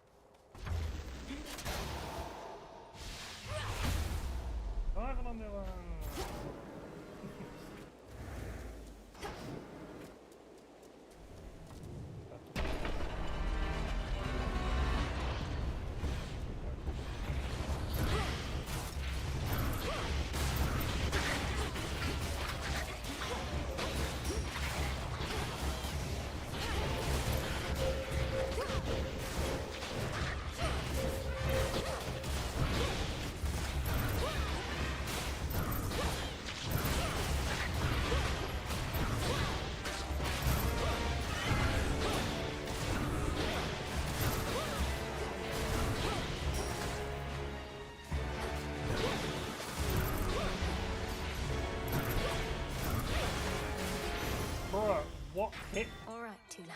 What hit? All right, Tula.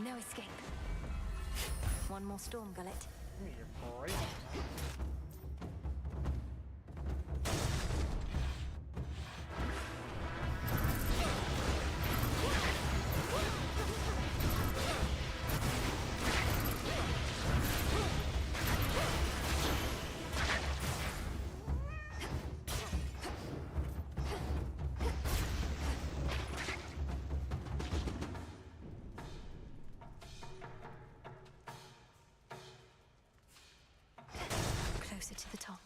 No escape. One more storm gullet. You're great. Closer to the top.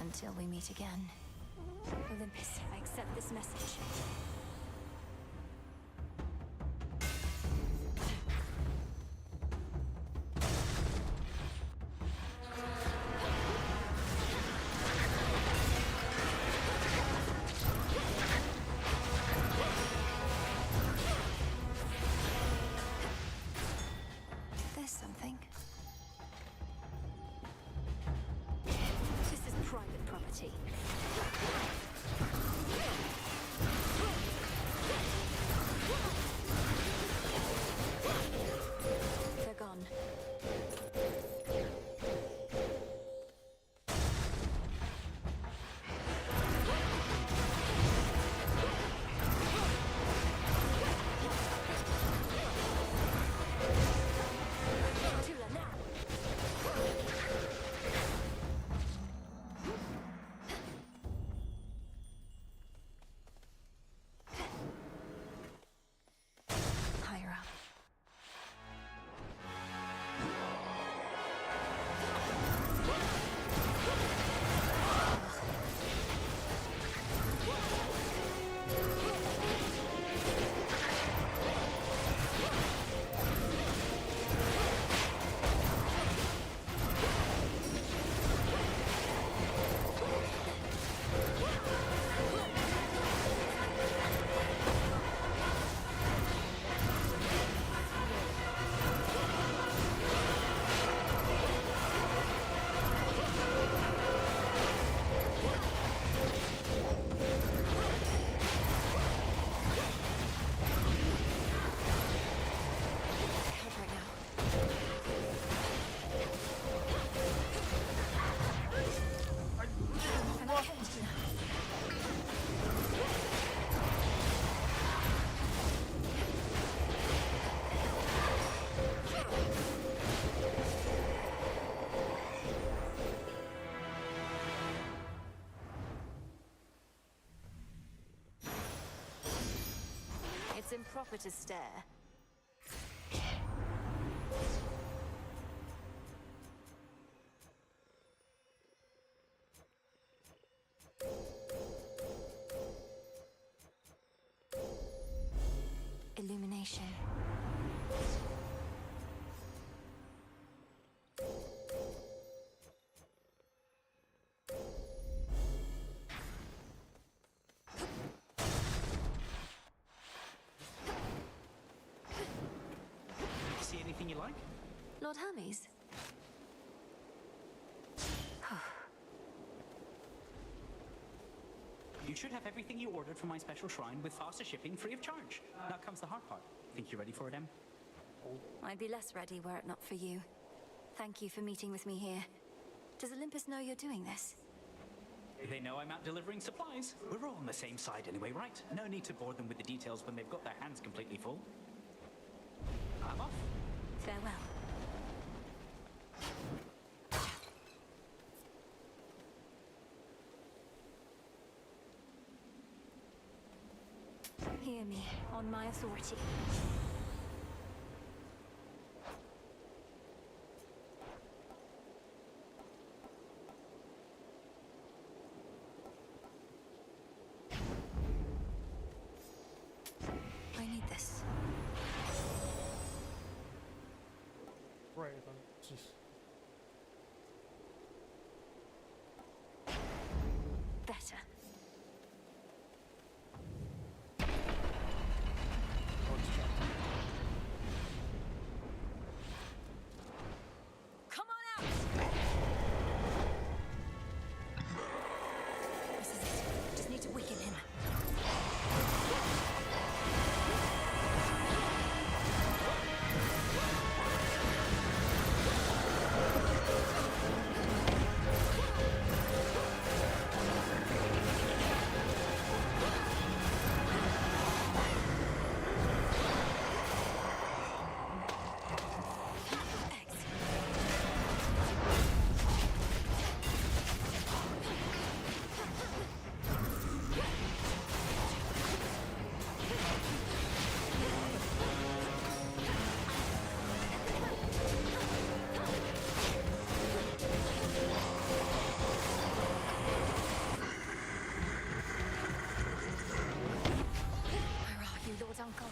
Until we meet again. Olympus, I accept this message. There's something. This is private property. They're gone. Tula, now! Higher up. Can't right now. And I can't now. It's improper to stare. Illumination. See anything you like? Lord Hermes? You should have everything you ordered from my special shrine with faster shipping free of charge. Now comes the hard part. Think you're ready for it, Em? I'd be less ready were it not for you. Thank you for meeting with me here. Does Olympus know you're doing this? They know I'm out delivering supplies. We're all on the same side anyway, right? No need to bore them with the details when they've got their hands completely full. I'm off. Farewell. Hear me, on my authority. I need this. Right then, just... Better. Come on out! This is it. Just need to weaken him. Uncle.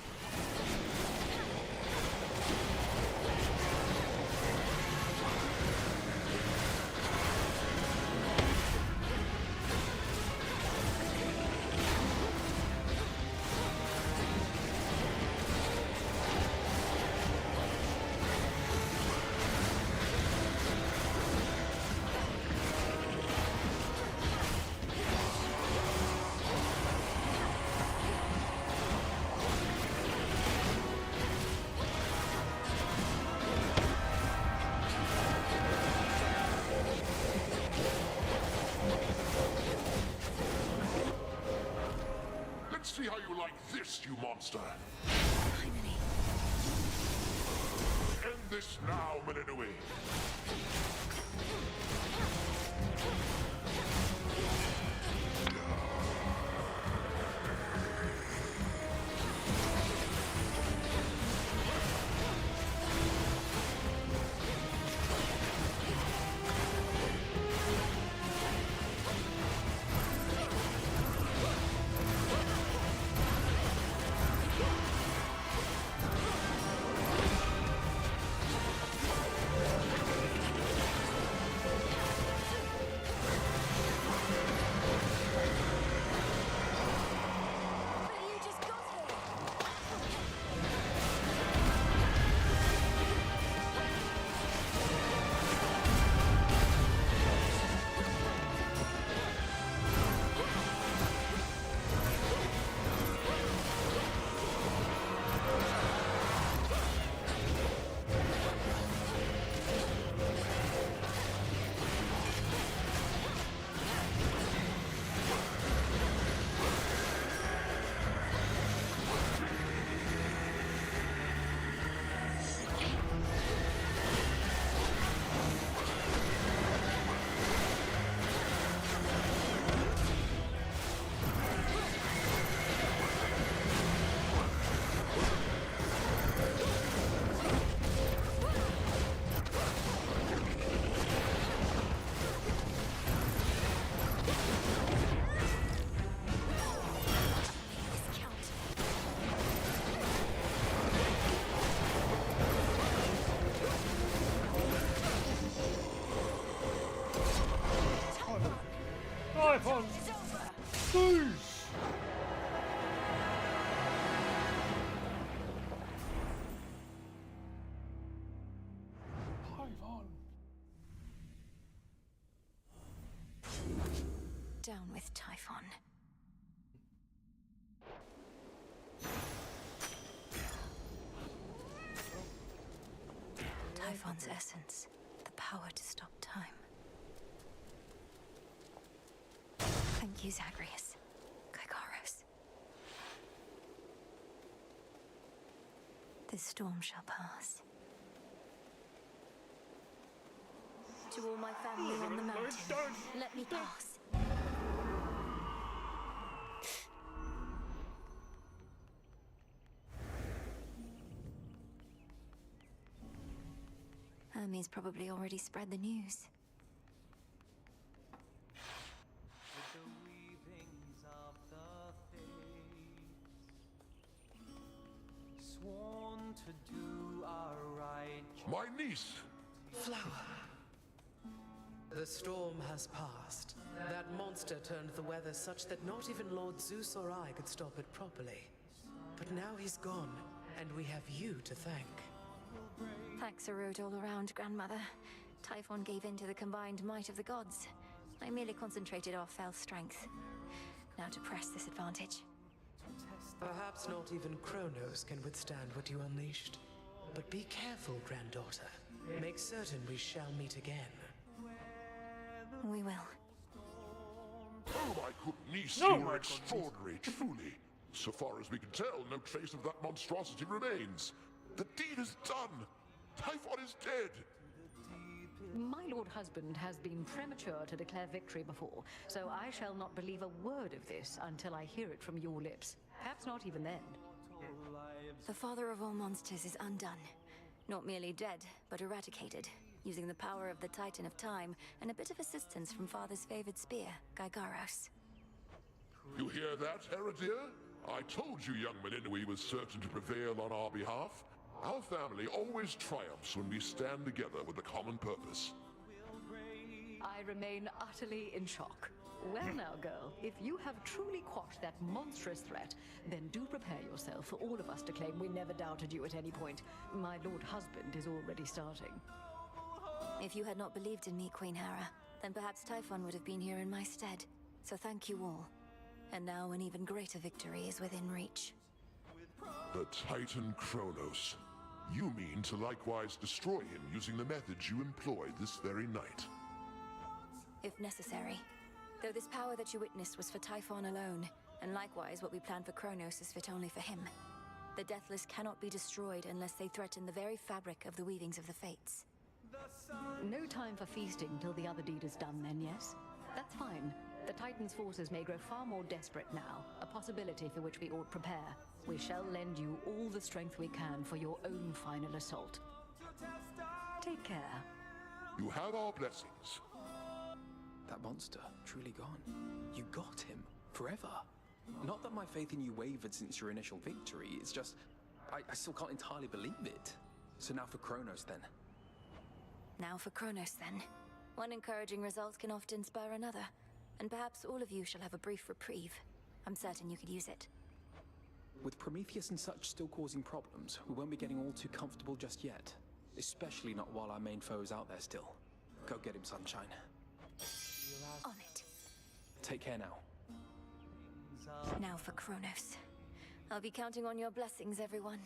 See how you like this, you monster! Finally. End this now, Meninui! Typhon! Deez! Typhon! Down with Typhon. Typhon's essence, the power to stop time. Thank you, Zagreus. Gygaros. This storm shall pass. To all my family on the mountain, let me pass. Hermes probably already spread the news. Sworn to do our right. My niece! Flower. The storm has passed. That monster turned the weather such that not even Lord Zeus or I could stop it properly. But now he's gone, and we have you to thank. Thanks are owed all around, Grandmother. Typhon gave in to the combined might of the gods. I merely concentrated our fell strength. Now to press this advantage. Perhaps not even Kronos can withstand what you unleashed. But be careful, granddaughter. Make certain we shall meet again. We will. Oh, my good niece, No, you my are good extraordinary, truly. So far as we can tell, no trace of that monstrosity remains. The deed is done. Typhon is dead. My lord husband has been premature to declare victory before, so I shall not believe a word of this until I hear it from your lips. Perhaps not even then. The father of all monsters is undone. Not merely dead, but eradicated, using the power of the Titan of Time and a bit of assistance from father's favored spear, Gygaros. You hear that, Heredia? I told you young Meninui was certain to prevail on our behalf. Our family always triumphs when we stand together with a common purpose. I remain utterly in shock. Well now, girl, if you have truly quashed that monstrous threat, then do prepare yourself for all of us to claim we never doubted you at any point. My lord husband is already starting. If you had not believed in me, Queen Hera, then perhaps Typhon would have been here in my stead. So thank you all. And now an even greater victory is within reach. The Titan Kronos. You mean to likewise destroy him using the methods you employed this very night? If necessary. Though this power that you witnessed was for Typhon alone, and likewise what we planned for Kronos is fit only for him. The Deathless cannot be destroyed unless they threaten the very fabric of the weavings of the Fates. No time for feasting till the other deed is done then, yes? That's fine. The Titan's forces may grow far more desperate now, a possibility for which we ought prepare. We shall lend you all the strength we can for your own final assault. Take care. You have our blessings. That monster, truly gone. You got him, forever. Not that my faith in you wavered since your initial victory, it's just... I still can't entirely believe it. So now for Kronos, then. Now for Kronos, then. One encouraging result can often spur another, and perhaps all of you shall have a brief reprieve. I'm certain you could use it. With Prometheus and such still causing problems, we won't be getting all too comfortable just yet. Especially not while our main foe is out there still. Go get him, Sunshine. On it. Take care now. Now for Kronos. I'll be counting on your blessings, everyone.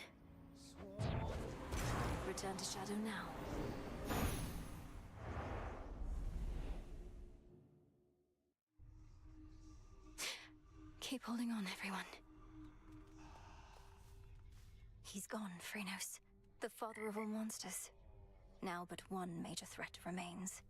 Return to Shadow now. Keep holding on, everyone. He's gone, Phrenos. The father of all monsters. Now but one major threat remains.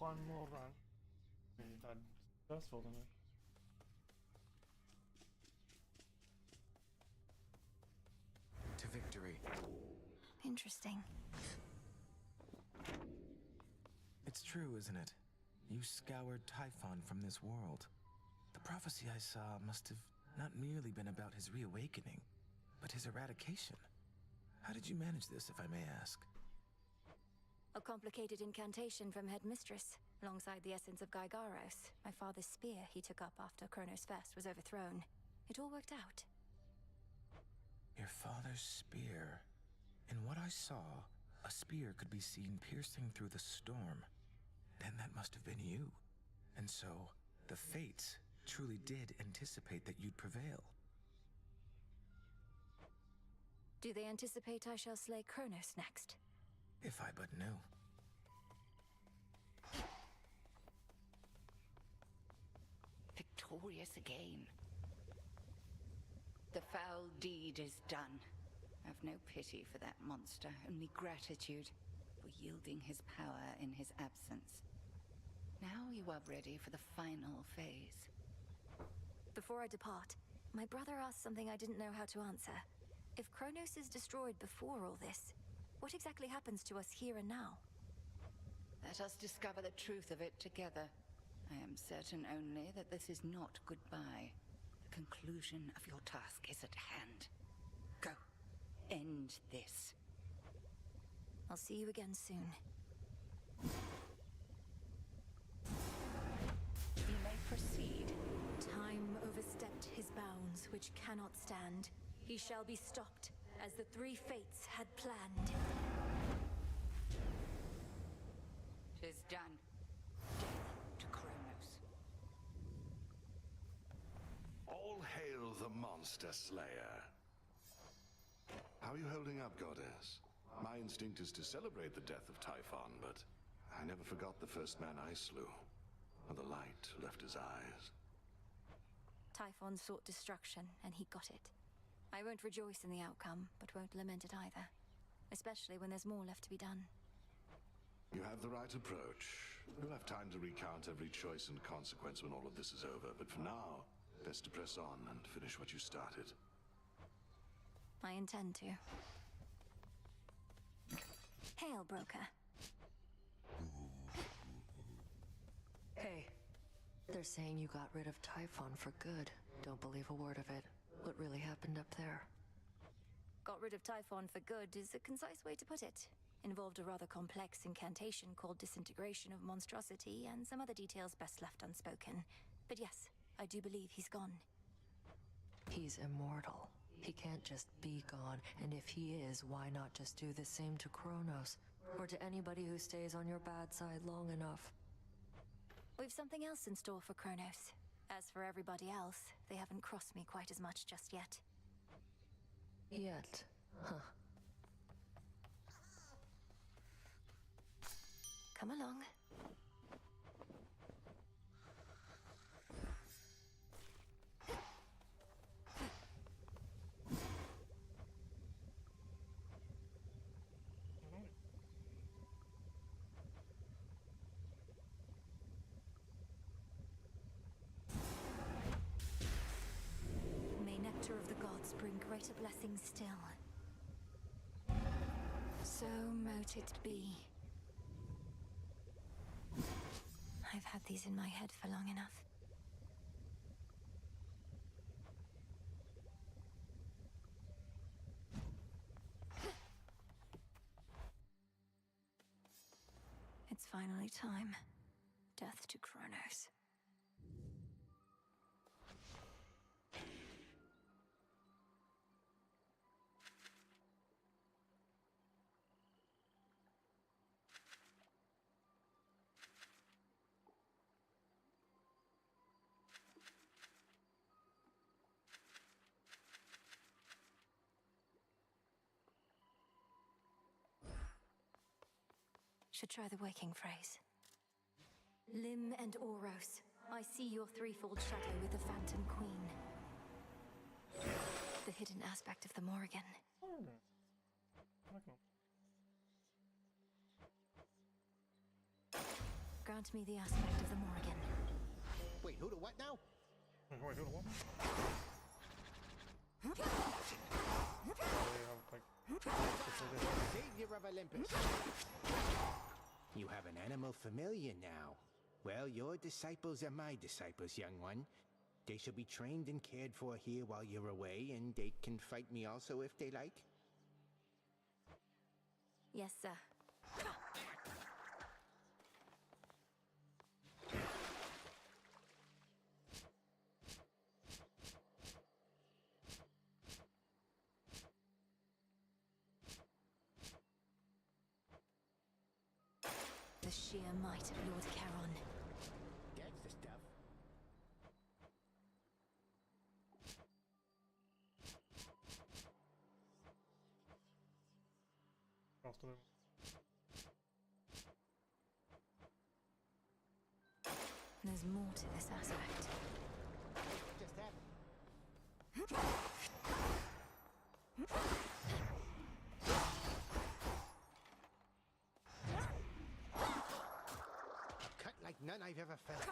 one more run. Really that successful to me. To victory. Interesting. It's true, isn't it? You scoured Typhon from this world. The prophecy I saw must have not merely been about his reawakening, but his eradication. How did you manage this, if I may ask? A complicated incantation from Headmistress, alongside the essence of Gygaros, my father's spear he took up after Kronos Fest was overthrown. It all worked out. Your father's spear. In what I saw, a spear could be seen piercing through the storm. Then that must have been you. And so, the Fates truly did anticipate that you'd prevail. Do they anticipate I shall slay Kronos next? If I but knew. Victorious again. The foul deed is done. I've no pity for that monster, only gratitude for yielding his power in his absence. Now you are ready for the final phase. Before I depart, my brother asked something I didn't know how to answer. If Kronos is destroyed before all this, what exactly happens to us here and now? Let us discover the truth of it together. I am certain only that this is not goodbye. The conclusion of your task is at hand. Go. End this. I'll see you again soon. You may proceed. Time overstepped his bounds, which cannot stand. He shall be stopped, as the three fates had planned. 'Tis done. Death to Kronos. All hail the Monster Slayer. How are you holding up, Goddess? My instinct is to celebrate the death of Typhon, but I never forgot the first man I slew, and the light left his eyes. Typhon sought destruction, and he got it. I won't rejoice in the outcome, but won't lament it either. Especially when there's more left to be done. You have the right approach. You'll have time to recount every choice and consequence when all of this is over, but for now, best to press on and finish what you started. I intend to. Hail, broker. Hey. They're saying you got rid of Typhon for good. Don't believe a word of it. What really happened up there? Got rid of Typhon for good is a concise way to put it. Involved a rather complex incantation called Disintegration of Monstrosity and some other details best left unspoken. But yes, I do believe he's gone. He's immortal. He can't just be gone, and if he is, why not just do the same to Kronos? Or to anybody who stays on your bad side long enough? We've something else in store for Kronos. As for everybody else, they haven't crossed me quite as much just yet. Yet, huh? Come along. May nectar of the gods bring greater blessings still. So mote it be. I've had these in my head for long enough. It's finally time. Death to Kronos. Should try the waking phrase. Lim and Oros, I see your threefold shadow with the Phantom Queen. The hidden aspect of the Morrigan. Grant me the aspect of the Morrigan. Wait, who to what now? Wait, who to what? Savior of Olympus. You have an animal familiar now. Well, your disciples are my disciples, young one. They shall be trained and cared for here while you're away, and they can fight me also if they like. Yes, sir. The sheer might of Lord Charon. That's the stuff. After them. There's more to this aspect. What just happened? Cut like none I've ever felt.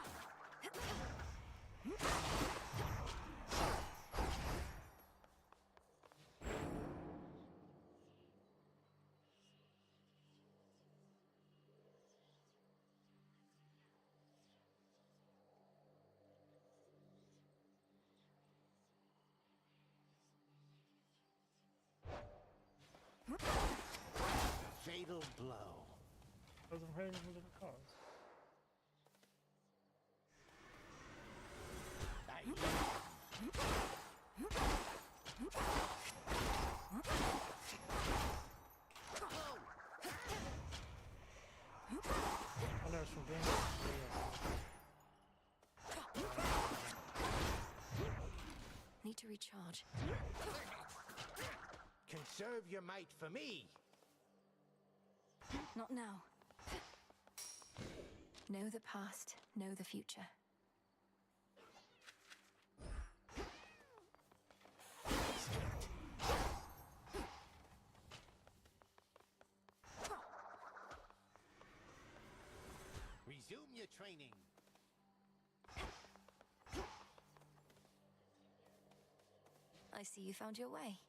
Fatal blow. Doesn't hang with the cards. I know it's from doing Need to recharge. Conserve your might for me. Not now. Know the past, know the future. Resume your training. I see you found your way.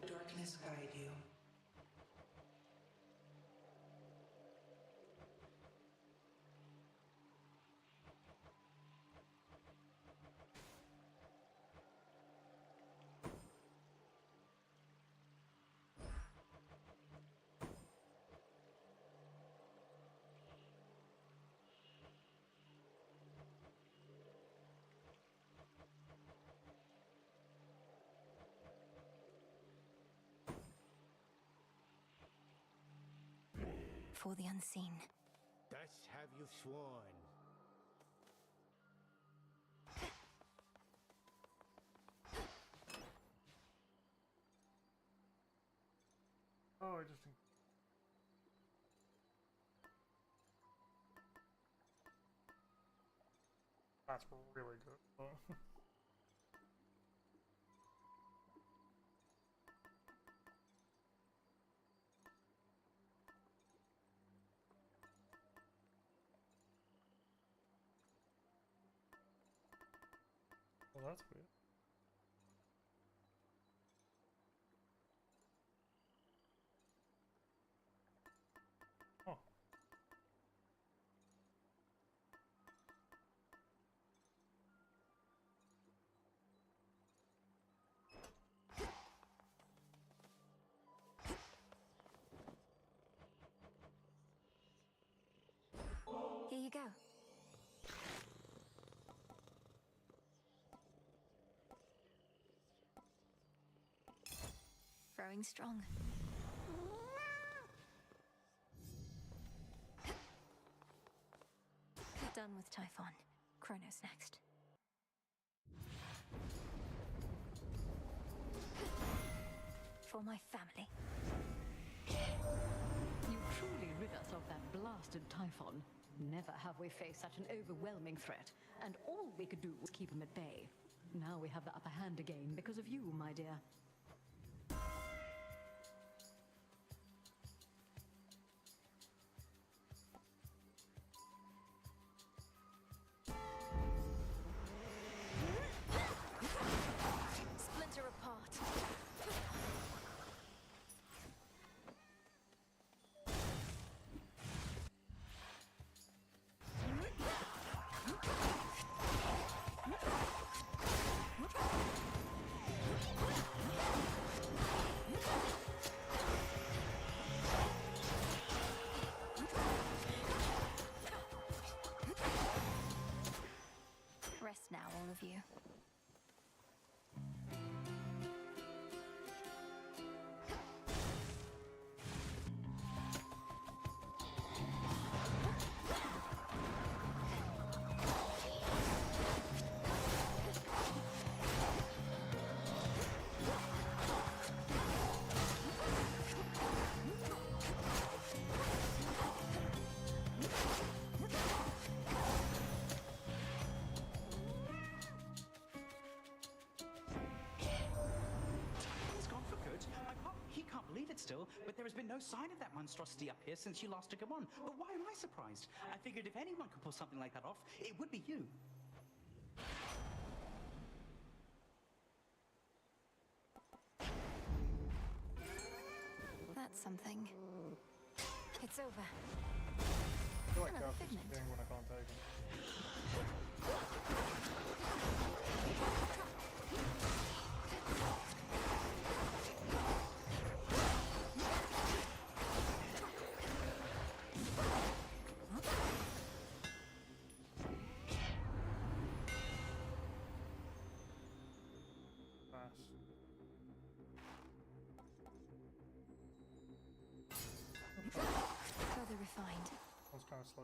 Darkness guide you. For the unseen. Thus have you sworn. Oh, I just think. That's really good. Well, that's weird. Oh. Here you go. Growing strong. Done with Typhon. Chronos next. For my family. You truly rid us of that blasted Typhon. Never have we faced such an overwhelming threat, and all we could do was keep him at bay. Now we have the upper hand again because of you, my dear. it still, but there has been no sign of that monstrosity up here since you last took him on. But why am I surprised? I figured if anyone could pull something like that off, it would be you. That's something. It's over. I feel like Another Garth's figment. disappearing when I can't take him. Further refined. That was kind of slow.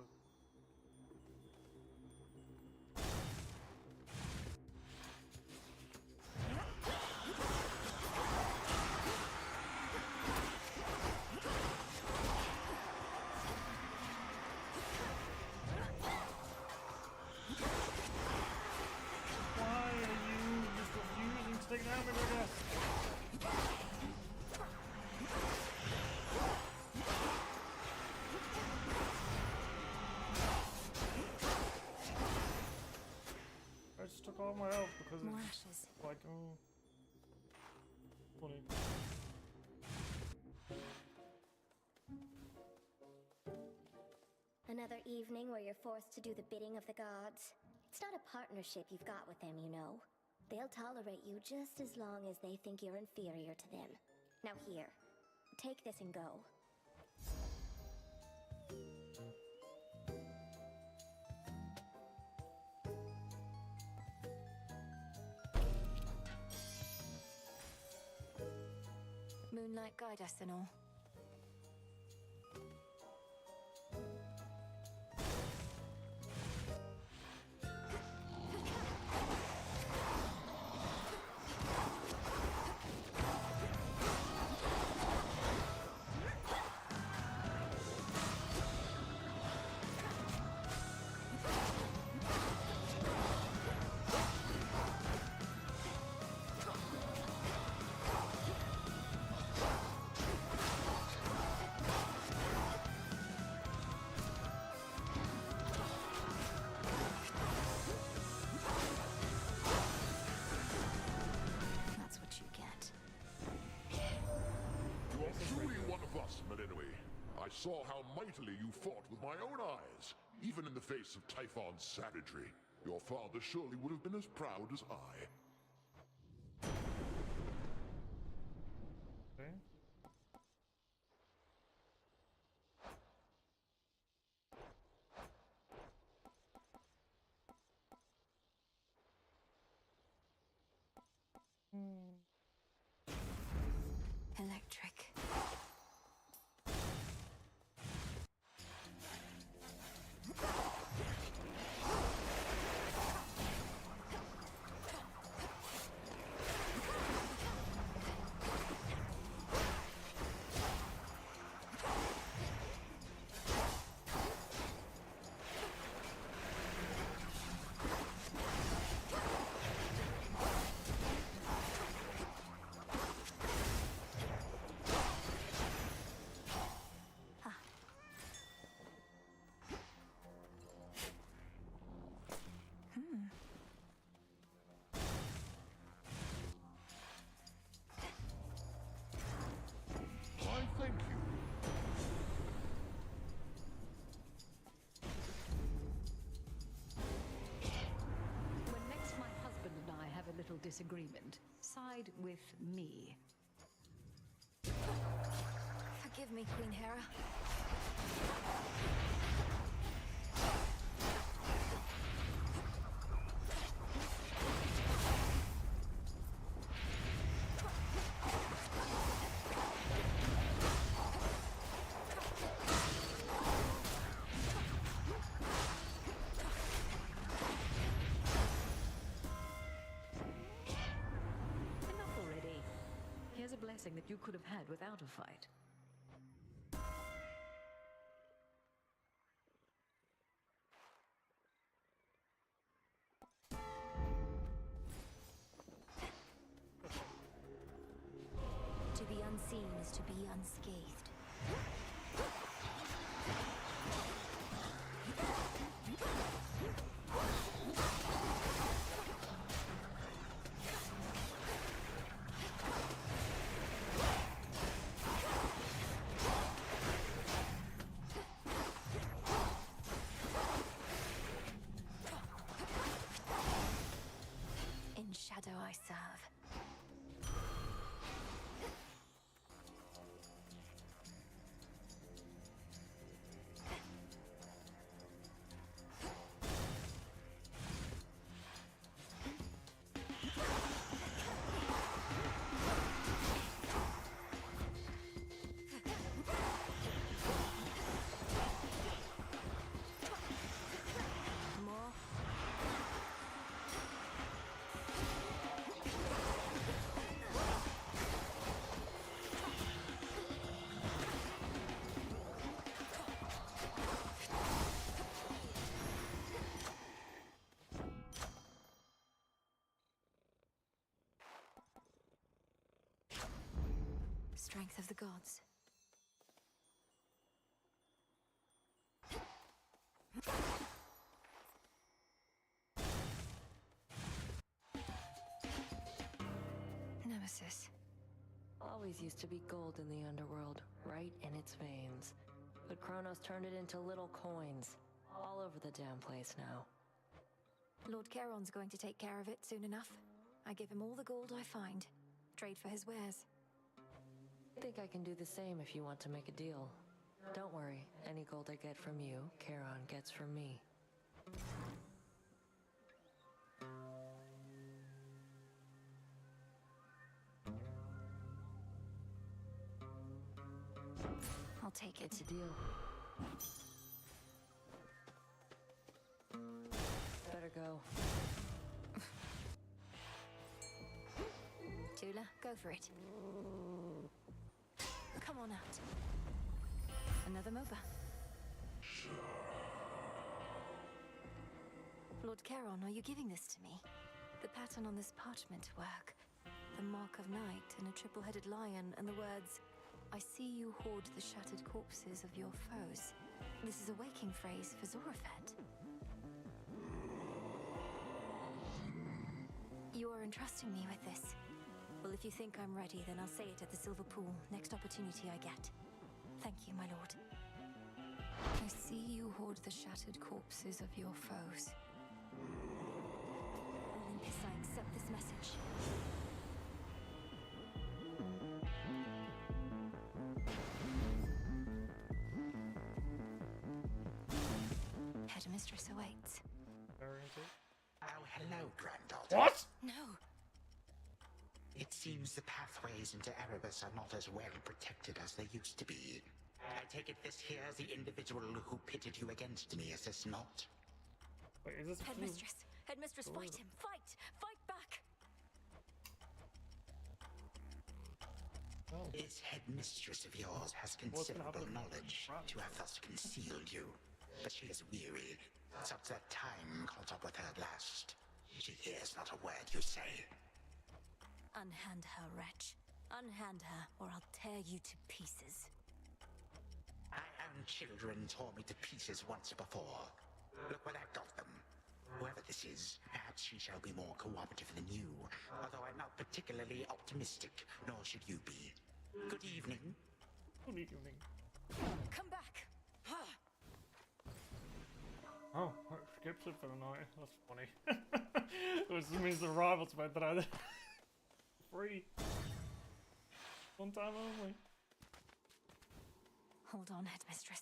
Why are you just refusing to take damage, I guess? I just took all my health because More it's ashes. like, oh, funny. Another evening where you're forced to do the bidding of the gods. It's not a partnership you've got with them, you know. They'll tolerate you just as long as they think you're inferior to them. Now here, take this and go. Moonlight guide us and all. That's what you get. You are truly one of us, Melinui. I saw how mightily you fought with my own eyes. Even in the face of Typhon's savagery, your father surely would have been as proud as I. Okay. Electric. Why, thank you. When next my husband and I have a little disagreement, side with me. Forgive me, Queen Hera. Enough already. Here's a blessing that you could have had without a fight. To be unseen is to be unscathed. In shadow I serve. More. Strength of the gods. Nemesis. Always used to be gold in the underworld, right in its veins. But Kronos turned it into little coins. All over the damn place now. Lord Charon's going to take care of it soon enough. I give him all the gold I find. Trade for his wares. Think I can do the same if you want to make a deal. Don't worry, any gold I get from you, Charon gets from me. I'll take it. It's a deal. Better go. Tula, go for it. Come on out. Another MOBA. Lord Charon, are you giving this to me? The pattern on this parchment work. The mark of night and a triple-headed lion and the words, I see you hoard the shattered corpses of your foes. This is a waking phrase for Zorafet. You are entrusting me with this. Well, if you think I'm ready, then I'll say it at the Silver Pool, next opportunity I get. Thank you, my lord. I see you hoard the shattered corpses of your foes. Olympus, I accept this message. Headmistress awaits. Oh, hello, granddaughter. What? No. It seems the pathways into Erebus are not as well protected as they used to be. I take it this here's the individual who pitted you against me, is this not? Wait, is this Headmistress! Headmistress, fight him! Fight! Fight back! Oh. This headmistress of yours has considerable knowledge to have thus concealed you. But she is weary, such that time caught up with her at last. She hears not a word you say. Unhand her, wretch. Unhand her, or I'll tear you to pieces. My own children tore me to pieces once before. Look where that got them. Whoever this is, perhaps she shall be more cooperative than you, although I'm not particularly optimistic, nor should you be. Good evening. Good evening. Come back! Oh, it skips it for the night. That's funny. It means the rivals went there. Free. One time only. Hold on, Headmistress.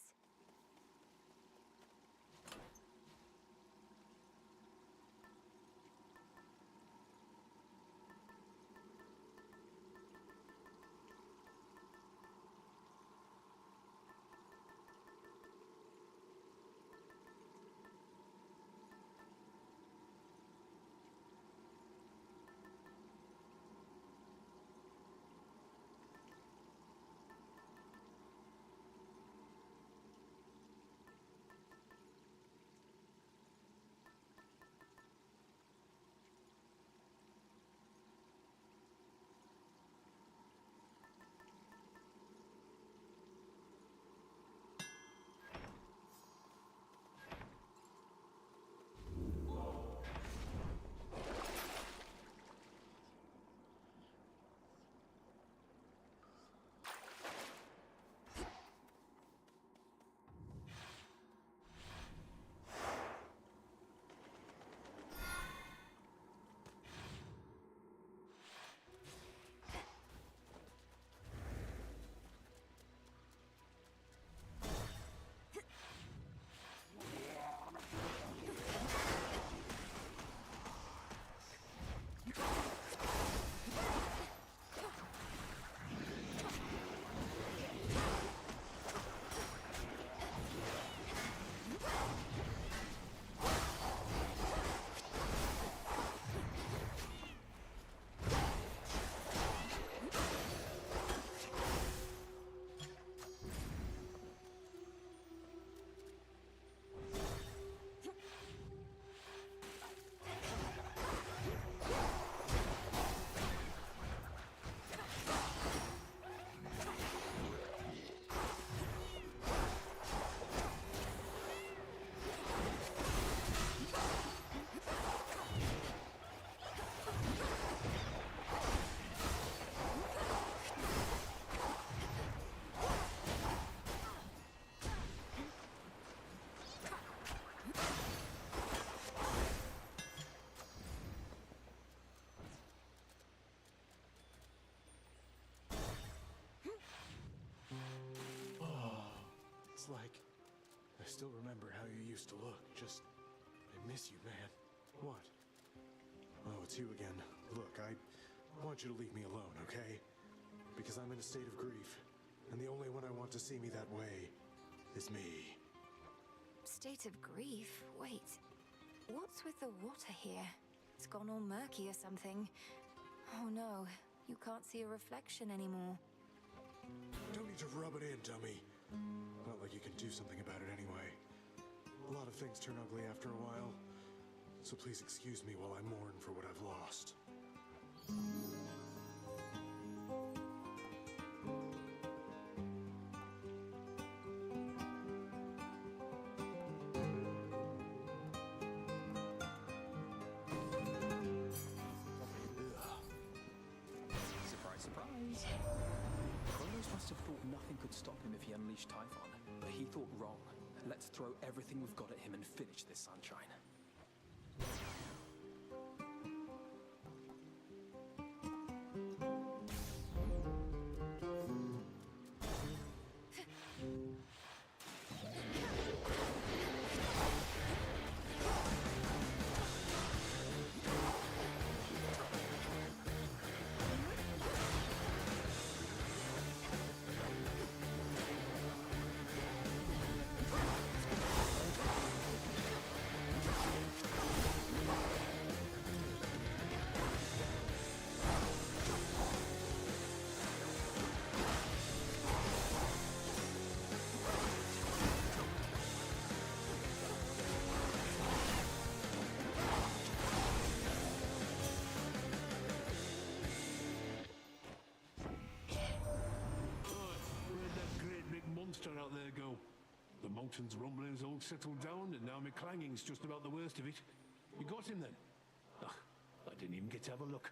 like I still remember how you used to look. Just, I miss you, man. What? Oh, it's you again. Look, I want you to leave me alone, okay? Because I'm in a state of grief, and the only one I want to see me that way is me. State of grief? Wait. What's with the water here? It's gone all murky or something. Oh no, you can't see a reflection anymore. Don't need to rub it in, dummy. Not like you can do something about it anyway. A lot of things turn ugly after a while, so please excuse me while I mourn for what I've lost. Surprise, surprise. Kronos must have thought nothing could stop him if he unleashed Typhon, but he thought wrong. Let's throw everything we've got at him and finish this, Sunshine. Out there go. The mountain's rumbling's all settled down, and now my clanging's just about the worst of it. You got him then? Ugh, I didn't even get to have a look.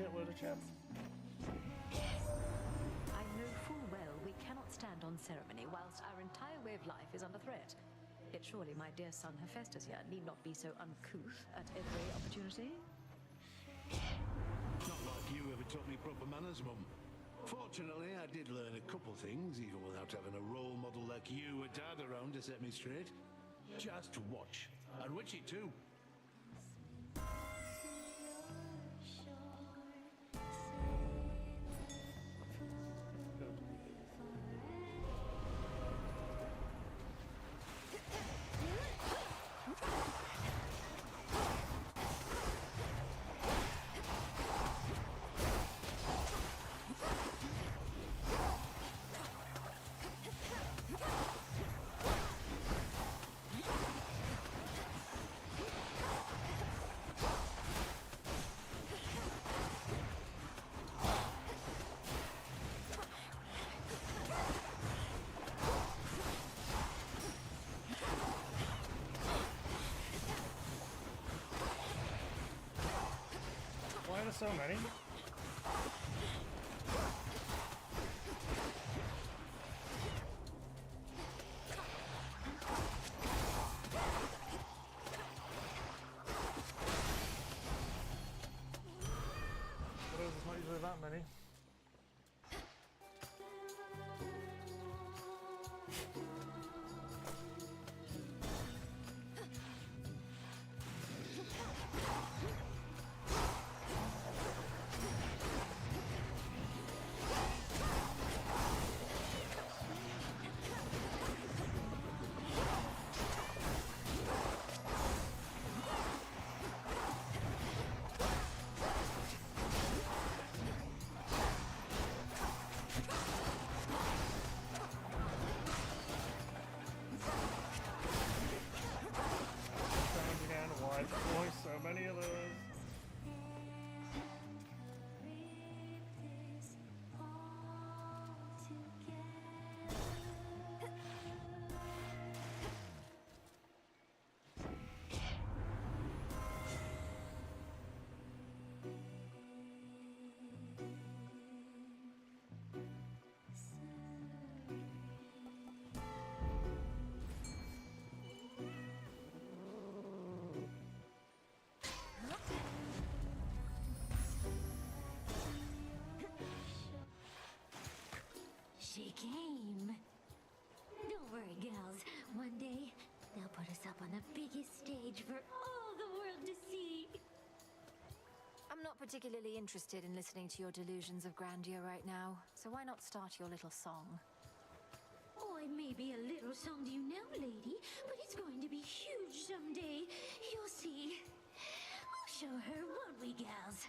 Shitload of champs. I know full well we cannot stand on ceremony whilst our entire way of life is under threat. Yet surely my dear son Hephaestus here need not be so uncouth at every opportunity. Not like you ever taught me proper manners, Mum. Fortunately, I did learn a couple things, even without having a role model like you or Dad around to set me straight. Just watch. And Witchy too. there's so many? There's not usually that many. So many of those. She came. Don't worry, gals. One day, they'll put us up on the biggest stage for all the world to see. I'm not particularly interested in listening to your delusions of grandeur right now, so why not start your little song? Oh, it may be a little song to you now, lady, but it's going to be huge someday. You'll see. We'll show her, won't we, gals?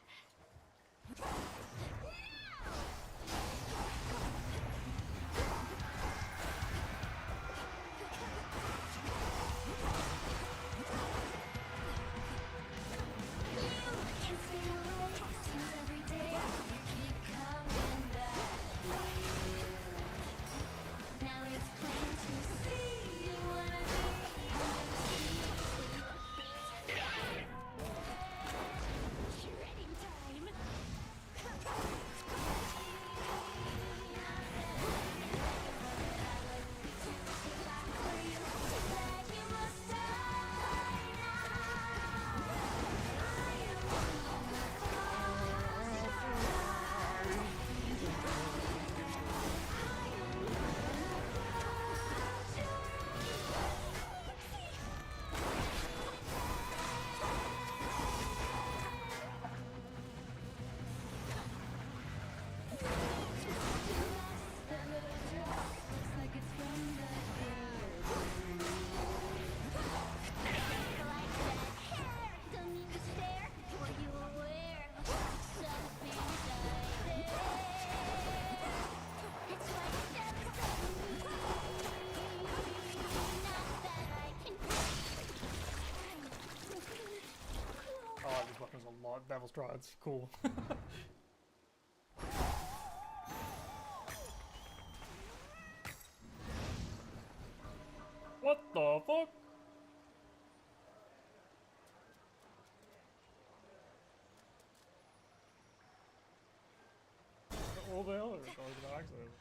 Devil's Strides, cool. What the fuck? All the others are the access.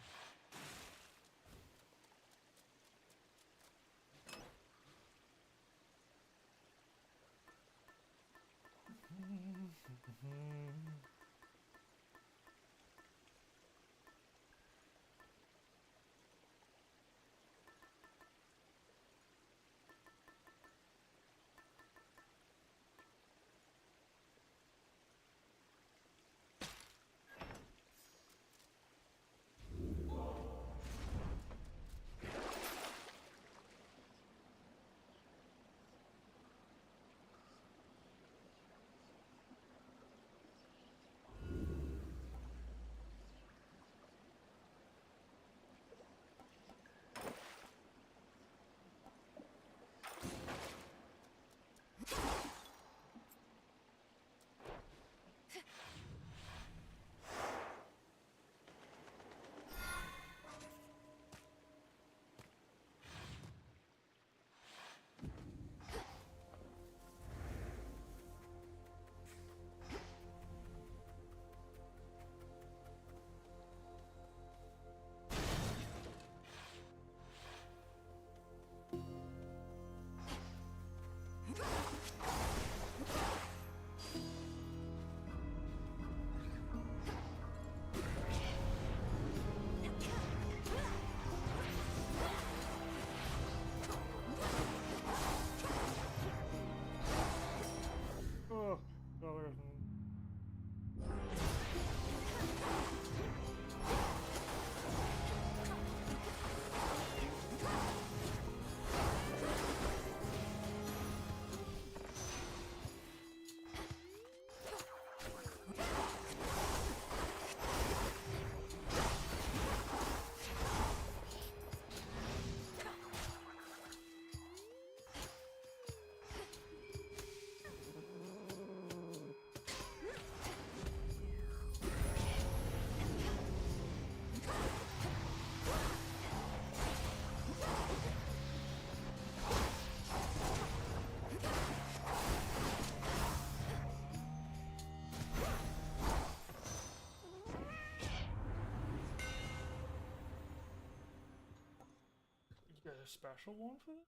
special one for this?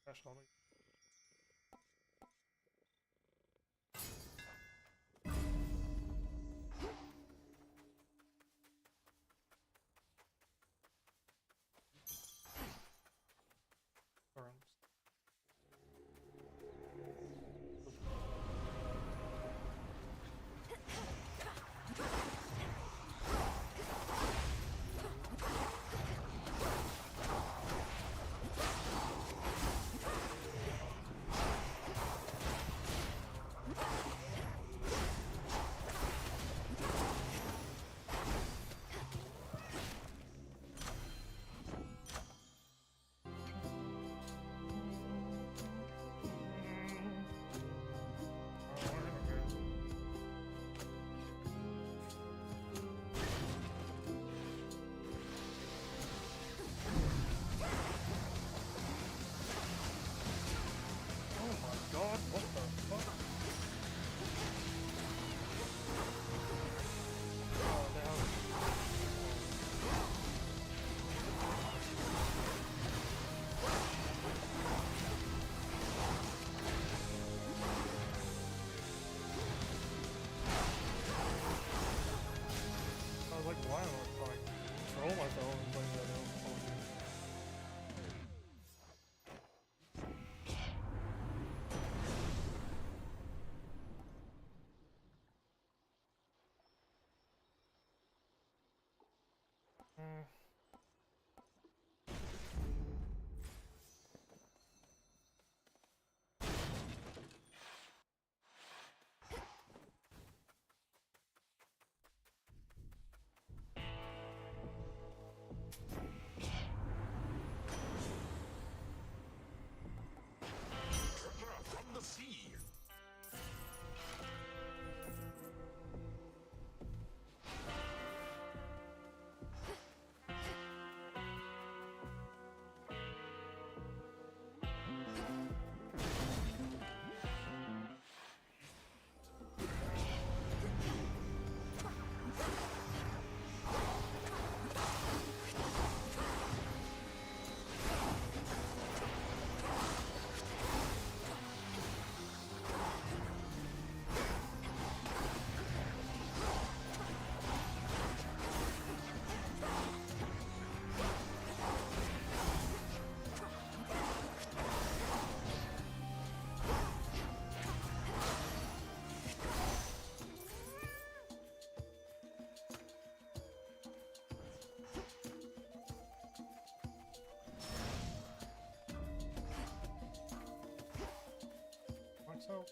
Special. From the sea. So.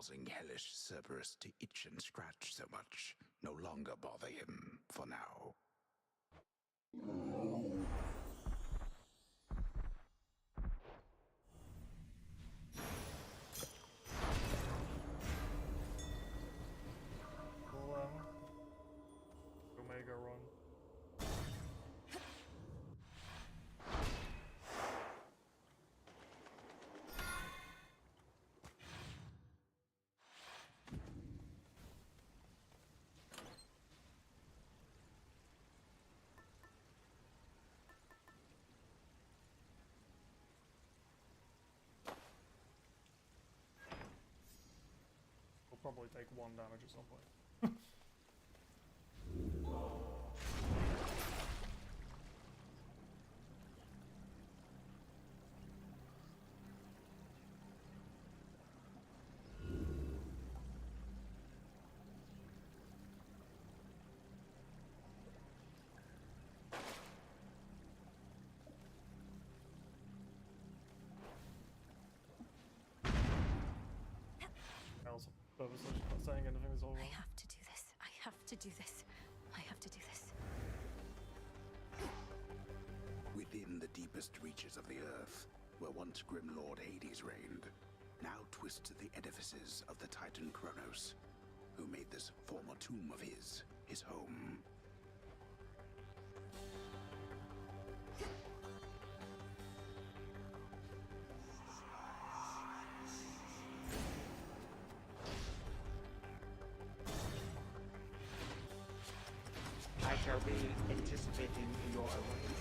causing hellish Cerberus to itch and scratch so much no longer bother him for now. We'll, Omega run. We'll probably take 1 damage at some point. Purposely just not saying anything is all wrong. I have to do this. I have to do this. I have to do this. Within the deepest reaches of the earth, where once grim Lord Hades reigned, now twist the edifices of the Titan Kronos, who made this former tomb of his home. I shall be anticipating your arrival.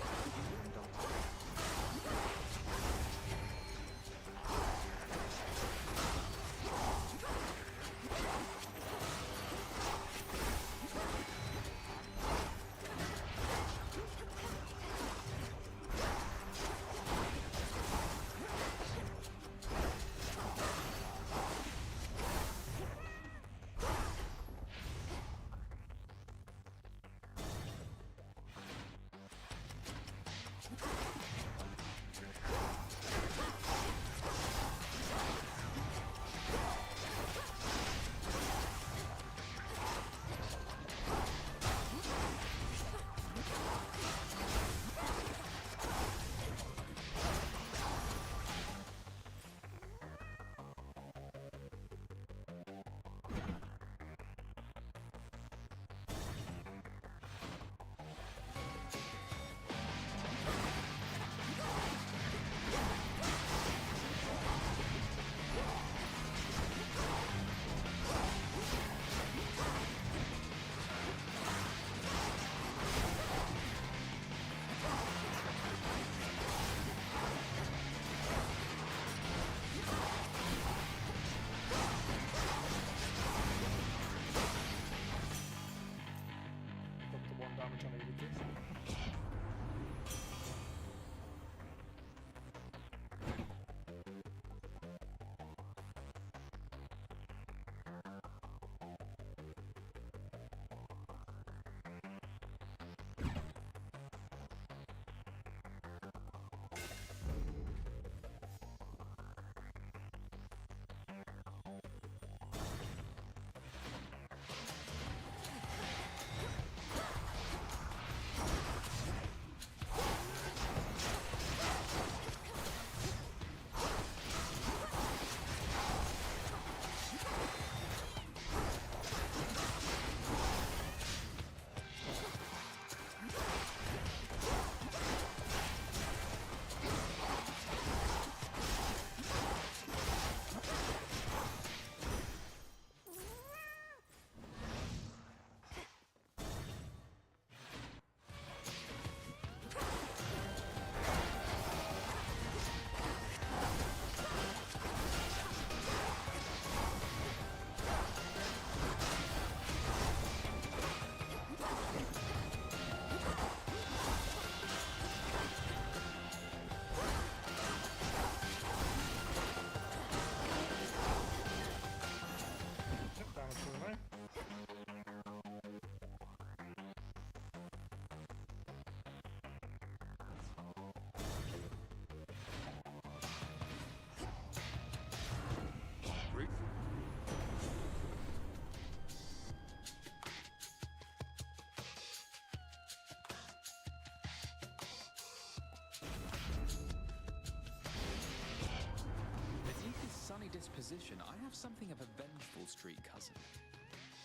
something of a vengeful street, cousin.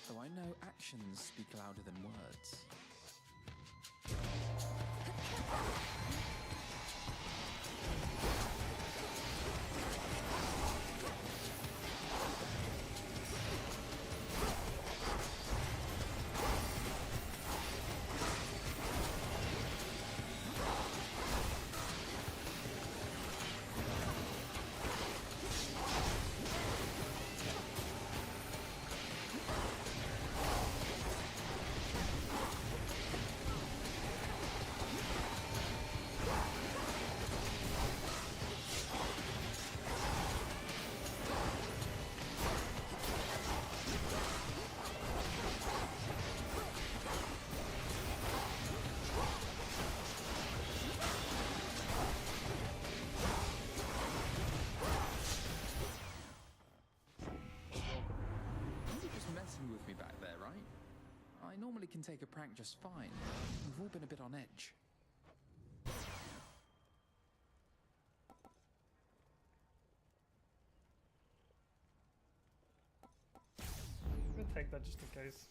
Though I know actions speak louder than words. With me back there, right? I normally can take a prank just fine. We've all been a bit on edge. I'm gonna take that just in case.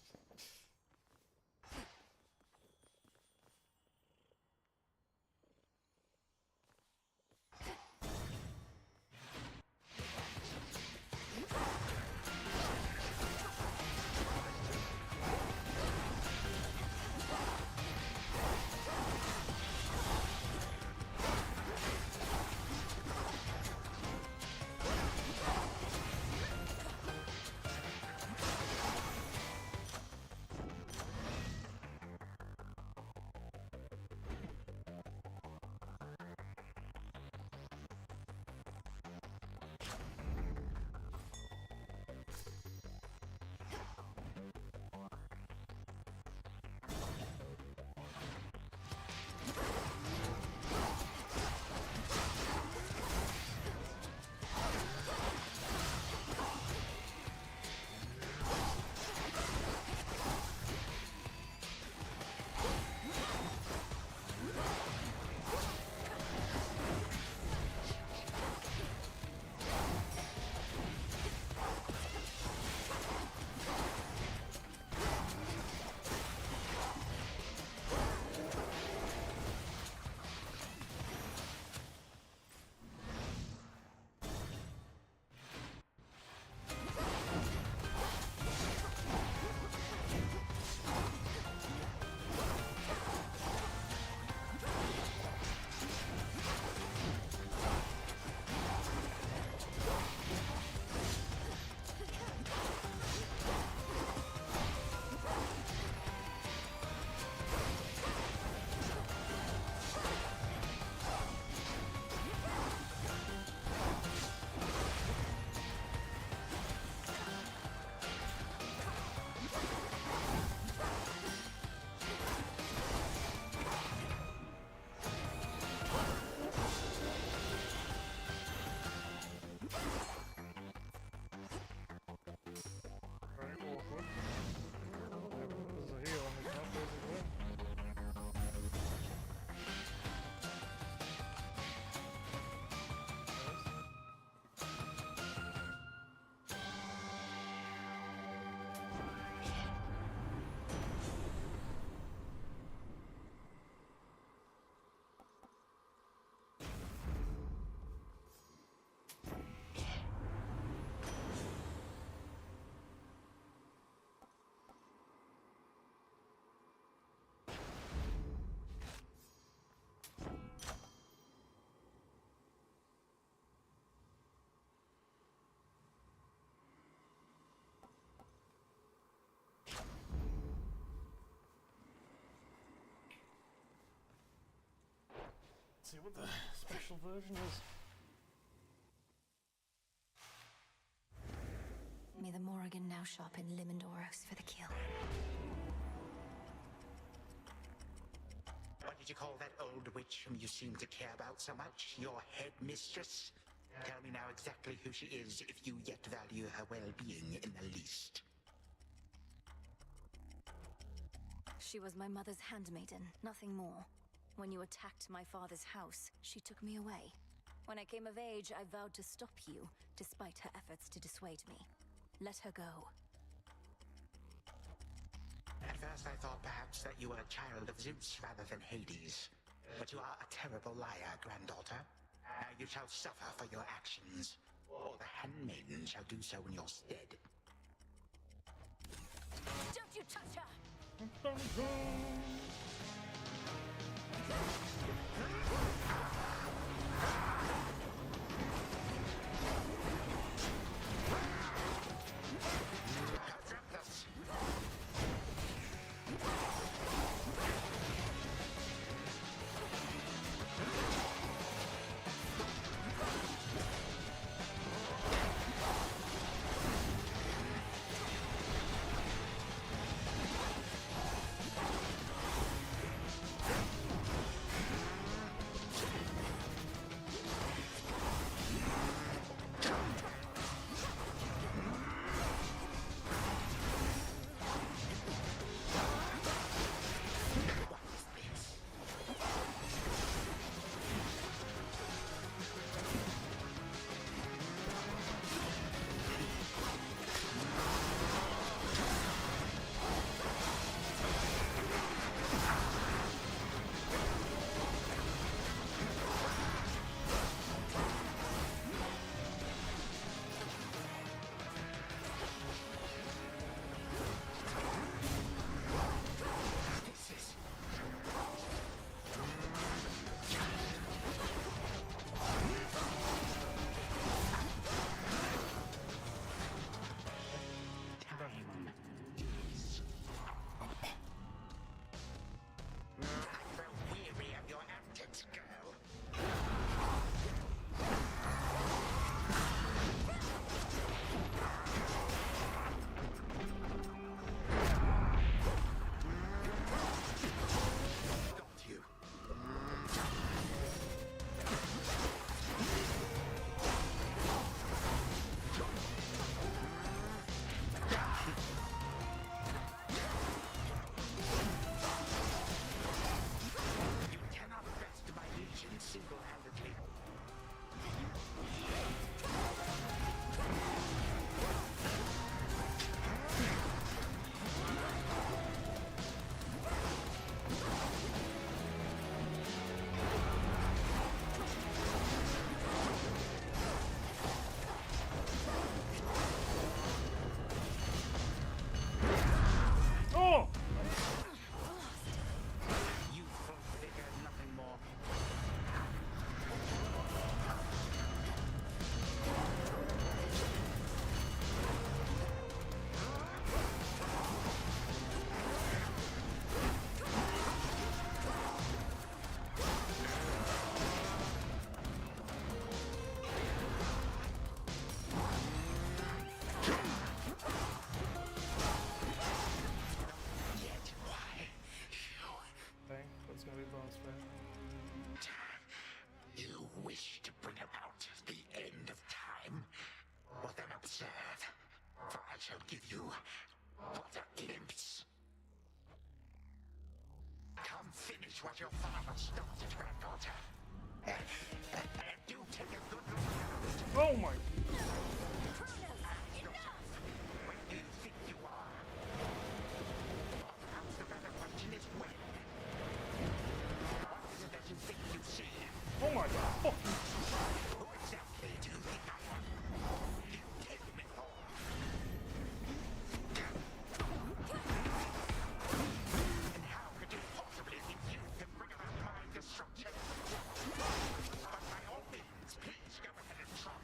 See what the special version is. May the Morrigan now sharpen Limandoros for the kill. What did you call that old witch whom you seem to care about so much? Your headmistress? Tell me now exactly who she is, if you yet value her well-being in the least. She was my mother's handmaiden, nothing more. When you attacked my father's house, she took me away. When I came of age, I vowed to stop you, despite her efforts to dissuade me. Let her go. At first I thought perhaps that you were a child of Zeus rather than Hades. But you are a terrible liar, granddaughter. Now you shall suffer for your actions, or the handmaiden shall do so in your stead. Don't you touch her! You wish to bring about the end of time? Well then observe, for I shall give you but a glimpse. Come finish what your father started, granddaughter. And do take a good look at it. Oh my... Where do you think you are? Or perhaps the better question is when? What is it that you think you see? Oh my god. Who exactly do you think I am? You take me home. And how could you possibly think you can bring about my destruction? But by all means, please go ahead and try.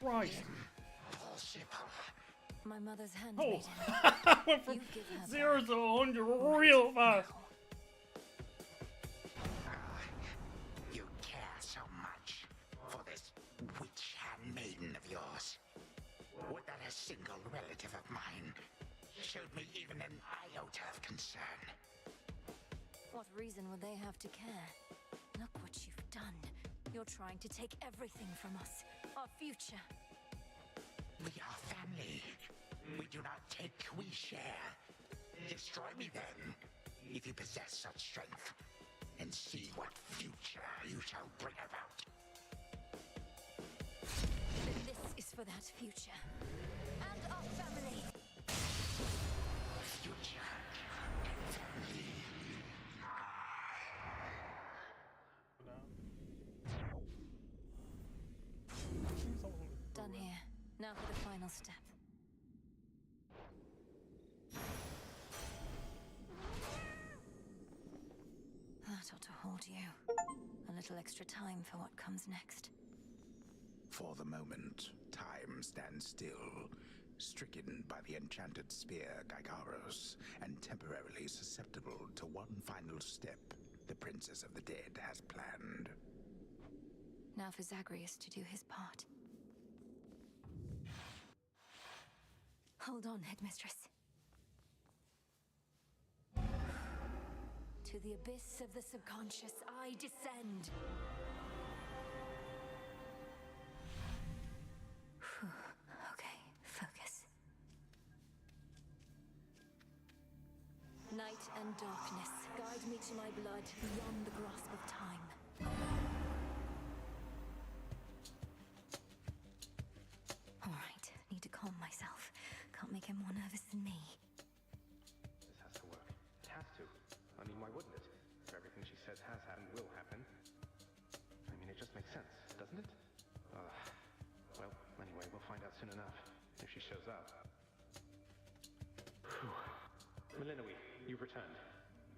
Christ. My mother's hand. Oh, went from 0 to 100 real fast. You care so much for this witch handmaiden of yours. Would that a single relative of mine showed me even an iota of concern? What reason would they have to care? Look what you've done. You're trying to take everything from us. Our future. We are family. We do not take, we share. Destroy me then, if you possess such strength, and see what future you shall bring about. Then this is for that future. And our family. Future. Family. Done here. Now for the final step. That ought to hold you. A little extra time for what comes next. For the moment, time stands still, stricken by the enchanted spear Gygaros, and temporarily susceptible to one final step the Princess of the Dead has planned. Now for Zagreus to do his part. Hold on, Headmistress. To the abyss of the subconscious, I descend. Okay, focus. Night and darkness, guide me to my blood beyond the grasp of time. All right, need to calm myself. Can't make him more nervous than me. This has to work. It has to. I mean, why wouldn't it? If everything she says has happened will happen. I mean, it just makes sense, doesn't it? Well, anyway, we'll find out soon enough. If she shows up. Melinoe, you've returned.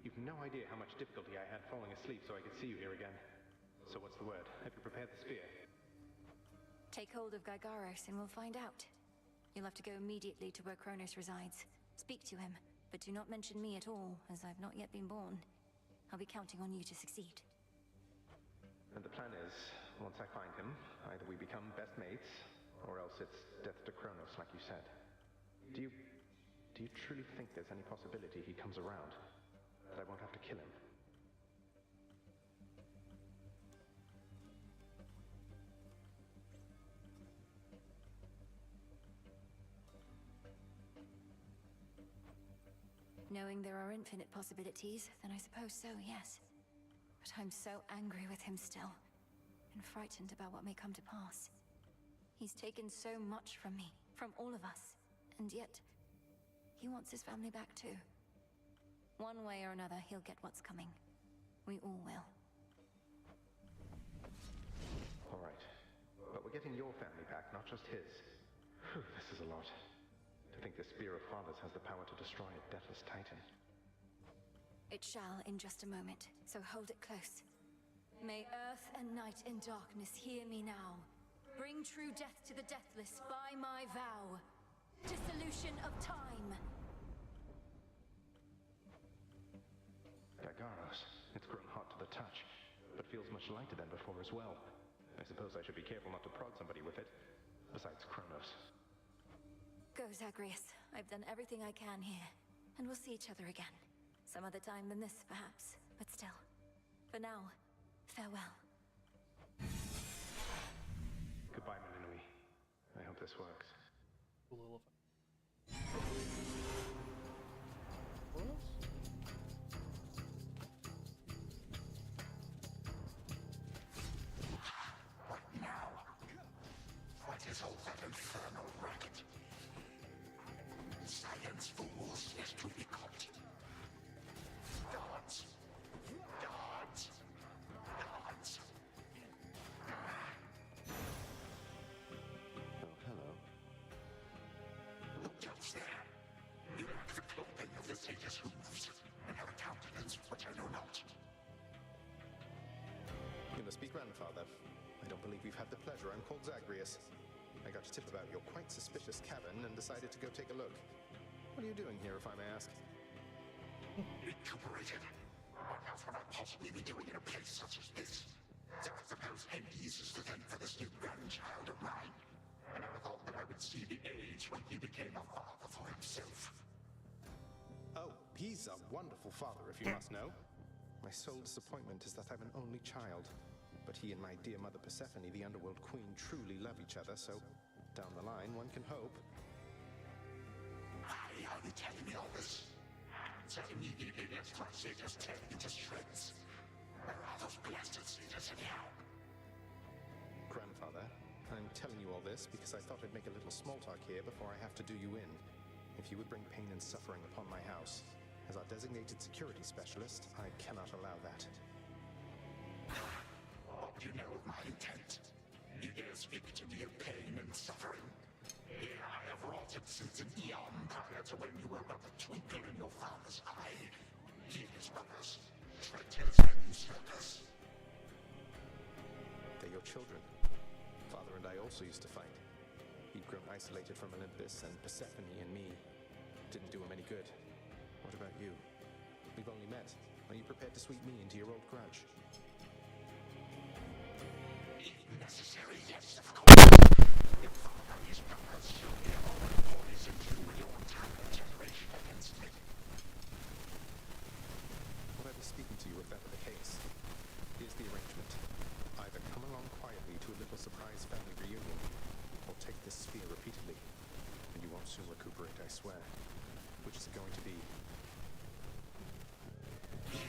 You've no idea how much difficulty I had falling asleep so I could see you here again. So what's the word? Have you prepared the spear? Take hold of Gygaros and we'll find out. You'll have to go immediately to where Kronos resides. Speak to him, but do not mention me at all, as I've not yet been born. I'll be counting on you to succeed. And the plan is, once I find him, either we become best mates, or else it's death to Kronos, like you said. Do you truly think there's any possibility he comes around? That I won't have to kill him? Knowing there are infinite possibilities, then I suppose so, yes. But I'm so angry with him still, and frightened about what may come to pass. He's taken so much from me, from all of us, and yet, he wants his family back too. One way or another, he'll get what's coming. We all will. All right. But we're getting your family back, not just his. Whew, this is a lot. To think the Spear of Fathers has the power to destroy a deathless titan. It shall in just a moment, so hold it close. May earth and night and darkness hear me now. Bring true death to the deathless by my vow. Dissolution of time. Gygaros. It's grown hot to the touch, but feels much lighter than before as well. I suppose I should be careful not to prod somebody with it. Besides Kronos. Go, Zagreus. I've done everything I can here, and we'll see each other again. Some other time than this, perhaps, but still. For now, farewell. Goodbye, Melinoe. I hope this works. What now? What is all that infernal racket? Silence, fools, lest you be caught. Guards! Guards! Guards! Oh, hello. Who goes there? You lack the clothing of the satyrs hooves, and have a countenance which I know not. You must be grandfather. I don't believe we've had the pleasure. I'm called Zagreus. I got a tip about your quite suspicious cabin and decided to go take a look. What are you doing here, if I may ask? Recuperated. What else would I possibly be doing in a place such as this? So I suppose Deez is to thank for this new grandchild of mine. I never thought that I would see the age when he became a father for himself. Oh, he's a wonderful father, if you must know. My sole disappointment is that I'm an only child. But he and my dear mother Persephone, the Underworld Queen, truly love each other, so down the line, one can hope. Why are you telling me all this? So immediately left my satyrs tear into shreds. Where are those blasted satyrs anyhow? Grandfather, I'm telling you all this because I thought I'd make a little small talk here before I have to do you in. If you would bring pain and suffering upon my house, as our designated security specialist, I cannot allow that. What do you know of my intent? You dare speak to me of pain and suffering? Here I have rotted since an eon prior to when you were but a twinkle in your father's eye. He and his brothers, traitors and usurpers. They're your children. Father and I also used to fight. He'd grown isolated from Olympus, and Persephone and me didn't do him any good. What about you? We've only met. Are you prepared to sweep me into your old grudge? If necessary, yes, of course. Your father and his brothers should be all poisoned you and your entire generation against me. Would I be speaking to you if that were the case? Here's the arrangement. Either come along quietly to a little surprise family reunion, or take this spear repeatedly, and you won't soon recuperate, I swear. Which is it going to be? You,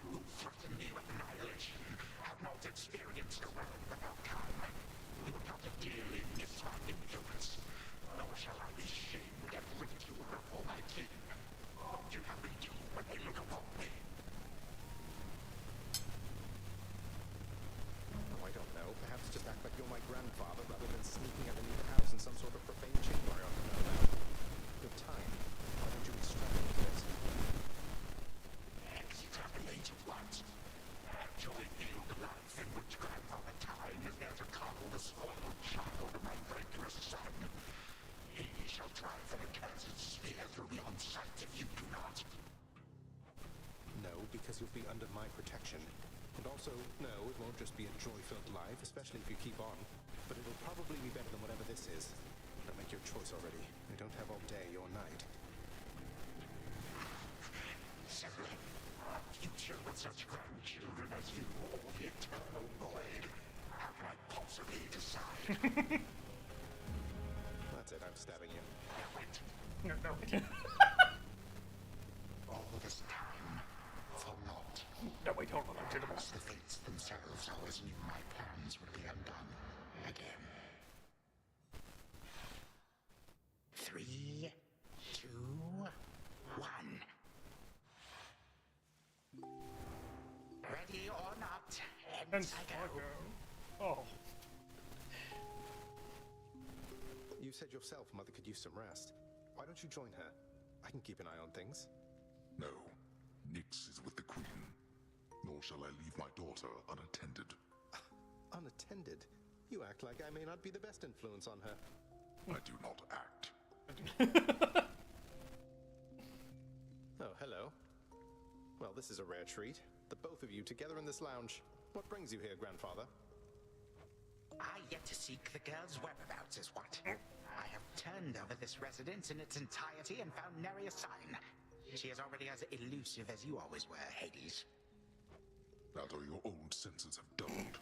who threaten me with annihilation, have not experienced a world without time. You will not dearly miss my influence, nor shall I be shamed and ridiculed before my kin. What do you have me do when they look upon me? Oh, I don't know. Perhaps just act like you're my grandfather rather than sneaking underneath the house in some sort of profane chamber. I ought to know that. Good time. Why don't you extrapolate a bit? Extrapolate what? Actually feel the life in which Grandfather Time is there to coddle the spoiled child of my breaker's son. He shall try for the cursed spear through me on sight if you do not. No, because you'll be under my protection. And also, no, it won't just be a joy-filled life, especially if you keep on. But it'll probably be better than whatever this is. Now make your choice already. I don't have all day or night. Certainly. A future with such grandchildren as you or the eternal void. How can I possibly decide? That's it, I'm stabbing you. No. All this time, for naught. No, wait, hold on. Perhaps the fates themselves always knew my plans would be undone again. 3, 2, 1. Ready or not, hence I go. Oh. You said yourself Mother could use some rest. Why don't you join her? I can keep an eye on things. No. Nyx is with the Queen. Nor shall I leave my daughter unattended. Unattended? You act like I may not be the best influence on her. I do not act. Oh, hello. Well, this is a rare treat. The both of you together in this lounge. What brings you here, Grandfather? I yet to seek the girl's whereabouts is what. I have turned over this residence in its entirety and found nary a sign. She is already as elusive as you always were, Hades. That or your old senses have dulled.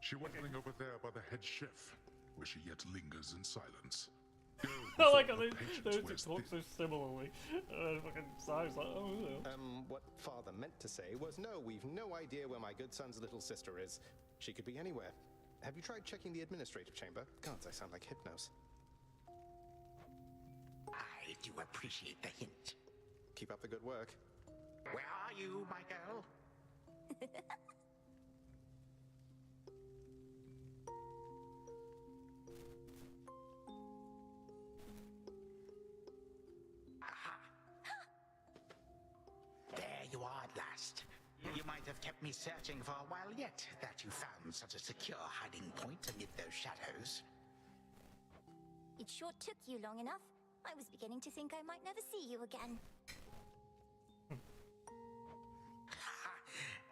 She went running over there by the head chef, where she yet lingers in silence. I like how they talk so similarly. Fucking sounds like, oh, yeah. What Father meant to say was, no, we've no idea where my good son's little sister is. She could be anywhere. Have you tried checking the administrative chamber? Gods, I sound like Hypnos. I do appreciate the hint. Keep up the good work. Where are you, my girl? Aha! There you are at last. You might have kept me searching for a while yet, that you found such a secure hiding point amid those shadows. sure took you long enough. I was beginning to think I might never see you again.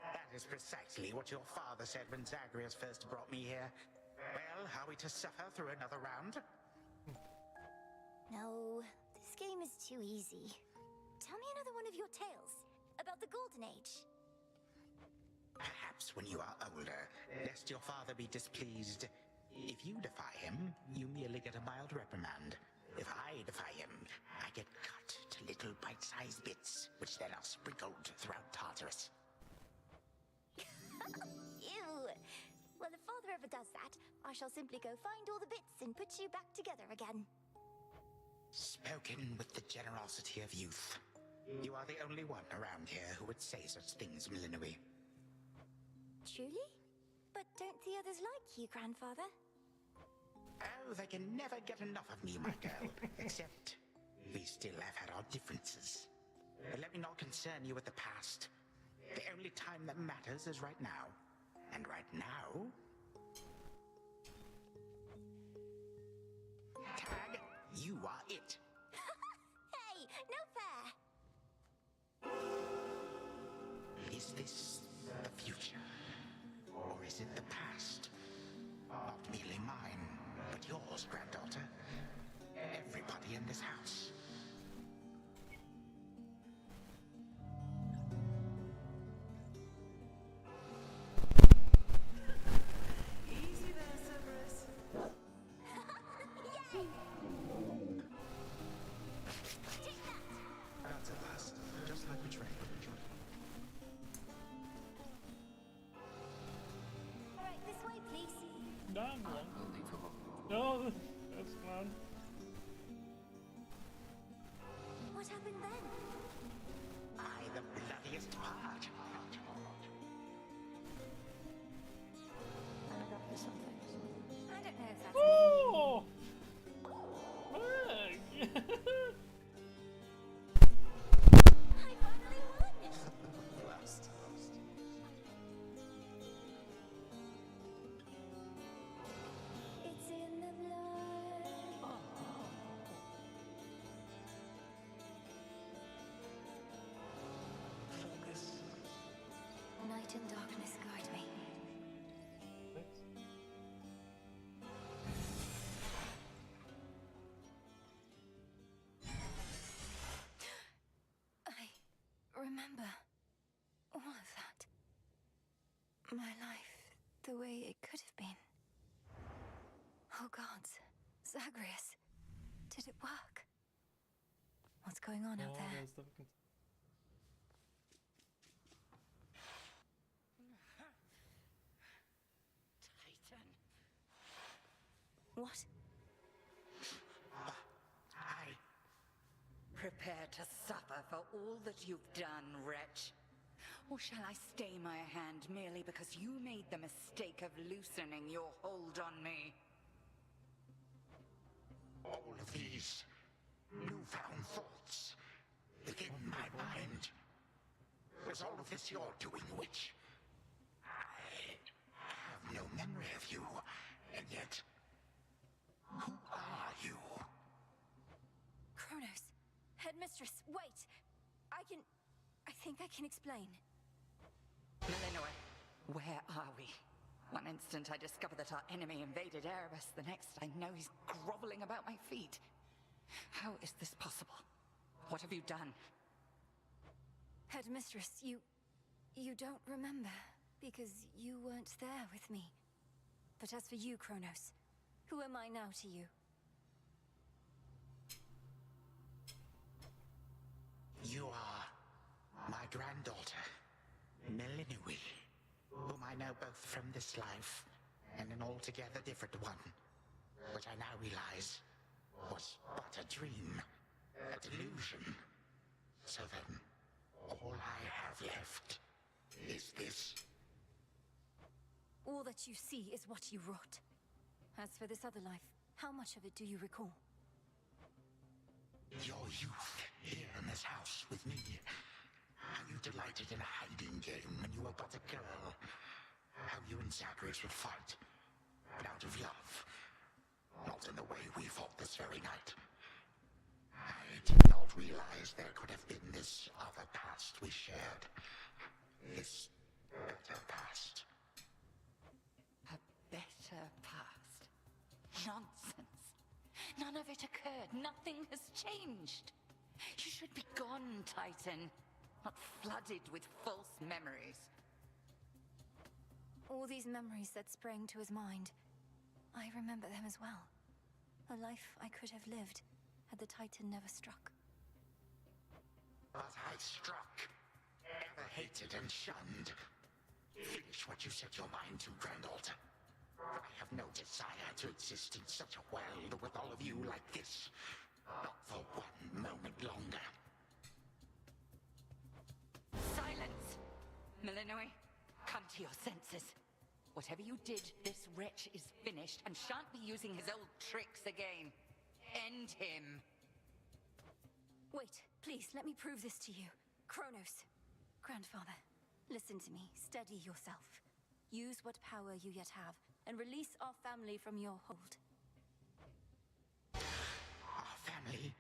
That is precisely what your father said when Zagreus first brought me here. Well, are we to suffer through another round? No, this game is too easy. Tell me another one of your tales about the Golden Age. Perhaps when you are older, lest your father be displeased. If you defy him, you merely get a mild reprimand. If I defy him, I get cut to little bite-sized bits, which then are sprinkled throughout Tartarus. Ew! Well, if father ever does that, I shall simply go find all the bits and put you back together again. Spoken with the generosity of youth. You are the only one around here who would say such things, Millenoi. Truly? But don't the others like you, grandfather? Oh, they can never get enough of me, my girl. Except, we still have had our differences. But let me not concern you with the past. The only time that matters is right now. And right now... Tag, you are it. Hey, no fair! Is this the future? Or is it the past? Not merely mine, but yours, granddaughter. Everybody in this house. Easy there, Cerberus. That's at last. Just like we trained. Alright, this way, please. Damn, no, that's fun. What happened then? I, the bloodiest part. And up for some things. I don't know if that's Oh! Look! I finally won! Last. It's in the blood. Focus. Night and darkness guide me. I remember all of that. My life, the way it could have been. Oh gods, Zagreus, did it work? What's going on out there? Titan. What? Prepare to suffer for all that you've done, wretch. Or shall I stay my hand merely because you made the mistake of loosening your hold on me? All of these newfound thoughts within my mind. Was all of this your doing, witch? I have no memory of you, and yet... Who are you? Kronos, headmistress, wait! I think I can explain. Millenoi, where are we? One instant I discover that our enemy invaded Erebus, the next I know he's groveling about my feet. How is this possible? What have you done? Headmistress, you don't remember, because you weren't there with me. But as for you, Kronos, who am I now to you? You are my granddaughter, Millenoi, whom I know both from this life and an altogether different one, which I now realize was but a dream, a delusion. So then, all I have left is this. All that you see is what you wrought. As for this other life, how much of it do you recall? Your youth here in this house with me. How you delighted in a hiding game when you were but a girl. How you and Zagreus would fight, but out of love. Not in the way we fought this very very night. I did not realize there could have been this other past we shared. This better past. A better past? Nonsense. None of it occurred. Nothing has changed. You should be gone, Titan. Not flooded with false memories. All these memories that sprang to his mind, I remember them as well. A life I could have lived had the Titan never struck. But I struck. Ever hated and shunned. Finish what you set your mind to, Grand Altar. I have no desire to exist in such a world with all of you like this. Not for 1 moment longer. Silence! Millenoi, come to your senses. Whatever you did, this wretch is finished and shan't be using his old tricks again. End him. Wait, please, let me prove this to you. Kronos. Grandfather, listen to me. Steady yourself. Use what power you yet have, and release our family from your hold. Our family?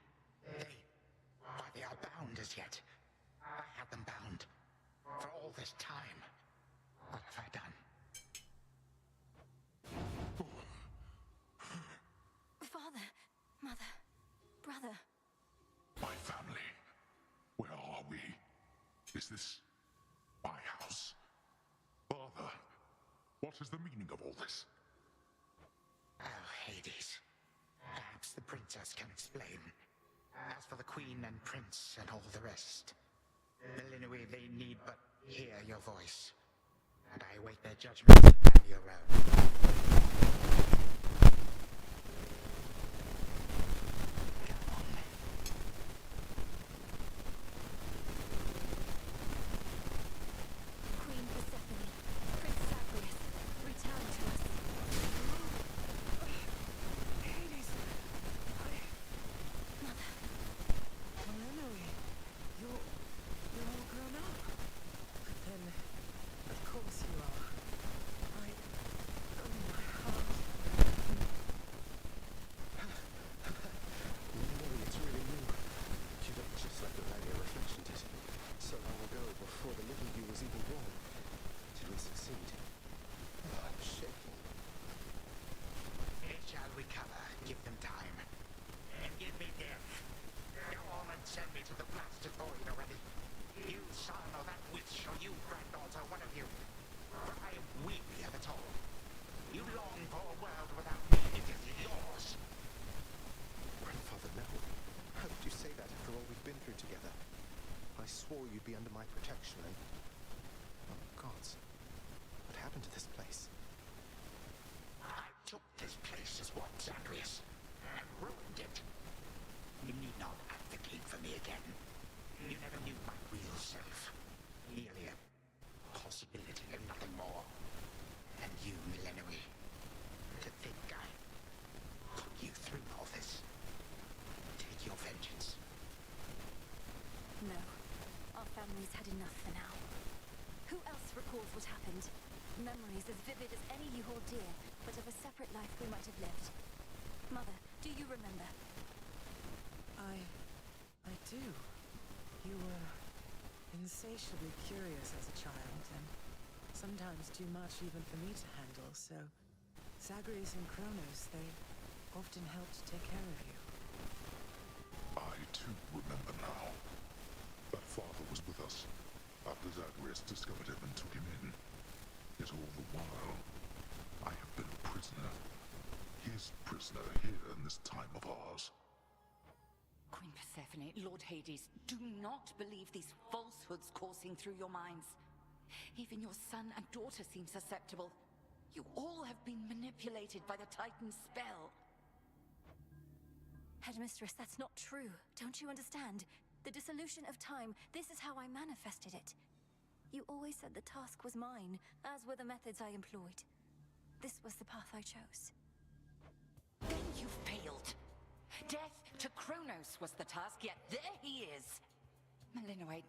They are bound as yet. I had them bound. For all this time. What have I done? Father, mother, brother. My family. Where are we? Is this my house? Father, what is the meaning of all this? Oh, Hades. Perhaps the princess can explain. As for the queen and prince and all the rest, Millenoi, they need but hear your voice. And I await their judgment and your own. Queen Persephone, Prince Zagreus, return to us. Hades! Mother. Millenoi, you're all grown up. But then, of course you are. Oh my heart. Millenoi, it's really you. You look just like the man your reflection did. So long ago, before the little you was even born. Did we succeed? Oh, I'm shaking. It shall recover. Give them time. And give me death. Go on and send me to the blasted void already. You son or that witch, or you granddaughter, one of you. For I am weary of it all. You long for a world without me. It is yours. Grandfather, no. How could you say that after all we've been through together? I swore you'd be under my protection and... Oh, gods. What happened to this place? I took this place as one, Zagreus, and ruined it. You need not advocate for me again. You never knew my real self. Merely a possibility and nothing more. And you, Millenoi, to think I put you through all this. Take your vengeance. No. Our family's had enough for now. Who else recalls what happened? Memories as vivid as any you hold dear, but of a separate life we might have lived. Mother, do you remember? I do. You were insatiably curious as a child, and sometimes too much even for me to handle, so Zagreus and Kronos, they often helped take care of you. I too remember now. That father was with us after Zagreus discovered him and took him in. Yet all the while, I have been a prisoner. His prisoner here in this time of ours. Queen Persephone, Lord Hades, do not believe these falsehoods coursing through your minds. Even your son and daughter seem susceptible. You all have been manipulated by the Titan's spell. Headmistress, that's not true. Don't you understand? The dissolution of time, this is how I manifested it. You always said the task was mine, as were the methods I employed. This was the path I chose. Then you failed. Death to Kronos was the task, yet there he is. Millenoi,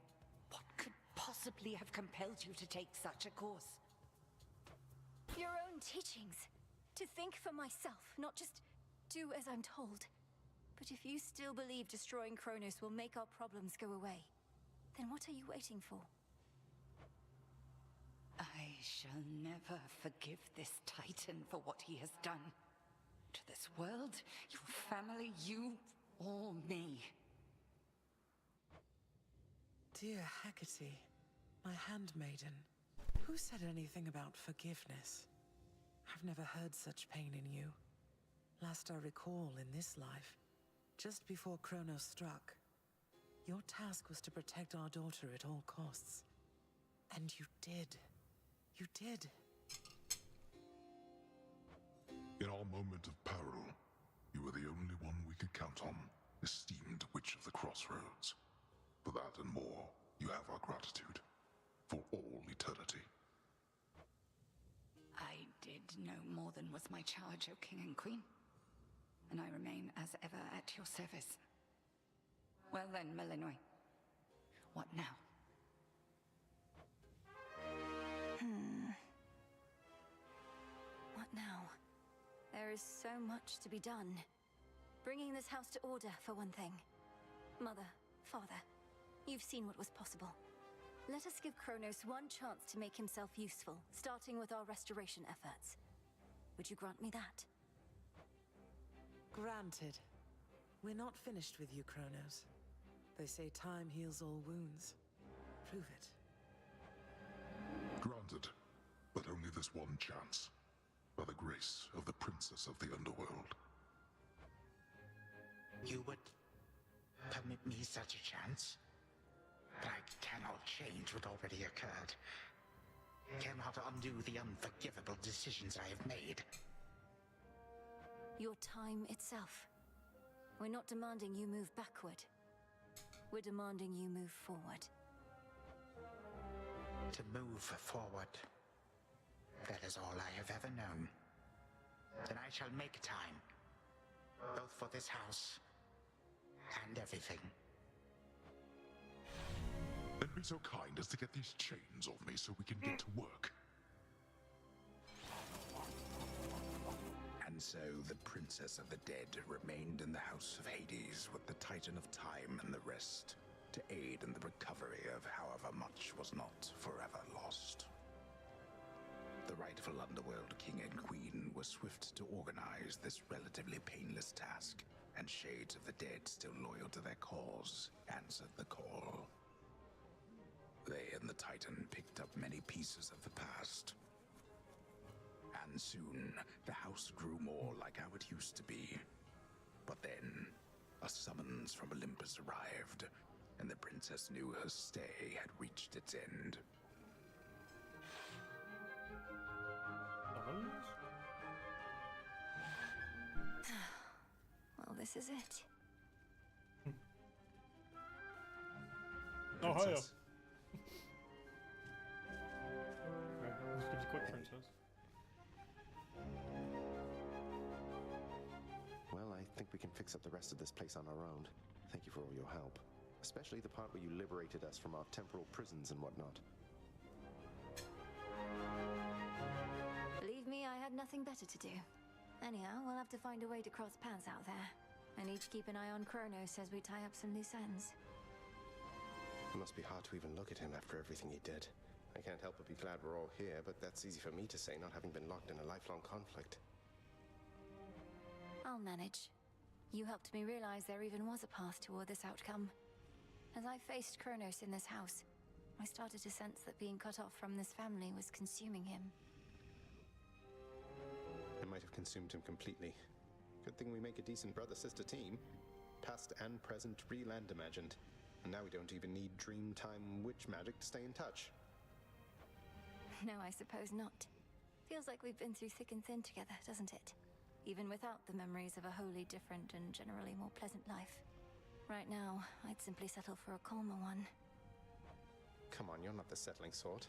what could possibly have compelled you to take such a course? Your own teachings. To think for myself, not just do as I'm told. But if you still believe destroying Kronos will make our problems go away, then what are you waiting for? I shall never forgive this Titan for what he has done. To this world, your family, you, or me. Dear Hecate, my handmaiden, who said anything about forgiveness? I've never heard such pain in you. Last I recall in this life, just before Kronos struck, your task was to protect our daughter at all costs. And you did. You did. In our moment of peril, you were the only one we could count on, esteemed Witch of the Crossroads. For that and more, you have our gratitude. For all eternity. I did no more than was my charge, O King and Queen. And I remain as ever at your service. Well then, Malinois. What now? What now? There is so much to be done. Bringing this house to order, for one thing. Mother, Father, you've seen what was possible. Let us give Kronos one chance to make himself useful, starting with our restoration efforts. Would you grant me that? Granted. We're not finished with you, Kronos. They say time heals all wounds. Prove it. Granted, but only this one chance. By the grace of the Princess of the Underworld. You would permit me such a chance? But I cannot change what already occurred. Cannot undo the unforgivable decisions I have made. Your time itself. We're not demanding you move backward. We're demanding you move forward. To move forward. That is all I have ever known. Then I shall make time. Both for this house and everything. Then be so kind as to get these chains off me so we can get to work. And so the Princess of the Dead remained in the House of Hades with the Titan of Time and the rest, to aid in the recovery of however much was not forever lost. The rightful Underworld King and Queen were swift to organize this relatively painless task, and Shades of the Dead, still loyal to their cause, answered the call. They and the Titan picked up many pieces of the past. And soon, the house grew more like how it used to be. But then, a summons from Olympus arrived, and the princess knew her stay had reached its end. Well, this is it. Oh, hiya. Let's give us a quick princess. Well, I think we can fix up the rest of this place on our own. Thank you for all your help. Especially the part where you liberated us from our temporal prisons and whatnot. Believe me, I had nothing better to do. Anyhow, we'll have to find a way to cross paths out there. I need to keep an eye on Kronos as we tie up some loose ends. It must be hard to even look at him after everything he did. I can't help but be glad we're all here, but that's easy for me to say, not having been locked in a lifelong conflict. I'll manage. You helped me realize there even was a path toward this outcome. As I faced Kronos in this house, I started to sense that being cut off from this family was consuming him. It might have consumed him completely. Good thing we make a decent brother-sister team. Past and present, real and imagined. And now we don't even need Dreamtime witch magic to stay in touch. No, I suppose not. Feels like we've been through thick and thin together, doesn't it? Even without the memories of a wholly different and generally more pleasant life. Right now, I'd simply settle for a calmer one. Come on, you're not the settling sort.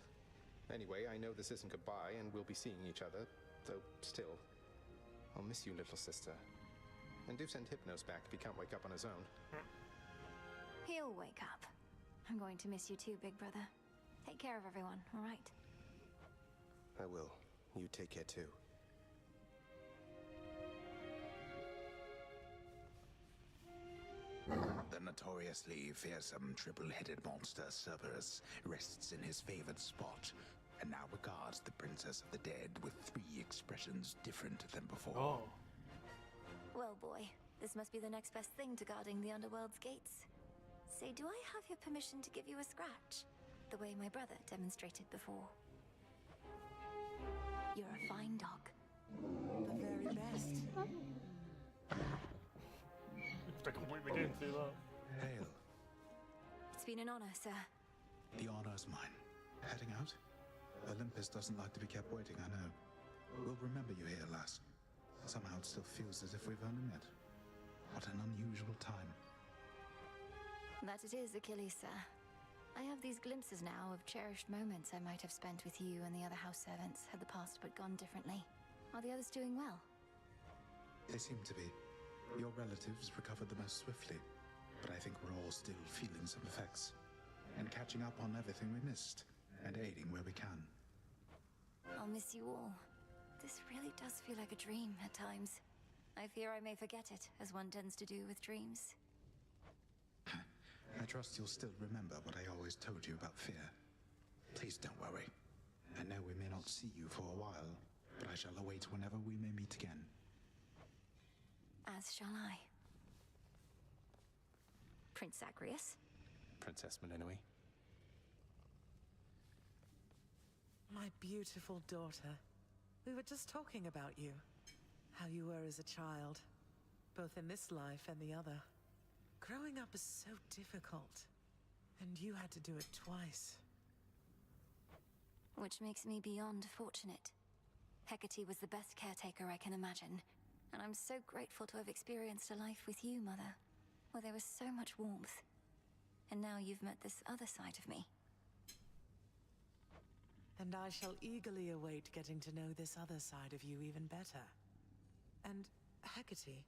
Anyway, I know this isn't goodbye, and we'll be seeing each other. Though, still, I'll miss you, little sister. And do send Hypnos back if he can't wake up on his own. He'll wake up. I'm going to miss you too, big brother. Take care of everyone, all right? I will. You take care too. notoriously fearsome triple-headed monster Cerberus rests in his favored spot, and now regards the Princess of the Dead with 3 expressions different than before. Oh. Well, boy, this must be the next best thing to guarding the Underworld's gates. Say, do I have your permission to give you a scratch? The way my brother demonstrated before. You're a fine dog. The very best. I completely didn't see that. Hail. It's been an honor, sir. The honor's mine. Heading out? Olympus doesn't like to be kept waiting, I know. We'll remember you here, lass. Somehow it still feels as if we've only met. What an unusual time. That it is, Achilles, sir. I have these glimpses now of cherished moments I might have spent with you and the other house servants had the past but gone differently. Are the others doing well? They seem to be. Your relatives recovered the most swiftly, but I think we're all still feeling some effects. And catching up on everything we missed, and aiding where we can. I'll miss you all. This really does feel like a dream at times. I fear I may forget it, as one tends to do with dreams. I trust you'll still remember what I always told you about fear. Please don't worry. I know we may not see you for a while, but I shall await whenever we may meet again. As shall I. Prince Zagreus? Princess Melinoi. My beautiful daughter. We were just talking about you. How you were as a child. Both in this life and the other. Growing up is so difficult. And you had to do it twice. Which makes me beyond fortunate. Hecate was the best caretaker I can imagine. And I'm so grateful to have experienced a life with you, Mother. Where there was so much warmth. And now you've met this other side of me. And I shall eagerly await getting to know this other side of you even better. And, Hecate,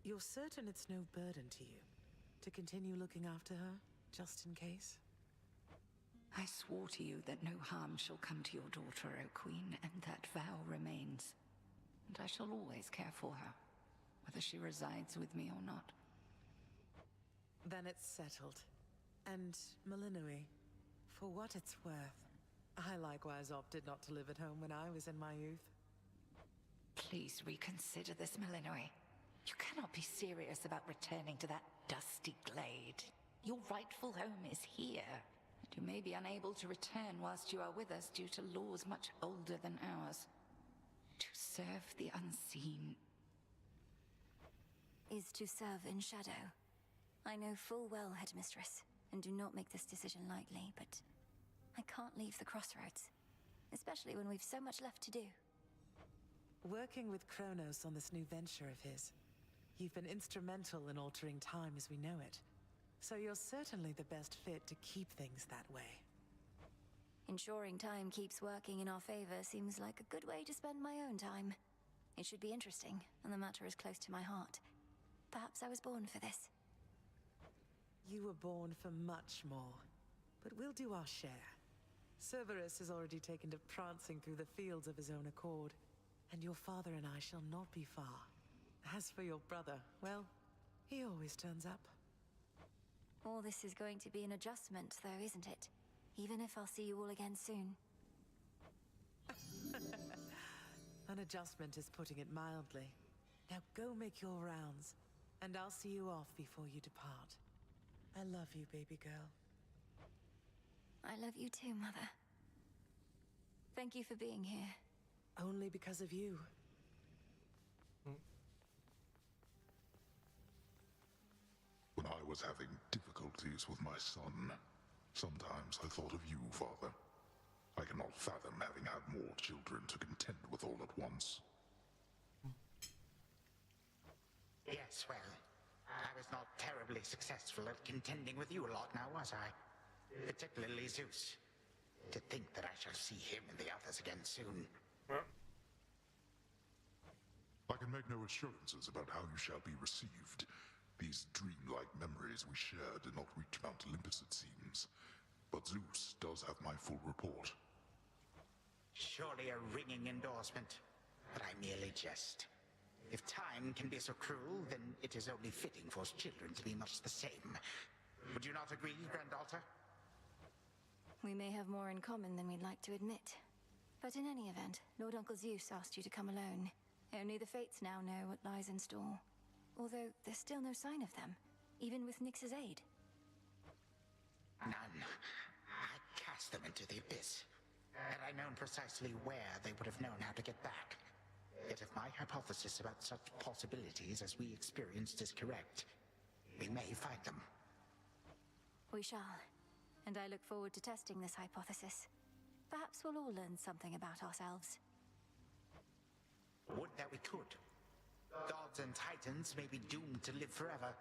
you're certain it's no burden to you to continue looking after her, just in case? I swore to you that no harm shall come to your daughter, O Queen, and that vow remains. And I shall always care for her, whether she resides with me or not. Then it's settled. And, Melinoi, for what it's worth, I likewise opted not to live at home when I was in my youth. Please reconsider this, Melinoi. You cannot be serious about returning to that dusty glade. Your rightful home is here. And you may be unable to return whilst you are with us due to laws much older than ours. To serve the unseen Is to serve in shadow. I know full well, Headmistress, and do not make this decision lightly, but I can't leave the crossroads. Especially when we've so much left to do. Working with Kronos on this new venture of his, you've been instrumental in altering time as we know it. So you're certainly the best fit to keep things that way. Ensuring time keeps working in our favor seems like a good way to spend my own time. It should be interesting, and the matter is close to my heart. Perhaps I was born for this. You were born for much more, but we'll do our share. Cerberus has already taken to prancing through the fields of his own accord, and your father and I shall not be far. As for your brother, well, he always turns up. All this is going to be an adjustment, though, isn't it? Even if I'll see you all again soon. An adjustment is putting it mildly. Now go make your rounds, and I'll see you off before you depart. I love you, baby girl. I love you too, Mother. Thank you for being here. Only because of you. When I was having difficulties with my son, sometimes I thought of you, Father. I cannot fathom having had more children to contend with all at once. Yes, well, I was not terribly successful at contending with you a lot now, was I? Particularly Zeus. To think that I shall see him and the others again soon. I can make no assurances about how you shall be received. These dreamlike memories we share did not reach Mount Olympus, it seems. But Zeus does have my full report. Surely a ringing endorsement, but I merely jest. If time can be so cruel, then it is only fitting for children to be much the same. Would you not agree, Granddaughter? We may have more in common than we'd like to admit. But in any event, Lord Uncle Zeus asked you to come alone. Only the Fates now know what lies in store. Although there's still no sign of them, even with Nyx's aid. None. I cast them into the abyss. Had I known precisely where, they would have known how to get back. Yet if my hypothesis about such possibilities as we experienced is correct, we may find them. We shall. And I look forward to testing this hypothesis. Perhaps we'll all learn something about ourselves. Would that we could. Gods and titans may be doomed to live forever,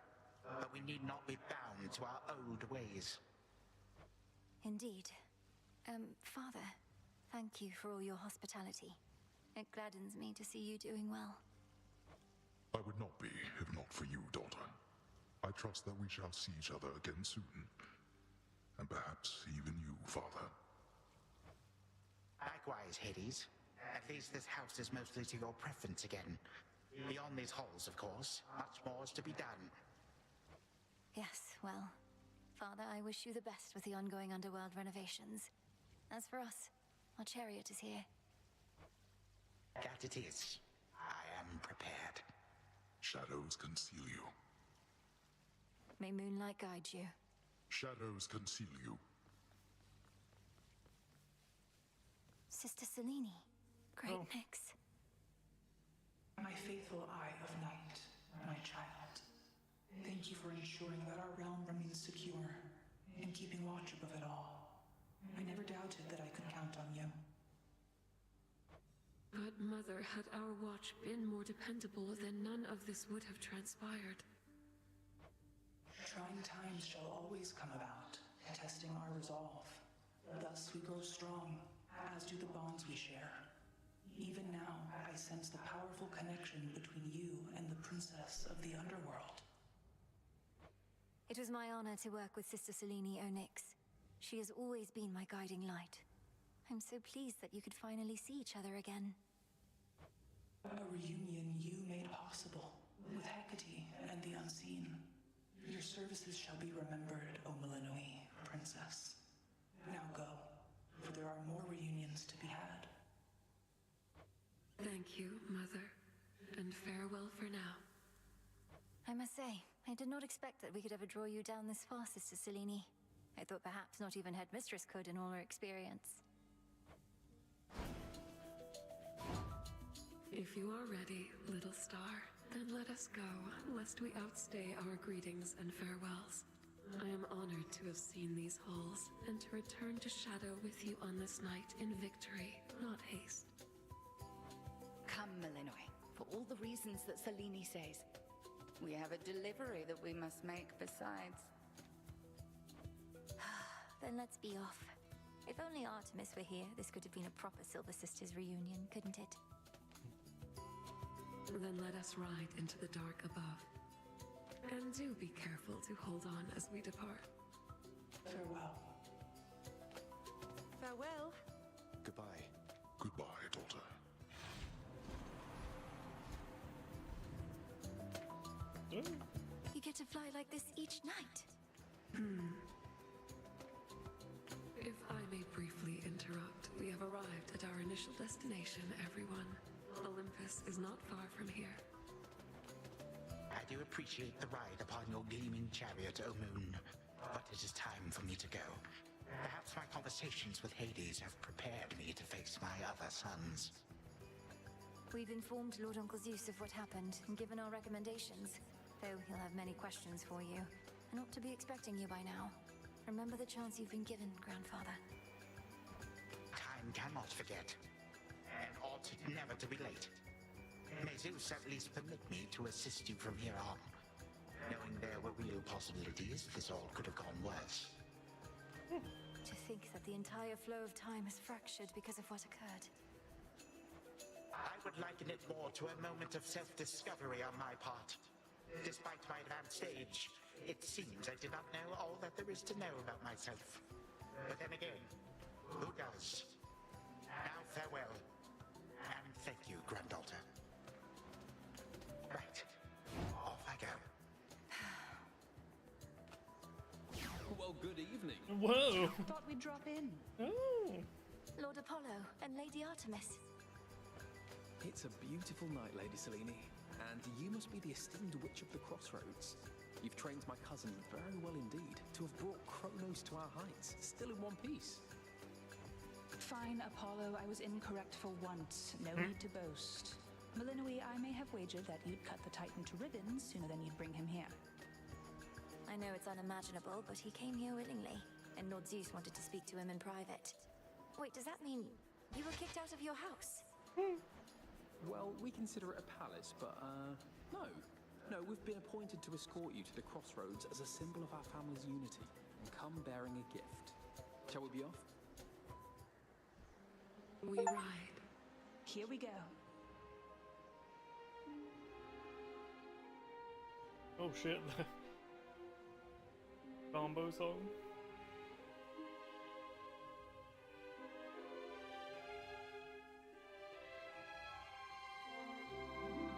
but we need not be bound to our old ways. Indeed. Father, thank you for all your hospitality. It gladdens me to see you doing well. I would not be if not for you, daughter. I trust that we shall see each other again soon. And perhaps even you, father. Likewise, Hades. At least this house is mostly to your preference again. Beyond these halls, of course, much more is to be done. Yes, well, Father, I wish you the best with the ongoing underworld renovations. As for us, our chariot is here. That it is. I am prepared. Shadows conceal you. May moonlight guide you. Shadows conceal you. Sister Selene. Great Nyx. My faithful Eye of Night, my child. Thank you for ensuring that our realm remains secure and keeping watch above it all. I never doubted that I could count on you. But Mother, had our watch been more dependable, then none of this would have transpired. Trying times shall always come about, testing our resolve. Thus we grow strong, as do the bonds we share. Even now, I sense the powerful connection between you and the princess of the underworld. It was my honor to work with Sister Selene Onyx. She has always been my guiding light. I'm so pleased that you could finally see each other again. A reunion you made possible, with Hecate and the Unseen. Your services shall be remembered, O Melanoi, Princess. Now go, for there are more reunions to be had. Thank you, Mother, and farewell for now. I must say, I did not expect that we could ever draw you down this far, Sister Selene. I thought perhaps not even Headmistress could in all her experience. If you are ready, little star, then let us go, lest we outstay our greetings and farewells. I am honored to have seen these halls, and to return to Shadow with you on this night in victory, not haste. Come, Melanoi, for all the reasons that Selene says. We have a delivery that we must make besides. Then let's be off. If only Artemis were here, this could have been a proper Silver Sisters reunion, couldn't it? Then let us ride into the dark above. And do be careful to hold on as we depart. Farewell. Farewell. Goodbye. Goodbye, daughter. You get to fly like this each night. If I may briefly interrupt, we have arrived at our initial destination, everyone. Olympus is not far from here. I do appreciate the ride upon your gleaming chariot, O Moon, but it is time for me to go. Perhaps my conversations with Hades have prepared me to face my other sons. We've informed Lord Uncle Zeus of what happened and given our recommendations, though he'll have many questions for you, and ought to be expecting you by now. Remember the chance you've been given, Grandfather. Time cannot forget, and ought never to be late. May Zeus at least permit me to assist you from here on. Knowing there were real possibilities, this all could have gone worse. To think that the entire flow of time is fractured because of what occurred. I would liken it more to a moment of self-discovery on my part. Despite my advanced age, it seems I did not know all that there is to know about myself. But then again, who does? Now farewell, and thank you, Granddaughter. Whoa! Thought we'd drop in. Oh. Lord Apollo and Lady Artemis. It's a beautiful night, Lady Selene, and you must be the esteemed Witch of the Crossroads. You've trained my cousin very well indeed to have brought Kronos to our heights, still in one piece. Fine, Apollo, I was incorrect for once. No need to boast. Malinoi, I may have wagered that you'd cut the Titan to ribbons sooner than you'd bring him here. I know it's unimaginable, but he came here willingly, and Lord Zeus wanted to speak to him in private. Wait, does that mean you were kicked out of your house? Well, we consider it a palace, but, no. No, we've been appointed to escort you to the Crossroads as a symbol of our family's unity, and come bearing a gift. Shall we be off? We ride. Here we go. Oh shit. Combo song.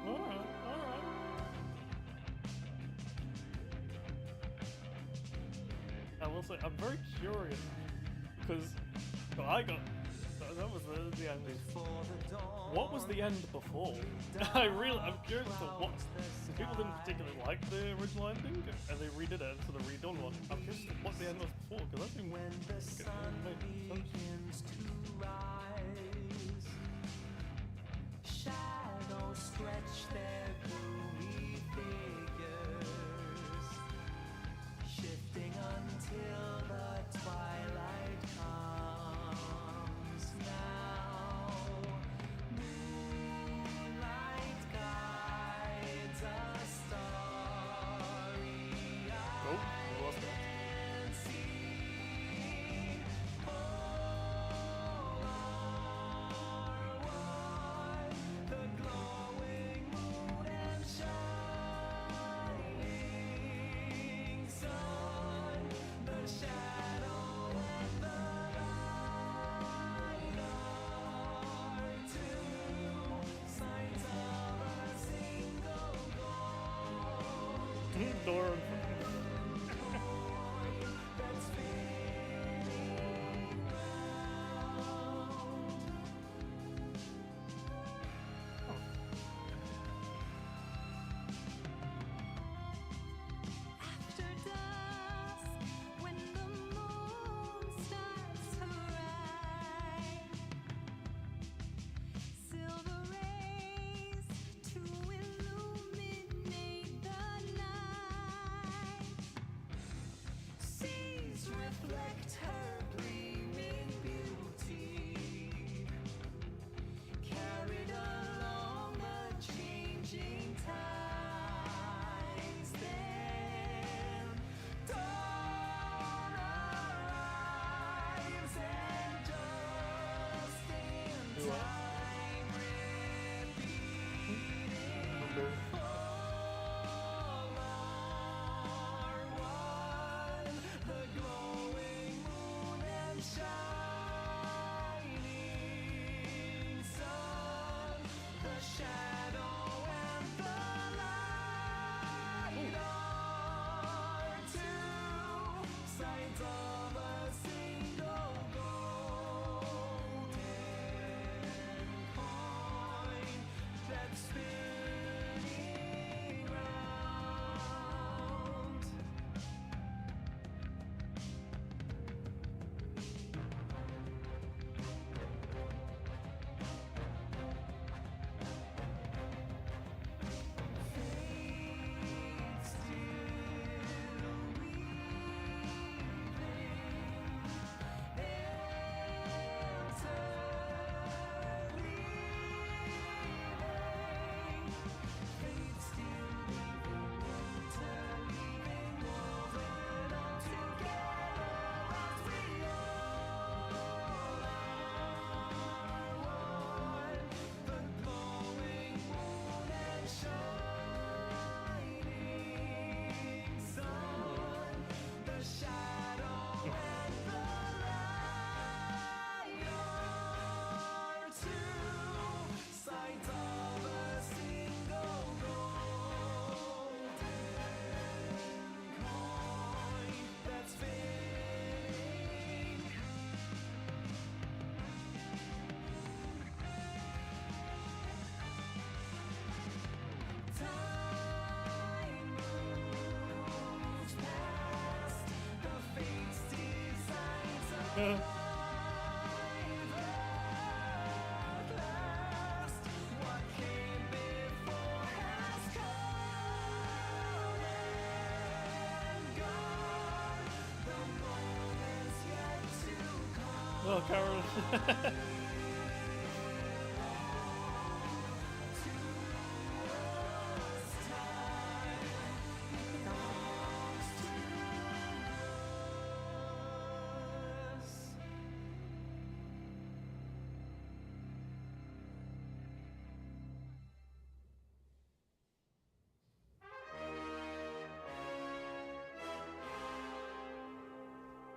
Alright. I will say, I'm very curious because that was the end. What was the end before? I'm curious to what. People didn't particularly like the original ending, and they redid it into the redone one. I'm curious to what the end was before, because that seemed when the sun begins to rise, shadows stretch their gloomy figures, shifting until the twilight comes now. Moonlight guides a starry and sea. All are one, the glowing moon and Oh, Carol.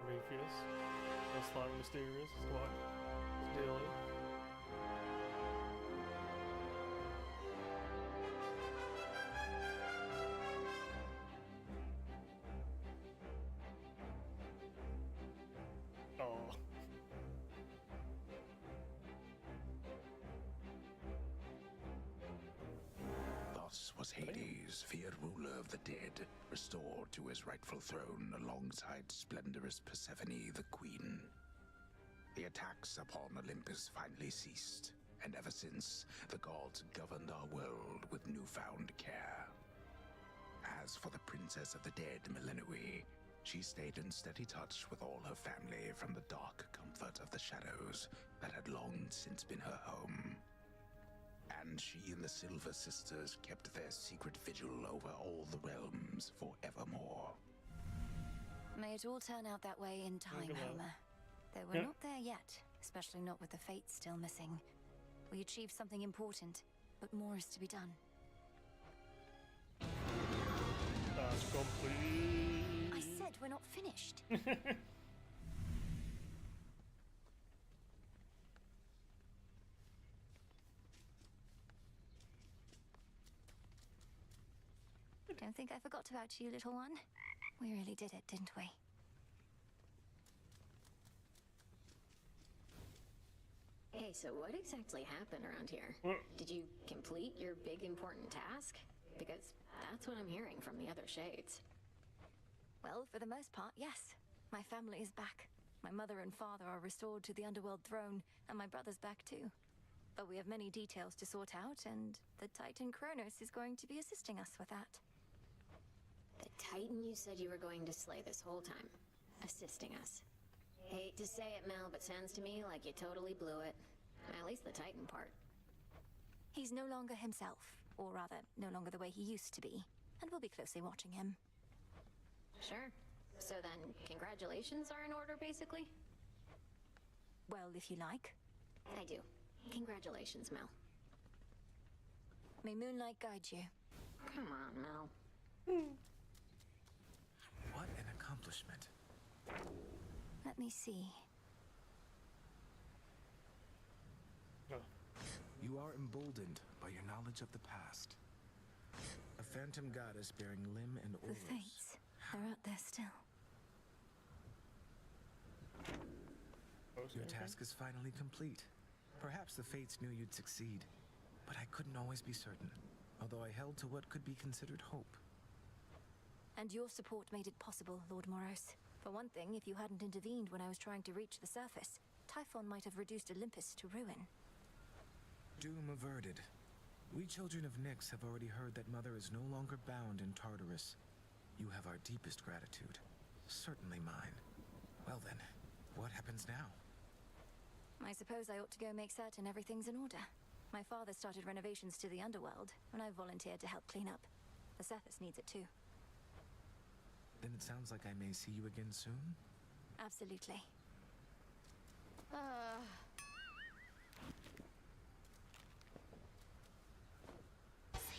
Prometheus. That's slightly mysterious. It's quite dealing. Oh. Thus was Hades, feared ruler of the dead, restored to his rightful throne alongside splendorous Persephone, the queen. The attacks upon Olympus finally ceased, and ever since, the gods governed our world with newfound care. As for the princess of the dead, Melinoe, she stayed in steady touch with all her family from the dark comfort of the shadows that had long since been her home. And she and the Silver Sisters kept their secret vigil over all the realms forevermore. May it all turn out that way in time, Homer. Though we're not there yet, especially not with the Fates still missing. We achieved something important, but more is to be done. That's complete. I said we're not finished. Don't think I forgot about you, little one. We really did it, didn't we? Hey, so what exactly happened around here? Did you complete your big important task? Because that's what I'm hearing from the other shades. Well, for the most part, yes. My family is back. My mother and father are restored to the underworld throne, and my brother's back too. But we have many details to sort out, and the Titan Kronos is going to be assisting us with that. The Titan you said you were going to slay this whole time, assisting us. Hate to say it, Mel, but sounds to me like you totally blew it. At least the Titan part. He's no longer himself, or rather, no longer the way he used to be, and we'll be closely watching him. Sure. So then, congratulations are in order, basically? Well, if you like. I do. Congratulations, Mel. May moonlight guide you. Come on, Mel. What an accomplishment. Let me see. You are emboldened by your knowledge of the past. A phantom goddess bearing limb and The auras. Fates. They're out there still. Your task is finally complete. Perhaps the Fates knew you'd succeed, but I couldn't always be certain, although I held to what could be considered hope. And your support made it possible, Lord Moros. For one thing, if you hadn't intervened when I was trying to reach the surface, Typhon might have reduced Olympus to ruin. Doom averted. We children of Nyx have already heard that Mother is no longer bound in Tartarus. You have our deepest gratitude. Certainly mine. Well then, what happens now? I suppose I ought to go make certain everything's in order. My father started renovations to the underworld, and I volunteered to help clean up. The surface needs it too. Then it sounds like I may see you again soon? Absolutely.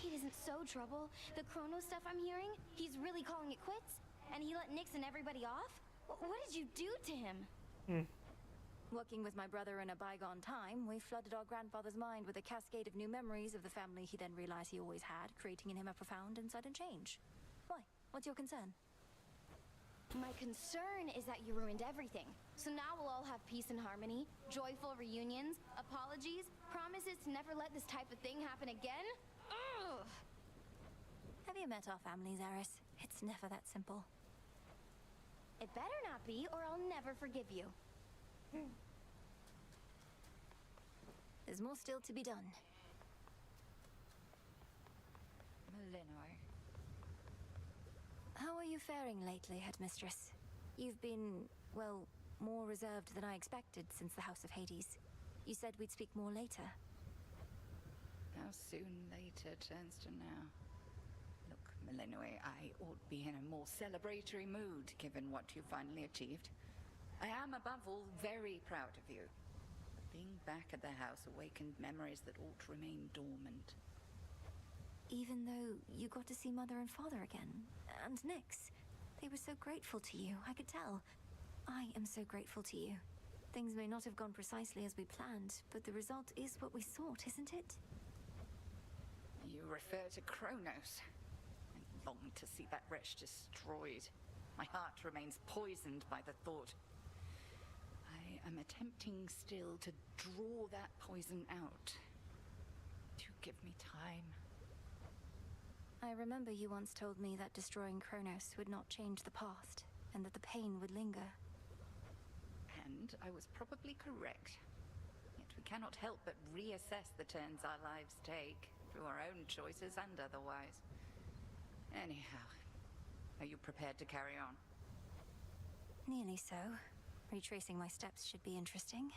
It isn't so trouble. The Chronos stuff I'm hearing, he's really calling it quits? And he let Nyx and everybody off? What did you do to him? Working with my brother in a bygone time, we flooded our grandfather's mind with a cascade of new memories of the family he then realized he always had, creating in him a profound and sudden change. Why? What's your concern? My concern is that you ruined everything. So now we'll all have peace and harmony, joyful reunions, apologies, promises to never let this type of thing happen again? Ugh! Have you met our families, Eris? It's never that simple. It better not be, or I'll never forgive you. There's more still to be done. Malinois. How are you faring lately, Headmistress? You've been, well, more reserved than I expected since the House of Hades. You said we'd speak more later. How soon later turns to now. Look, Malinois, I ought be in a more celebratory mood, given what you finally achieved. I am, above all, very proud of you. Being back at the house awakened memories that ought to remain dormant. Even though you got to see Mother and Father again, and Nyx, they were so grateful to you, I could tell. I am so grateful to you. Things may not have gone precisely as we planned, but the result is what we sought, isn't it? You refer to Kronos. I long to see that wretch destroyed. My heart remains poisoned by the thought. I am attempting still to draw that poison out. Do give me time. I remember you once told me that destroying Kronos would not change the past, and that the pain would linger. And I was probably correct. Yet we cannot help but reassess the turns our lives take, through our own choices and otherwise. Anyhow, are you prepared to carry on? Nearly so. Retracing my steps should be interesting.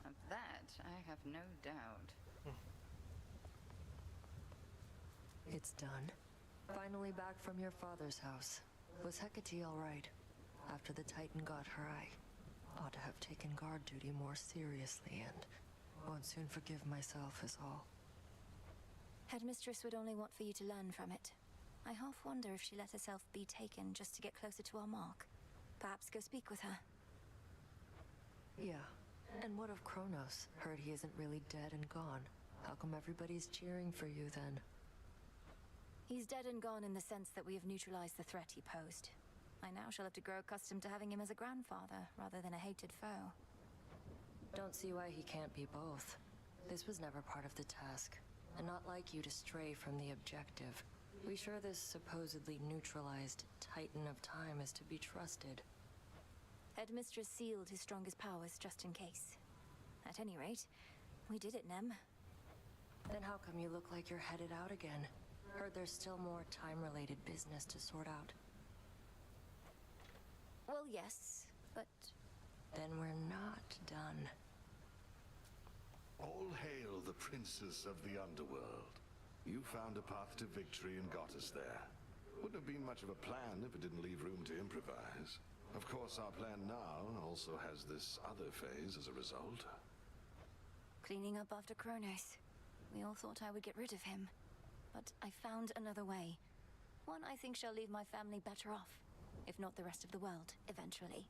Of that, I have no doubt. It's done. Finally back from your father's house. Was Hecate all right? After the Titan got her, I ought to have taken guard duty more seriously and won't soon forgive myself is all. Headmistress would only want for you to learn from it. I half wonder if she let herself be taken just to get closer to our mark. Perhaps go speak with her. Yeah. And what of Kronos? Heard he isn't really dead and gone. How come everybody's cheering for you then? He's dead and gone in the sense that we have neutralized the threat he posed. I now shall have to grow accustomed to having him as a grandfather, rather than a hated foe. Don't see why he can't be both. This was never part of the task, and not like you to stray from the objective. We sure this supposedly neutralized Titan of Time is to be trusted? Headmistress sealed his strongest powers just in case. At any rate, we did it, Nem. Then how come you look like you're headed out again? Heard there's still more time-related business to sort out. Well, yes, but... Then we're not done. All hail the princess of the underworld. You found a path to victory and got us there. Wouldn't have been much of a plan if it didn't leave room to improvise. Of course, our plan now also has this other phase as a result. Cleaning up after Kronos. We all thought I would get rid of him. But I found another way. One I think shall leave my family better off, if not the rest of the world, eventually.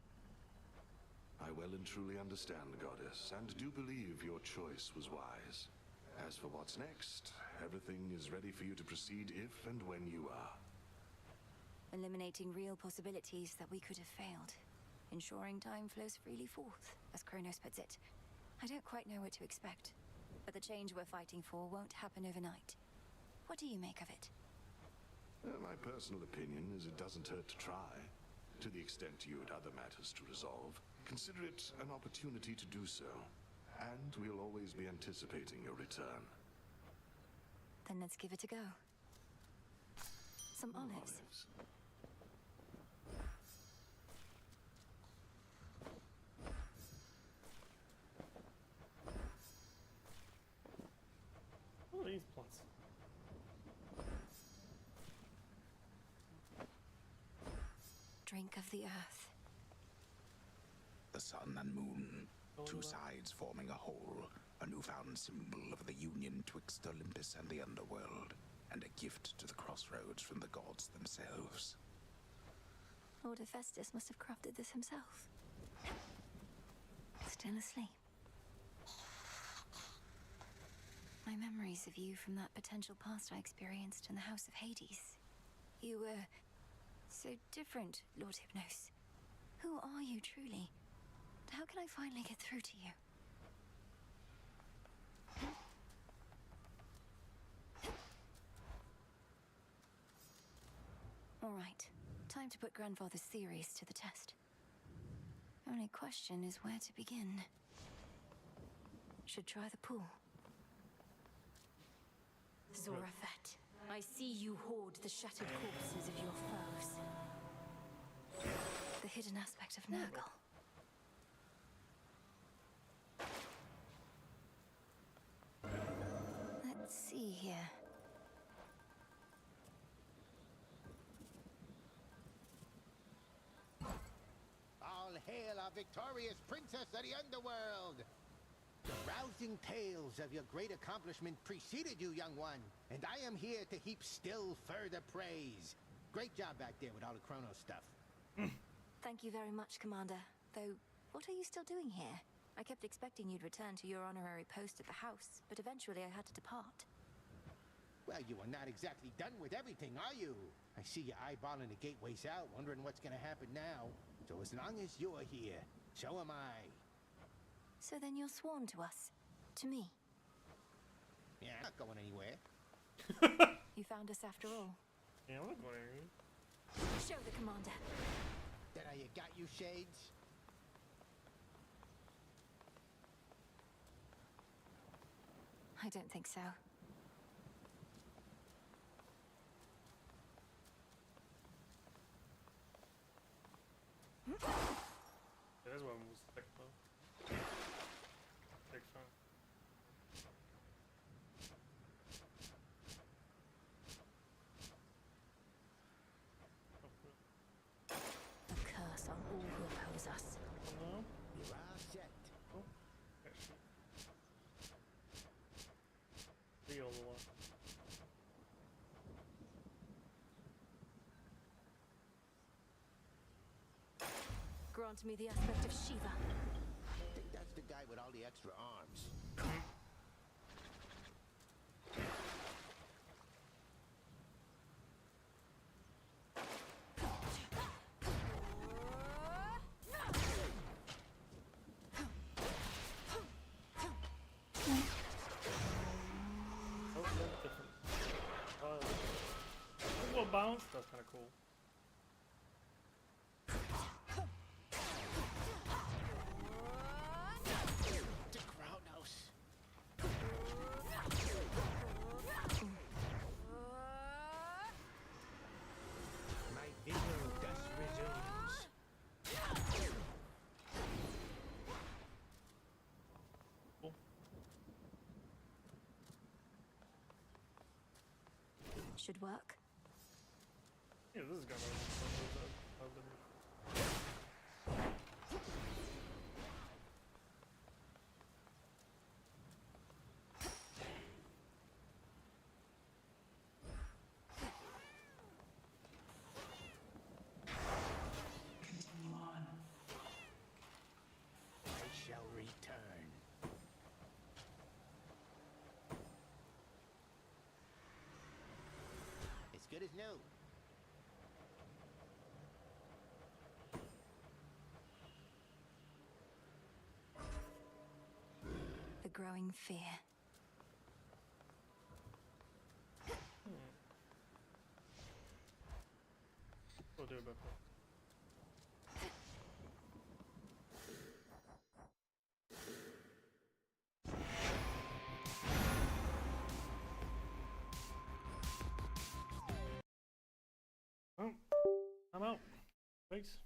I well and truly understand, Goddess, and do believe your choice was wise. As for what's next, everything is ready for you to proceed if and when you are. Eliminating real possibilities that we could have failed. Ensuring time flows freely forth, as Kronos puts it. I don't quite know what to expect, but the change we're fighting for won't happen overnight. What do you make of it? My personal opinion is it doesn't hurt to try. To the extent you had other matters to resolve, consider it an opportunity to do so. And we'll always be anticipating your return. Then let's give it a go. Some olives. What are these plants? Drink of the earth. The sun and moon, two sides forming a whole, a newfound symbol of the union twixt Olympus and the underworld, and a gift to the crossroads from the gods themselves. Lord Hephaestus must have crafted this himself. Still asleep. My memories of you from that potential past I experienced in the House of Hades. You were so different, Lord Hypnos. Who are you truly? How can I finally get through to you? All right, time to put Grandfather's theories to the test. Only question is where to begin. Should try the pool. Zorafat, I see you hoard the shattered corpses of your foes. The hidden aspect of Nurgle. Let's see here. All hail our victorious princess of the underworld! The rousing tales of your great accomplishment preceded you, young one, and I am here to heap still further praise. Great job back there with all the Chronos stuff. Thank you very much, Commander. Though, what are you still doing here? I kept expecting you'd return to your honorary post at the house, but eventually I had to depart. Well, you are not exactly done with everything, are you? I see you eyeballing the gateways out, wondering what's gonna happen now. So as long as you're here, so am I. So then you're sworn to us. To me. Yeah, I'm not going anywhere. You found us after all. Yeah, I'm not going anywhere. Show the Commander. That how you got you, Shades? I don't think so. There's one was thick though. Big fan. A curse on all who oppose us. No. You're all set. Oh, actually. The other one. Grant me the aspect of Shiva. I think that's the guy with all the extra arms. Oh, that's different. A little bounce, that's kind of cool. Should work. Yeah, this is gonna open. Continue on. I shall return. As good as new. The growing fear. We'll do a bit more. Oh, I'm out. Thanks.